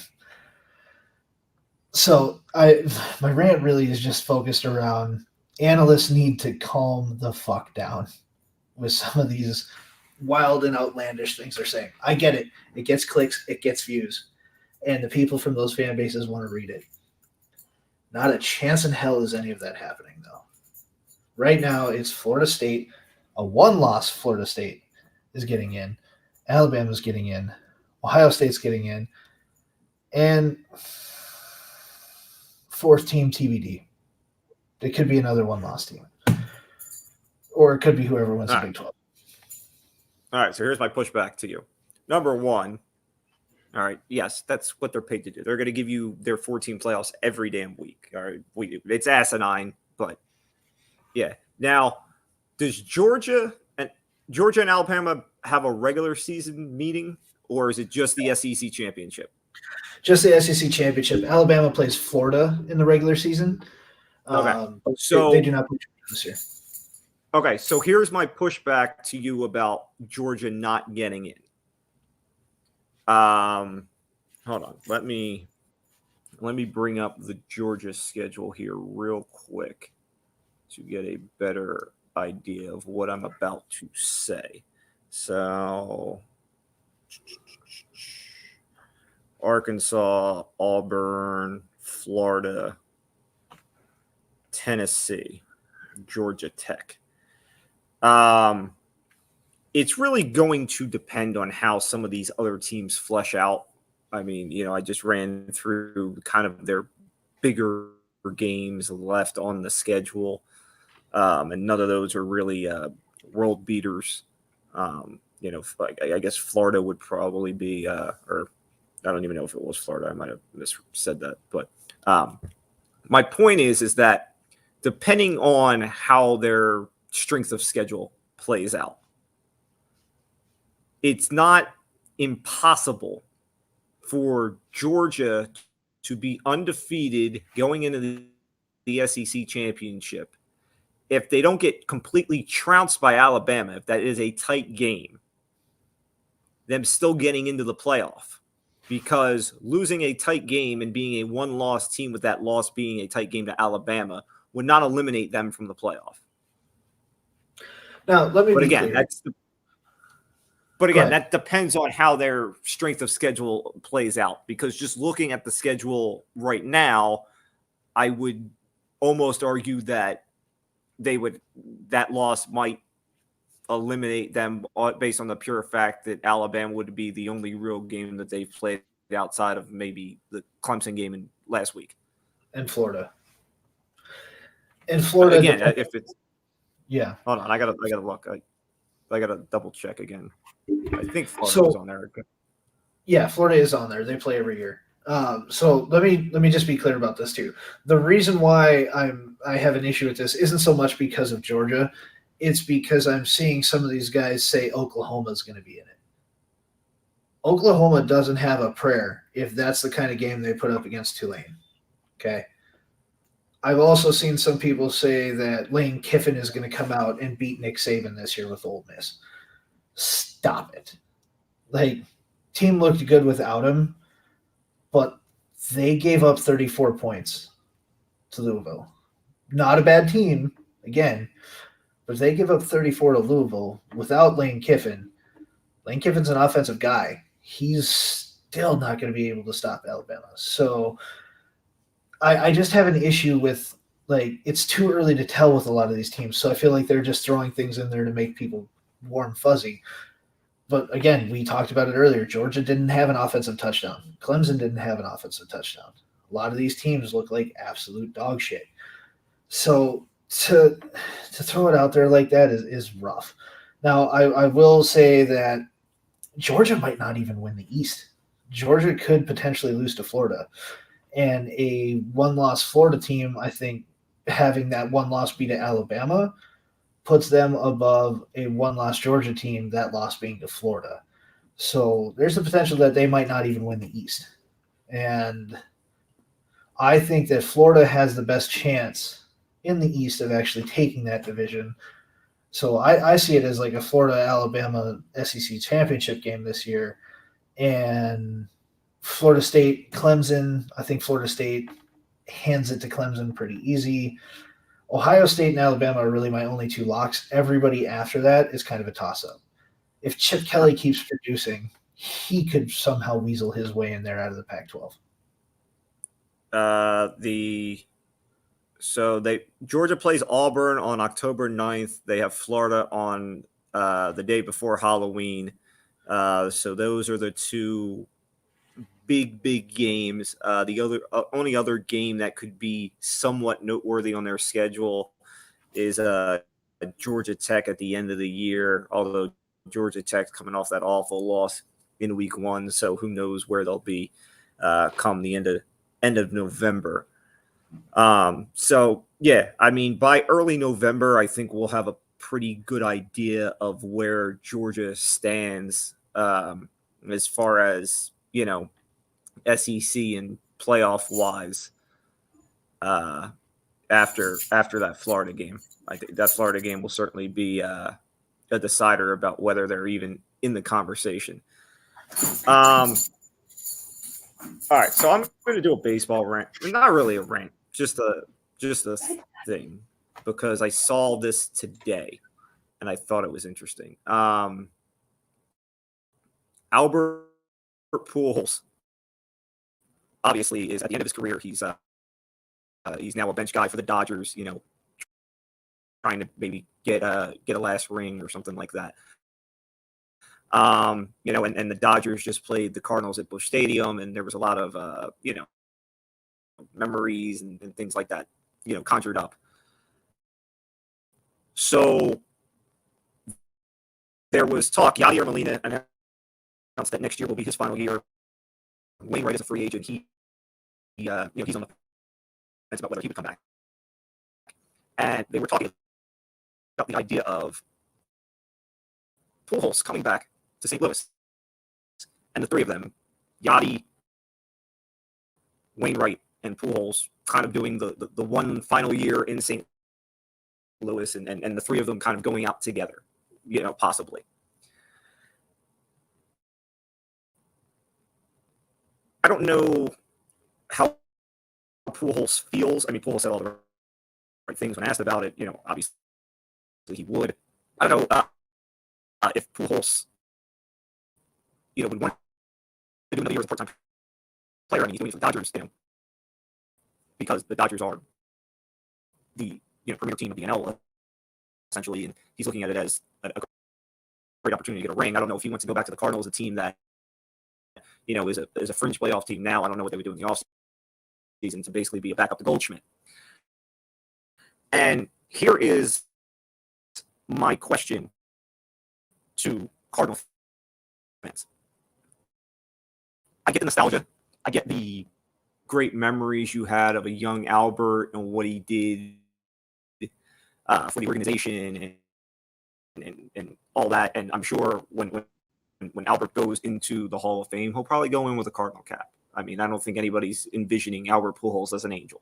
So my rant really is just focused around analysts need to calm the fuck down with some of these wild and outlandish things they're saying. I get it. It gets clicks. It gets views. And the people from those fan bases want to read it. Not a chance in hell is any of that happening, though. Right now, it's Florida State. A one-loss Florida State is getting in. Alabama's getting in. Ohio State's getting in. And fourth team TBD. It could be another one-loss team. Or it could be whoever wins the Big 12. All right, so here's my pushback to you. Number one, all right, yes, that's what they're paid to do. They're going to give you their 14 playoffs every damn week. All right, it's asinine, but yeah. Now, does Georgia and Alabama have a regular season meeting, or is it just the SEC championship? Just the SEC championship. Alabama plays Florida in the regular season. Okay, so they do not play this year. Okay, so here's my pushback to you about Georgia not getting in. Hold on. Let me bring up the Georgia schedule here real quick to get a better idea of what I'm about to say. So, Arkansas, Auburn, Florida, Tennessee, Georgia Tech. It's really going to depend on how some of these other teams flesh out. I mean, I just ran through kind of their bigger games left on the schedule. And none of those are really world beaters. I guess Florida would probably be, or I don't even know if it was Florida. I might have missaid that. But my point is that depending on how their strength of schedule plays out, it's not impossible for Georgia to be undefeated going into the SEC championship if they don't get completely trounced by Alabama, if that is a tight game, them still getting into the playoff. Because losing a tight game and being a one-loss team with that loss being a tight game to Alabama would not eliminate them from the playoff. Now, let me be clear. That depends on how their strength of schedule plays out. Because just looking at the schedule right now, I would almost argue that that loss might eliminate them based on the pure fact that Alabama would be the only real game that they've played outside of maybe the Clemson game in last week. And Florida. Again, if it's hold on, I gotta look. I gotta double check again. I think Florida's on there. Yeah, Florida is on there. They play every year. So let me just be clear about this too. The reason why I have an issue with this isn't so much because of Georgia. It's because I'm seeing some of these guys say Oklahoma is going to be in it. Oklahoma doesn't have a prayer if that's the kind of game they put up against Tulane. Okay. I've also seen some people say that Lane Kiffin is going to come out and beat Nick Saban this year with Ole Miss. Stop it. Team looked good without him, but they gave up 34 points to Louisville. Not a bad team, again, but if they give up 34 to Louisville without Lane Kiffin, Lane Kiffin's an offensive guy. He's still not going to be able to stop Alabama. So I just have an issue with, it's too early to tell with a lot of these teams. So I feel like they're just throwing things in there to make people warm fuzzy. But again, we talked about it earlier. Georgia didn't have an offensive touchdown. Clemson didn't have an offensive touchdown. A lot of these teams look like absolute dog shit. So to throw it out there like that is rough. Now, I will say that Georgia might not even win the East. Georgia could potentially lose to Florida. And a one-loss Florida team, I think, having that one loss be to Alabama puts them above a one-loss Georgia team, that loss being to Florida. So there's the potential that they might not even win the East. And I think that Florida has the best chance in the East of actually taking that division. So I see it as like a Florida-Alabama SEC championship game this year. And Florida State, Clemson, I think Florida State hands it to Clemson pretty easy. Ohio State and Alabama are really my only two locks. Everybody after that is kind of a toss-up. If Chip Kelly keeps producing, he could somehow weasel his way in there out of the Pac-12. Georgia plays Auburn on October 9th. They have Florida on the day before Halloween. So those are the two big games. The only other game that could be somewhat noteworthy on their schedule is Georgia Tech at the end of the year, although Georgia Tech's coming off that awful loss in week 1, so who knows where they'll be come the end of November. So yeah, I mean, by early November, I think we'll have a pretty good idea of where Georgia stands as far as, you know, SEC and playoff wise after that Florida game. I think that Florida game will certainly be a decider about whether they're even in the conversation. All right, so I'm going to do a baseball rant. Not really a rant, just a thing, because I saw this today and I thought it was interesting. Albert Pujols obviously is at the end of his career. He's now a bench guy for the Dodgers, you know, trying to maybe get a last ring or something like that. You know, and the Dodgers just played the Cardinals at Busch Stadium, and there was a lot of you know, memories and things like that, you know, conjured up. So there was talk. Yadier Molina announced that next year will be his final year. Wainwright is a free agent. He you know, he's on the fence about whether he would come back. And they were talking about the idea of Pujols coming back to St. Louis. And the three of them, Yadi, Wainwright, and Pujols, kind of doing the one final year in St. Louis, and the three of them kind of going out together, you know, possibly. I don't know how Pujols feels. I mean, Pujols said all the right things when asked about it. You know, obviously he would. I don't know if Pujols, you know, would want to do another year as a part-time player. I mean, he's doing it for the Dodgers, you know, because the Dodgers are the, you know, premier team of the NL, essentially, and he's looking at it as a great opportunity to get a ring. I don't know if he wants to go back to the Cardinals, a team that, you know, is a fringe playoff team now. I don't know what they would do in the offseason to basically be a backup to Goldschmidt. And here is my question to Cardinal fans. I get the nostalgia. I get the great memories you had of a young Albert and what he did for the organization and all that. And I'm sure when Albert goes into the Hall of Fame, he'll probably go in with a Cardinal cap. I mean, I don't think anybody's envisioning Albert Pujols as an angel.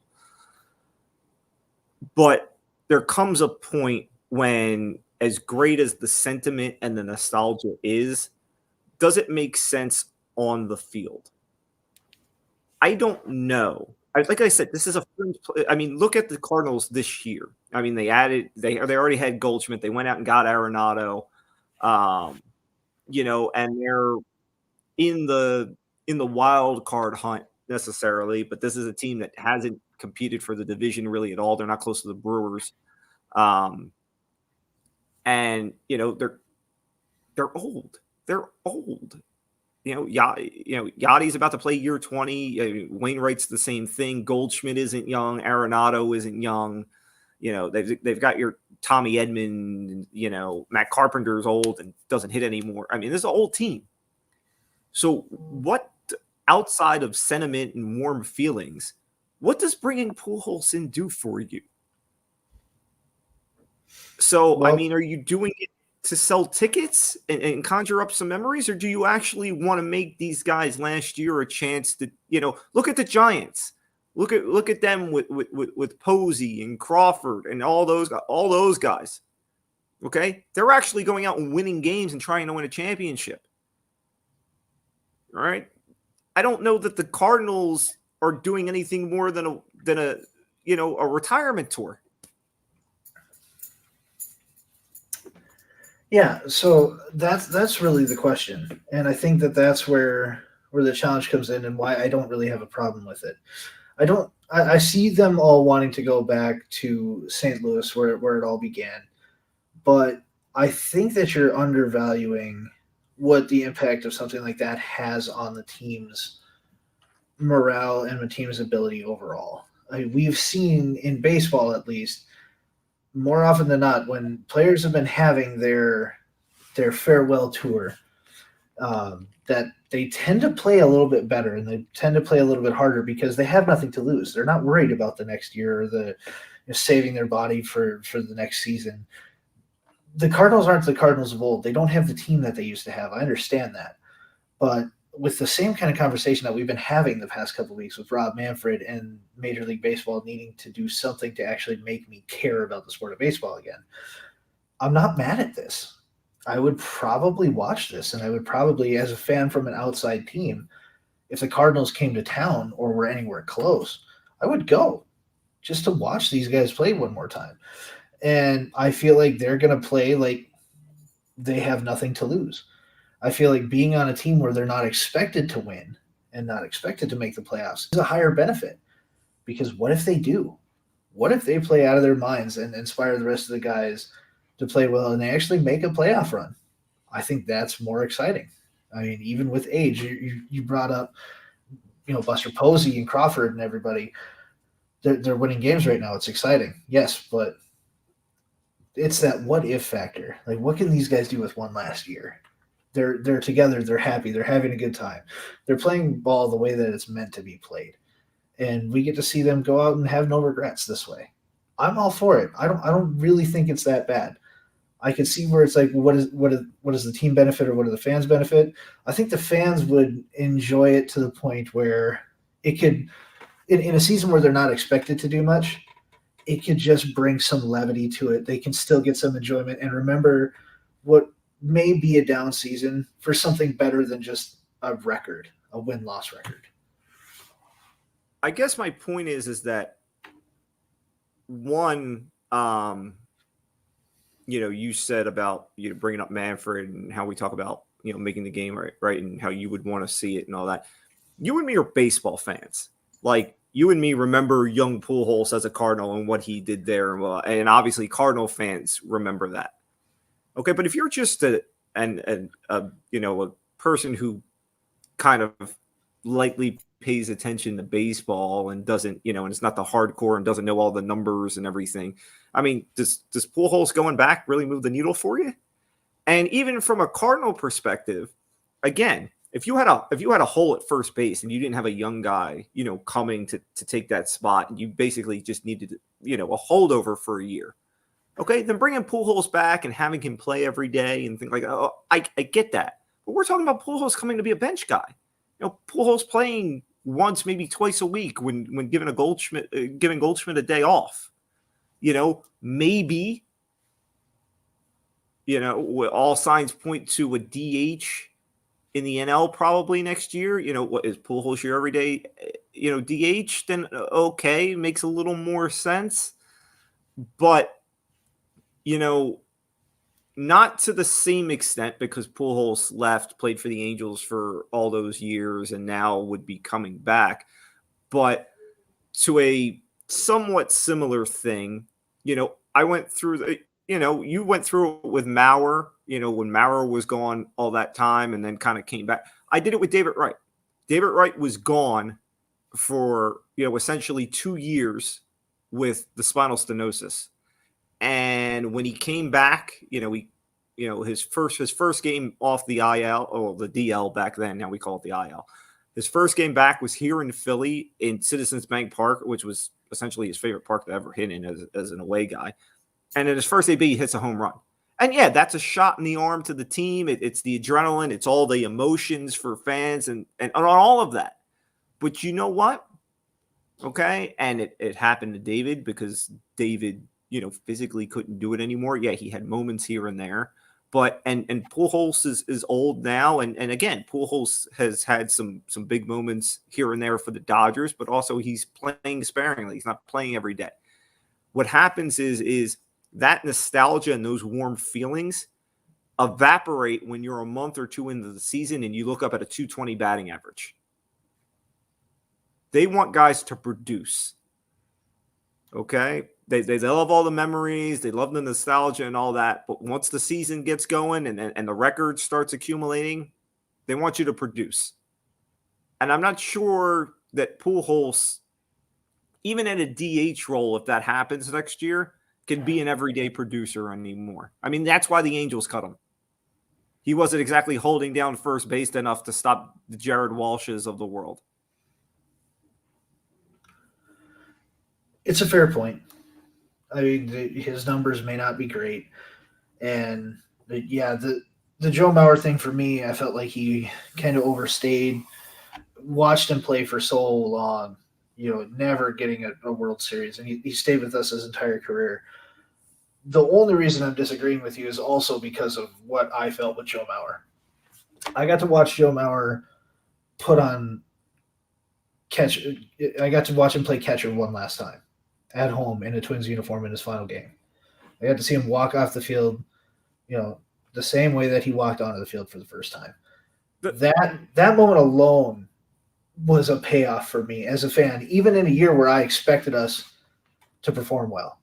But there comes a point when, as great as the sentiment and the nostalgia is, does it make sense on the field? I don't know. Like I said, this is a fringe. I mean, look at the Cardinals this year. I mean, they already had Goldschmidt. They went out and got Arenado. You know, and they're in the wild card hunt necessarily, but this is a team that hasn't competed for the division really at all. They're not close to the Brewers. And you know, they're old. They're old. You know, Yadi's about to play year 20. Wainwright's the same thing. Goldschmidt isn't young. Arenado isn't young. You know, they've got your Tommy Edman. You know, Matt Carpenter's old and doesn't hit anymore. I mean, this is an old team. So what, outside of sentiment and warm feelings, what does bringing Pujols in do for you? So, Well, I mean, are you doing it to sell tickets and conjure up some memories, or do you actually want to make these guys last year a chance to, look at the Giants, look at them with Posey and Crawford and all those guys. Okay, they're actually going out and winning games and trying to win a championship. All right, I don't know that the Cardinals are doing anything more than a retirement tour. Yeah, so that's really the question, and I think that's where the challenge comes in, and why I don't really have a problem with it. I see them all wanting to go back to St. Louis where it all began, but I think that you're undervaluing what the impact of something like that has on the team's morale and the team's ability overall. I mean, we've seen in baseball, at least, more often than not, when players have been having their farewell tour, that they tend to play a little bit better and they tend to play a little bit harder because they have nothing to lose. They're not worried about the next year or saving their body for the next season. The Cardinals aren't the Cardinals of old. They don't have the team that they used to have. I understand that. But with the same kind of conversation that we've been having the past couple of weeks with Rob Manfred and Major League Baseball needing to do something to actually make me care about the sport of baseball again, I'm not mad at this. I would probably watch this, and I would probably, as a fan from an outside team, if the Cardinals came to town or were anywhere close, I would go just to watch these guys play one more time. And I feel like they're going to play like they have nothing to lose. I feel like being on a team where they're not expected to win and not expected to make the playoffs is a higher benefit. Because what if they do? What if they play out of their minds and inspire the rest of the guys to play well and they actually make a playoff run? I think that's more exciting. I mean, even with age, you brought up, Buster Posey and Crawford and everybody. They're winning games right now. It's exciting. Yes, but it's that what if factor. Like, what can these guys do with one last year? They're together. They're happy. They're having a good time. They're playing ball the way that it's meant to be played. And we get to see them go out and have no regrets this way. I'm all for it. I don't really think it's that bad. I can see where it's like, what does the team benefit or what do the fans benefit? I think the fans would enjoy it to the point where it could, in a season where they're not expected to do much, it could just bring some levity to it. They can still get some enjoyment and remember what may be a down season for something better than just a record, a win-loss record. I guess my point is that one, you said about bringing up Manfred and how we talk about making the game right, and how you would want to see it and all that. You and me are baseball fans. Like, you and me remember young Pujols as a Cardinal and what he did there, and obviously Cardinal fans remember that. Okay, but if you're just a person who kind of lightly pays attention to baseball and doesn't, and it's not the hardcore and doesn't know all the numbers and everything. I mean, does Pujols going back really move the needle for you? And even from a Cardinal perspective, again, if you had a hole at first base and you didn't have a young guy, coming to take that spot, and you basically just needed, a holdover for a year. Okay, then bringing Pujols back and having him play every day and things like that. Oh, I get that. But we're talking about Pujols coming to be a bench guy. Pujols playing once, maybe twice a week when giving Goldschmidt a day off. Maybe, all signs point to a DH in the NL probably next year. What is Pujols your everyday, DH? Then okay, makes a little more sense. But, not to the same extent, because Pujols left, played for the Angels for all those years, and now would be coming back. But to a somewhat similar thing, I went through you went through it with Maurer, when Maurer was gone all that time and then kind of came back. I did it with David Wright. David Wright was gone for, essentially 2 years with the spinal stenosis. And when he came back, he his first game off the IL, or the DL back then. Now we call it the IL. His first game back was here in Philly in Citizens Bank Park, which was essentially his favorite park to ever hit in as an away guy. And in his first AB, he hits a home run. And yeah, that's a shot in the arm to the team. It's the adrenaline. It's all the emotions for fans and all of that. But you know what? Okay. And it happened to David because David, physically couldn't do it anymore. Yeah, he had moments here and there. But and Pujols is old now. And again, Pujols has had some big moments here and there for the Dodgers, but also he's playing sparingly. He's not playing every day. What happens is that nostalgia and those warm feelings evaporate when you're a month or two into the season and you look up at a 220 batting average. They want guys to produce. Okay? They love all the memories. They love the nostalgia and all that. But once the season gets going and the record starts accumulating, they want you to produce. And I'm not sure that Pujols, even at a DH role, if that happens next year, can be an everyday producer anymore. I mean, that's why the Angels cut him. He wasn't exactly holding down first base enough to stop the Jared Walshes of the world. It's a fair point. I mean, his numbers may not be great. And, the Joe Mauer thing for me, I felt like he kind of overstayed. Watched him play for so long, never getting a World Series. And he stayed with us his entire career. The only reason I'm disagreeing with you is also because of what I felt with Joe Mauer. I got to watch Joe Mauer I got to watch him play catcher one last time at home in a Twins uniform in his final game. I got to see him walk off the field, the same way that he walked onto the field for the first time. That moment alone was a payoff for me as a fan, even in a year where I expected us to perform well.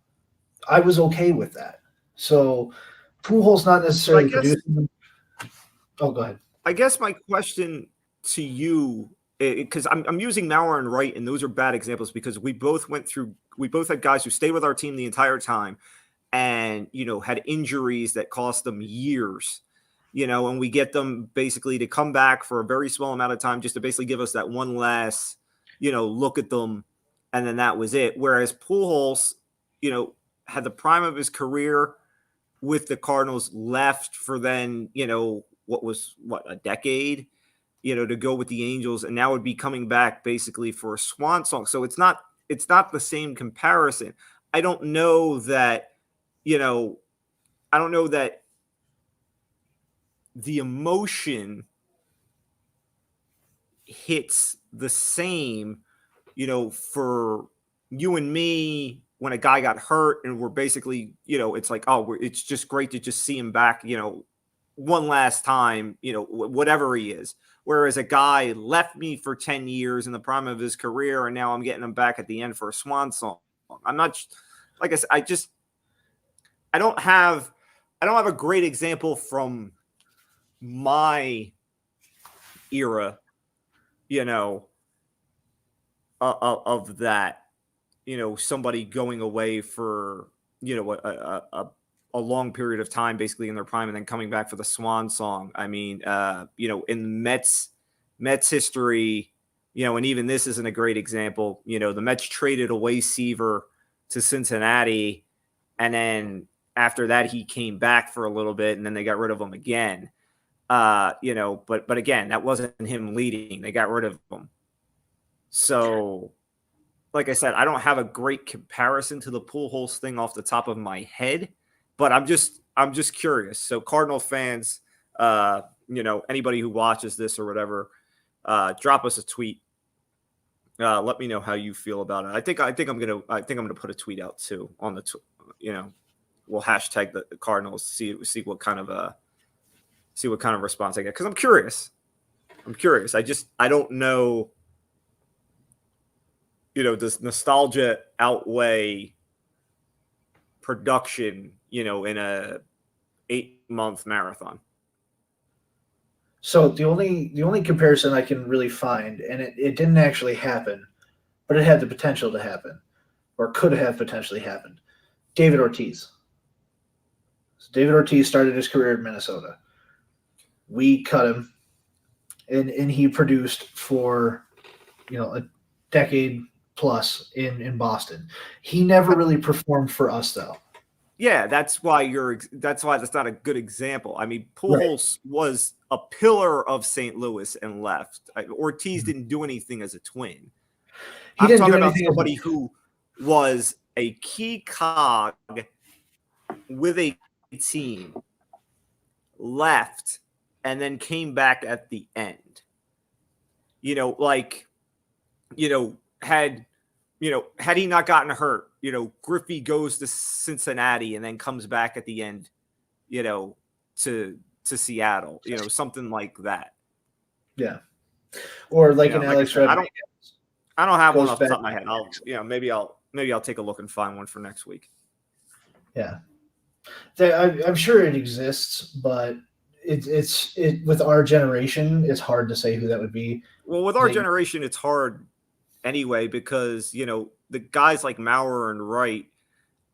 I was okay with that. So Pujols not necessarily producing. Oh, go ahead. I guess my question to you, because I'm using Mauer and Wright, and those are bad examples because we both had guys who stayed with our team the entire time and, had injuries that cost them years, and we get them basically to come back for a very small amount of time just to basically give us that one last, look at them. And then that was it. Whereas Pujols, had the prime of his career with the Cardinals, left for then, a decade, to go with the Angels, and now would be coming back basically for a swan song. So it's not the same comparison. I don't know that the emotion hits the same, for you and me when a guy got hurt and we're basically, it's like, it's just great to just see him back, one last time, whatever he is. Whereas a guy left me for 10 years in the prime of his career, and now I'm getting him back at the end for a swan song. I'm not, like I said, I don't have a great example from my era, of that, somebody going away for, a long period of time, basically in their prime, and then coming back for the swan song. I mean, in Mets history, and even this isn't a great example. The Mets traded away Seaver to Cincinnati, and then after that he came back for a little bit, and then they got rid of him again. But again, that wasn't him leading. They got rid of him. So, like I said, I don't have a great comparison to the Pujols thing off the top of my head. But I'm just curious. So Cardinal fans, anybody who watches this or whatever, drop us a tweet. Let me know how you feel about it. I think I'm gonna put a tweet out too on the, we'll hashtag the Cardinals, see what kind of response I get, because I'm curious. I don't know. Does nostalgia outweigh production, in a 8-month marathon? So the only comparison I can really find, and it didn't actually happen, but it had the potential to happen, or could have potentially happened. David Ortiz. David Ortiz started his career in Minnesota. We cut him, and he produced for, a decade plus in Boston. He never really performed for us, though. Yeah, that's why that's not a good example. I mean, Pujols was a pillar of St. Louis and left. Ortiz didn't do anything as a Twin. I'm talking about somebody who was a key cog with a team, left, and then came back at the end. Had he not gotten hurt, Griffey goes to Cincinnati and then comes back at the end, to Seattle, something like that. Yeah. Or like an Alex Rodriguez. I don't have one off the top of my head. Maybe I'll take a look and find one for next week. Yeah. I'm sure it exists, but it's with our generation, it's hard to say who that would be. Well, with our generation, it's hard anyway, because, the guys like Maurer and Wright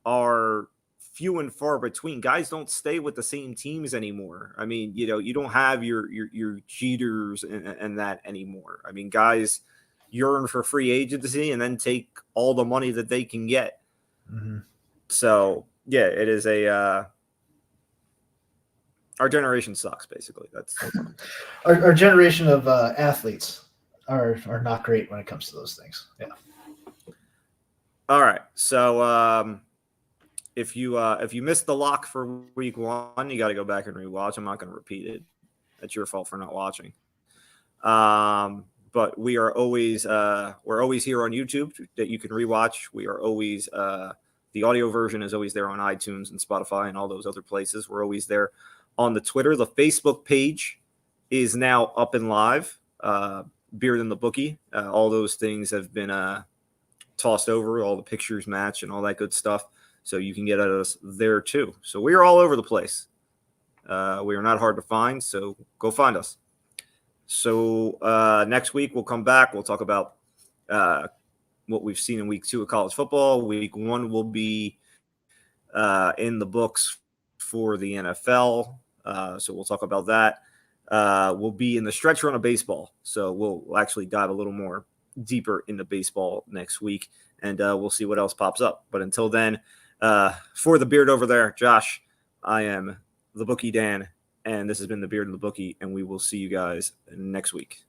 are few and far between. Guys don't stay with the same teams anymore. I mean, you don't have your Jeters and that anymore. I mean, guys yearn for free agency and then take all the money that they can get. Mm-hmm. So, yeah, it is our generation sucks, basically. That's our generation of athletes are not great when it comes to those things. Yeah. All right. So if you missed the lock for week 1, you got to go back and rewatch. I'm not going to repeat it. That's your fault for not watching. But we are always we're always here on YouTube that you can rewatch. We are always the audio version is always there on iTunes and Spotify and all those other places. We're always there on the Twitter. The Facebook page is now up and live. Beer Than the Bookie. All those things have been tossed over. All the pictures match and all that good stuff. So you can get at us there too. So we are all over the place. We are not hard to find. So go find us. So next week we'll come back. We'll talk about what we've seen in week 2 of college football. Week 1 will be in the books for the NFL. So we'll talk about that. We'll be in the stretch run of baseball. So we'll actually dive a little more deeper into baseball next week, and we'll see what else pops up. But until then, for the beard over there, Josh, I am the Bookie Dan, and this has been the Beard and the Bookie, and we will see you guys next week.